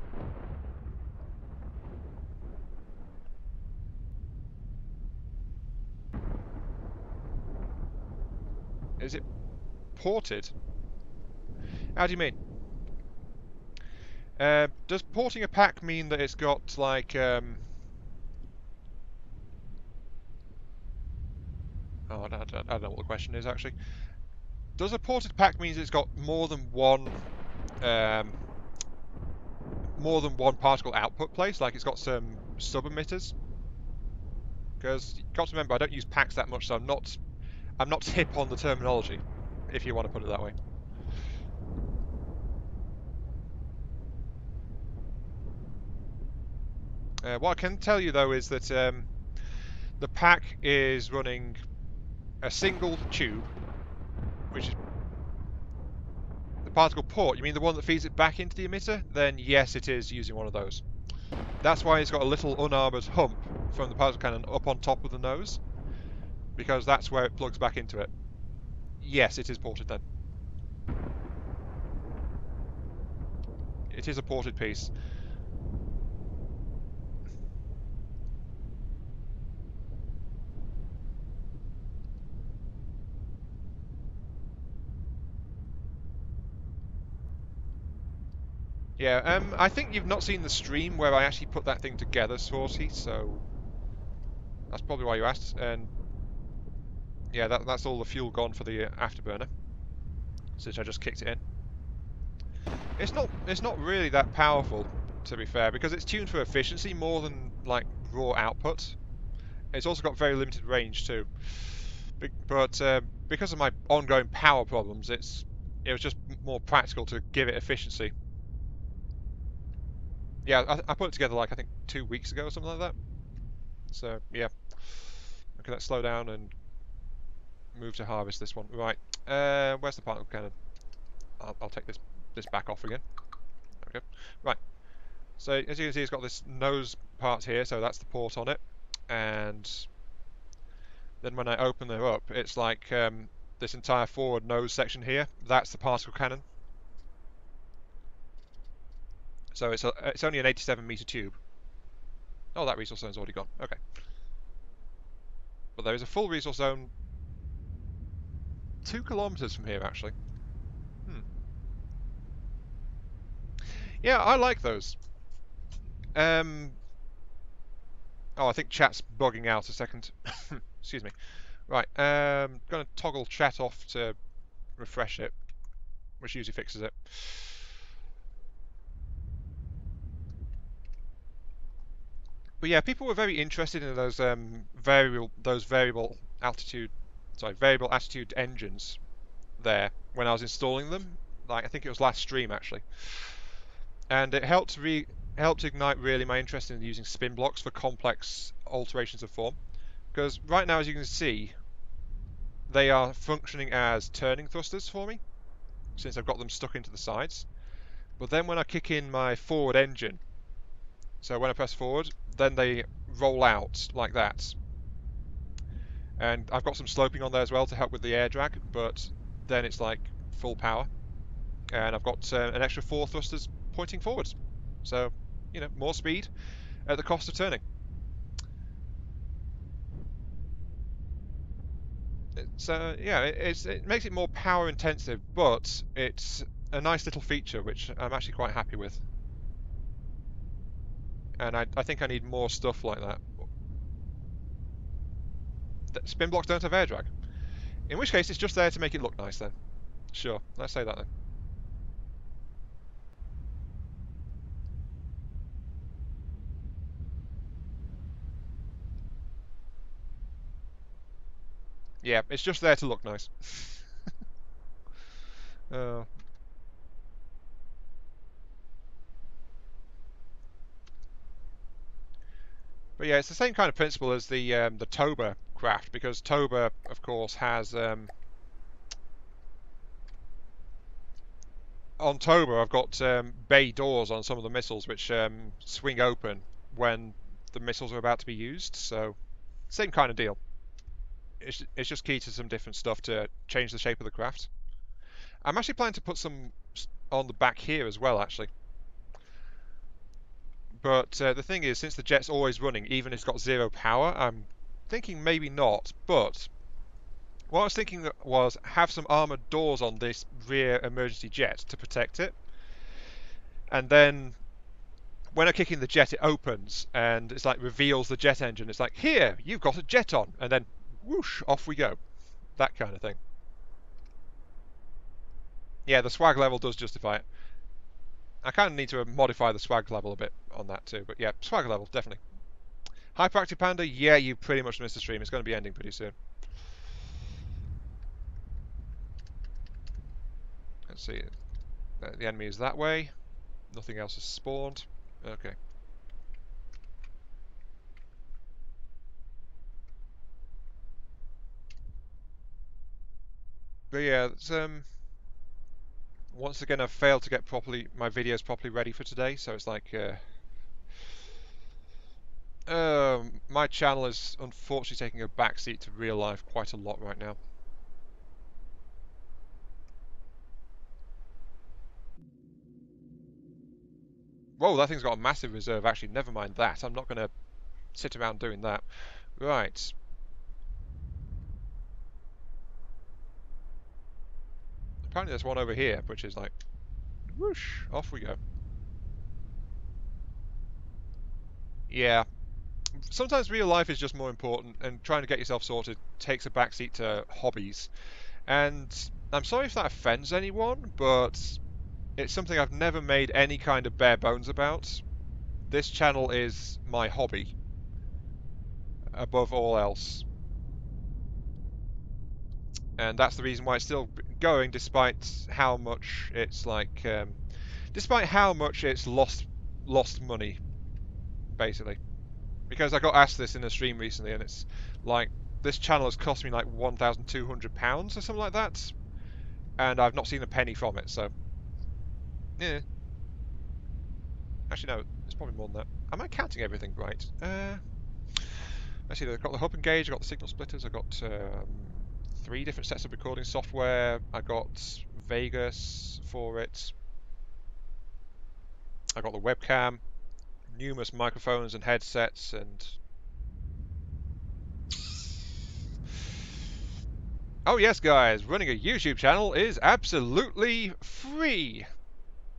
Is it ported? How do you mean? Does porting a pack mean that it's got like oh, I don't know what the question is actually. Does a ported pack mean it's got more than one particle output place? Like it's got some sub emitters? Because you've got to remember, I don't use packs that much, so I'm not hip on the terminology, if you want to put it that way. What I can tell you though is that the pack is running a single tube, which is particle port, you mean the one that feeds it back into the emitter? Then yes, it is using one of those. That's why it's got a little unarmoured hump from the particle cannon up on top of the nose, because that's where it plugs back into it. Yes, it is ported then. It is a ported piece. Yeah, I think you've not seen the stream where I actually put that thing together, Saucy, so that's probably why you asked. And yeah, that's all the fuel gone for the afterburner, since I just kicked it in. It's not really that powerful, to be fair, because it's tuned for efficiency more than like raw output. It's also got very limited range too. But because of my ongoing power problems, it was just more practical to give it efficiency. Yeah, I put it together like I think 2 weeks ago or something like that. So yeah, okay, let's slow down and move to harvest this one. Right, where's the particle cannon? I'll take this back off again. There we go. Right. So as you can see, it's got this nose part here, so that's the port on it. And then when I open it up, it's like this entire forward nose section here. That's the particle cannon. So it's only an 87-meter tube. Oh, that resource zone's already gone. Okay. But there is a full resource zone 2 kilometers from here, actually. Hmm. Yeah, I like those. Um. Oh, I think chat's bugging out a second. Excuse me. Right. Going to toggle chat off to refresh it, which usually fixes it. But yeah, people were very interested in those variable attitude engines there when I was installing them. Like I think it was last stream actually, and it helped ignite really my interest in using spin blocks for complex alterations of form. Because right now, as you can see, they are functioning as turning thrusters for me, since I've got them stuck into the sides. But then when I kick in my forward engine, so when I press forward, then they roll out like that. And I've got some sloping on there as well to help with the air drag, but then it's like full power. And I've got an extra 4 thrusters pointing forwards. So, more speed at the cost of turning. So yeah, it makes it more power intensive, but it's a nice little feature which I'm actually quite happy with. And I think I need more stuff like that. Spin blocks don't have air drag. In which case, it's just there to make it look nice then. Sure, let's say that then. Yeah, it's just there to look nice. uh, but yeah, it's the same kind of principle as the Toba craft, because Toba, of course, has on Toba I've got bay doors on some of the missiles which swing open when the missiles are about to be used. So same kind of deal. It's just key to some different stuff to change the shape of the craft. I'm actually planning to put some on the back here as well, actually. But the thing is, since the jet's always running, even if it's got zero power, I'm thinking maybe not. But what I was thinking was have some armored doors on this rear emergency jet to protect it. And then when I kick in the jet, it opens and it's like reveals the jet engine. It's like, here, you've got a jet on. And then whoosh, off we go. That kind of thing. Yeah, the swag level does justify it. I kind of need to modify the swag level a bit on that too. But yeah, swag level, definitely. Hyperactive Panda, yeah, you pretty much missed the stream. It's going to be ending pretty soon. Let's see. The enemy is that way. Nothing else has spawned. Okay. But yeah, Once again, I've failed to get my videos properly ready for today, so it's like my channel is unfortunately taking a backseat to real life quite a lot right now. Whoa, that thing's got a massive reserve. Actually, never mind that. I'm not going to sit around doing that. Right. Apparently there's one over here, which is like, whoosh, off we go. Yeah. Sometimes real life is just more important, and trying to get yourself sorted takes a backseat to hobbies. And I'm sorry if that offends anyone, but it's something I've never made any kind of bare bones about. This channel is my hobby above all else. And that's the reason why it's still going, despite how much it's like, despite how much it's lost money, basically. Because I got asked this in a stream recently, and it's like, this channel has cost me like £1,200 or something like that, and I've not seen a penny from it. So, yeah. Actually, no, it's probably more than that. Am I counting everything right? Let's see. I've got the hub and gauge. I've got the signal splitters. I've got 3 different sets of recording software. I got Vegas for it. I got the webcam, numerous microphones and headsets, and oh yes, guys, running a YouTube channel is absolutely free.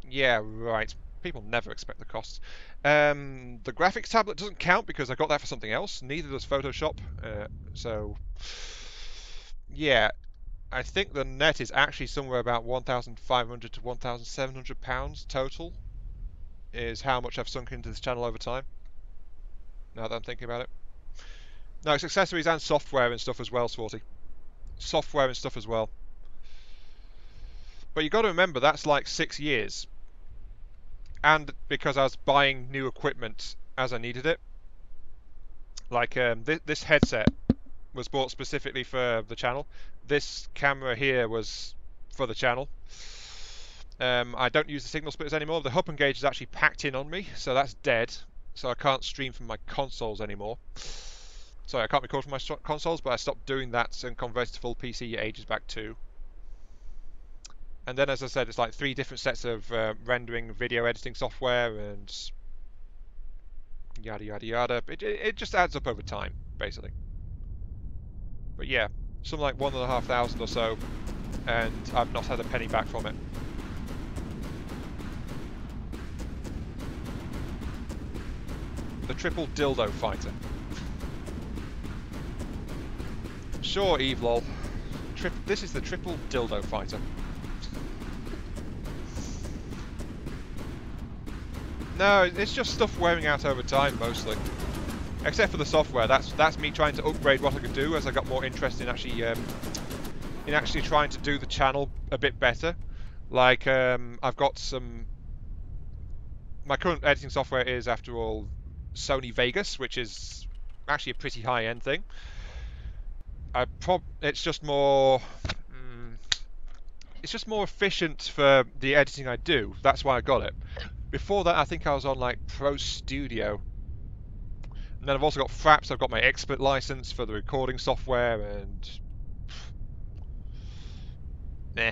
Yeah, right. People never expect the costs. The graphics tablet doesn't count because I got that for something else. Neither does Photoshop. So, yeah, I think the net is actually somewhere about £1,500 to £1,700 total, is how much I've sunk into this channel over time, now that I'm thinking about it. No, it's accessories and software and stuff as well, Swarty. Software and stuff as well. But you've got to remember, that's like 6 years. And because I was buying new equipment as I needed it. Like, this headset was bought specifically for the channel. This camera here was for the channel. I don't use the signal splitters anymore. The hub and gauge is actually packed in on me, so that's dead. So I can't stream from my consoles anymore. Sorry, I can't record from my consoles, but I stopped doing that and converted to full PC ages back too. And then, as I said, it's like 3 different sets of rendering, video editing software, and yada yada yada. It just adds up over time, basically. But yeah, something like 1,500 or so, and I've not had a penny back from it. The triple dildo fighter. Sure, Evelol. This is the triple dildo fighter. No, it's just stuff wearing out over time, mostly. Except for the software. That's me trying to upgrade what I could do as I got more interest in actually trying to do the channel a bit better. Like, I've got some. My current editing software is, after all, Sony Vegas, which is actually a pretty high-end thing. It's just more. It's just more efficient for the editing I do. That's why I got it. Before that, I think I was on like Pro Studio. And then I've also got Fraps. I've got my expert license for the recording software, and nah.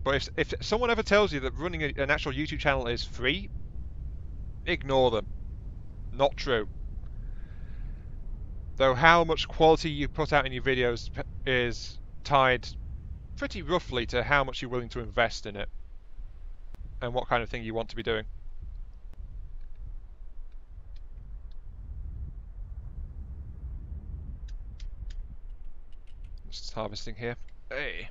But if someone ever tells you that running an actual YouTube channel is free, ignore them. Not true. Though how much quality you put out in your videos is tied pretty roughly to how much you're willing to invest in it and what kind of thing you want to be doing. Just harvesting here. Hey.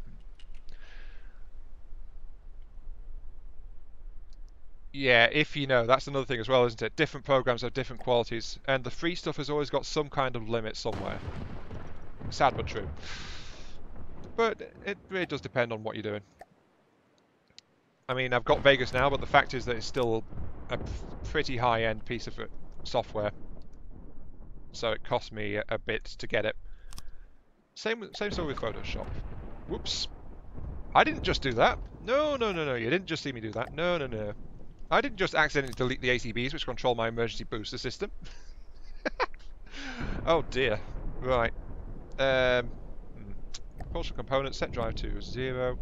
Yeah, if you know, that's another thing as well, isn't it? Different programs have different qualities, and the free stuff has always got some kind of limit somewhere. Sad but true. But it really does depend on what you're doing. I mean, I've got Vegas now, but the fact is that it's still a pretty high-end piece of software. So it cost me a bit to get it. Same story with Photoshop. Whoops. I didn't just do that. No, no, no, no. You didn't just see me do that. No, no, no. I didn't just accidentally delete the ACBs, which control my emergency booster system. Oh dear. Right. Propulsion component, set drive to 0.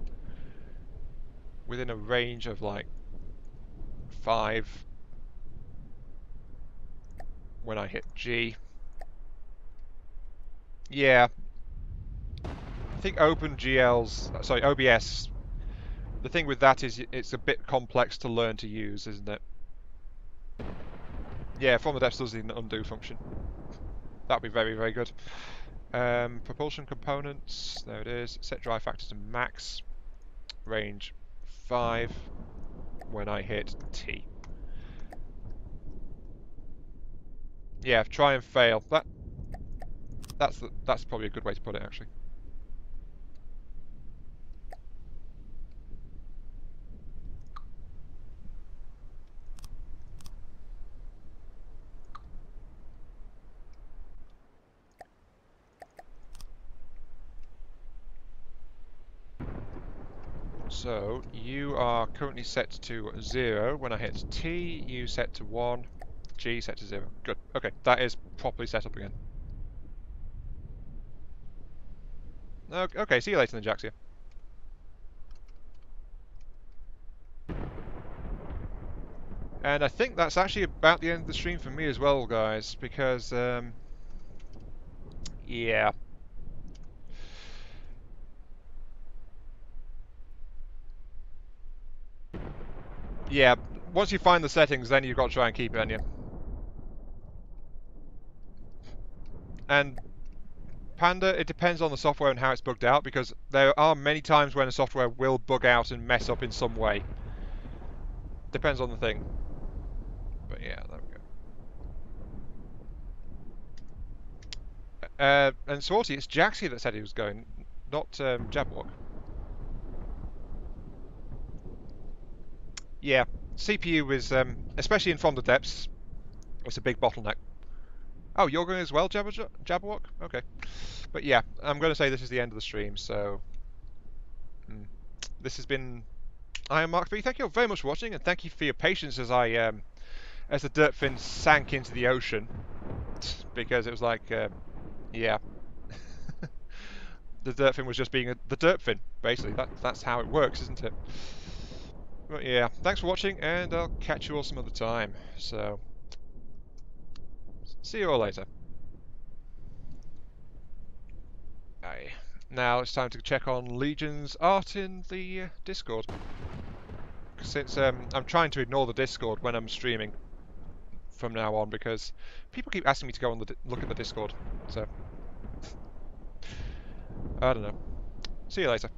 Within a range of like 5 when I hit G. Yeah, I think OBS, the thing with that is it's a bit complex to learn to use, isn't it? Yeah, from the depths does the undo function. That'd be very, very good. Propulsion components, there it is. Set drive factor to max. Range 5 when I hit T. Yeah, try and fail. That's probably a good way to put it, actually. So you are currently set to 0 when I hit T. You set to 1. G set to 0. Good. Okay, that is properly set up again. Okay, see you later then, Jaxia. And I think that's actually about the end of the stream for me as well, guys, because, yeah. Yeah, once you find the settings, then you've got to try and keep it, haven't you? And Panda, it depends on the software and how it's bugged out, because there are many times when a software will bug out and mess up in some way. Depends on the thing. But yeah, there we go. And Swarty, it's Jaxie that said he was going, not Jabberwock. Yeah, CPU is, especially in From the Depths, it's a big bottleneck. Oh, you're going as well, Jabberwock? Okay. But yeah, I'm going to say this is the end of the stream, so... This has been... I am Mark 3. Thank you very much for watching, and thank you for your patience as I, as the dirt fin sank into the ocean. Because it was like, yeah. The dirt fin was just being the dirt fin, basically. That's how it works, isn't it? But yeah, thanks for watching, and I'll catch you all some other time. So, see you all later. Aye. Now it's time to check on Legion's art in the Discord. Since I'm trying to ignore the Discord when I'm streaming from now on, because people keep asking me to go on the look at the Discord. So, I don't know. See you later.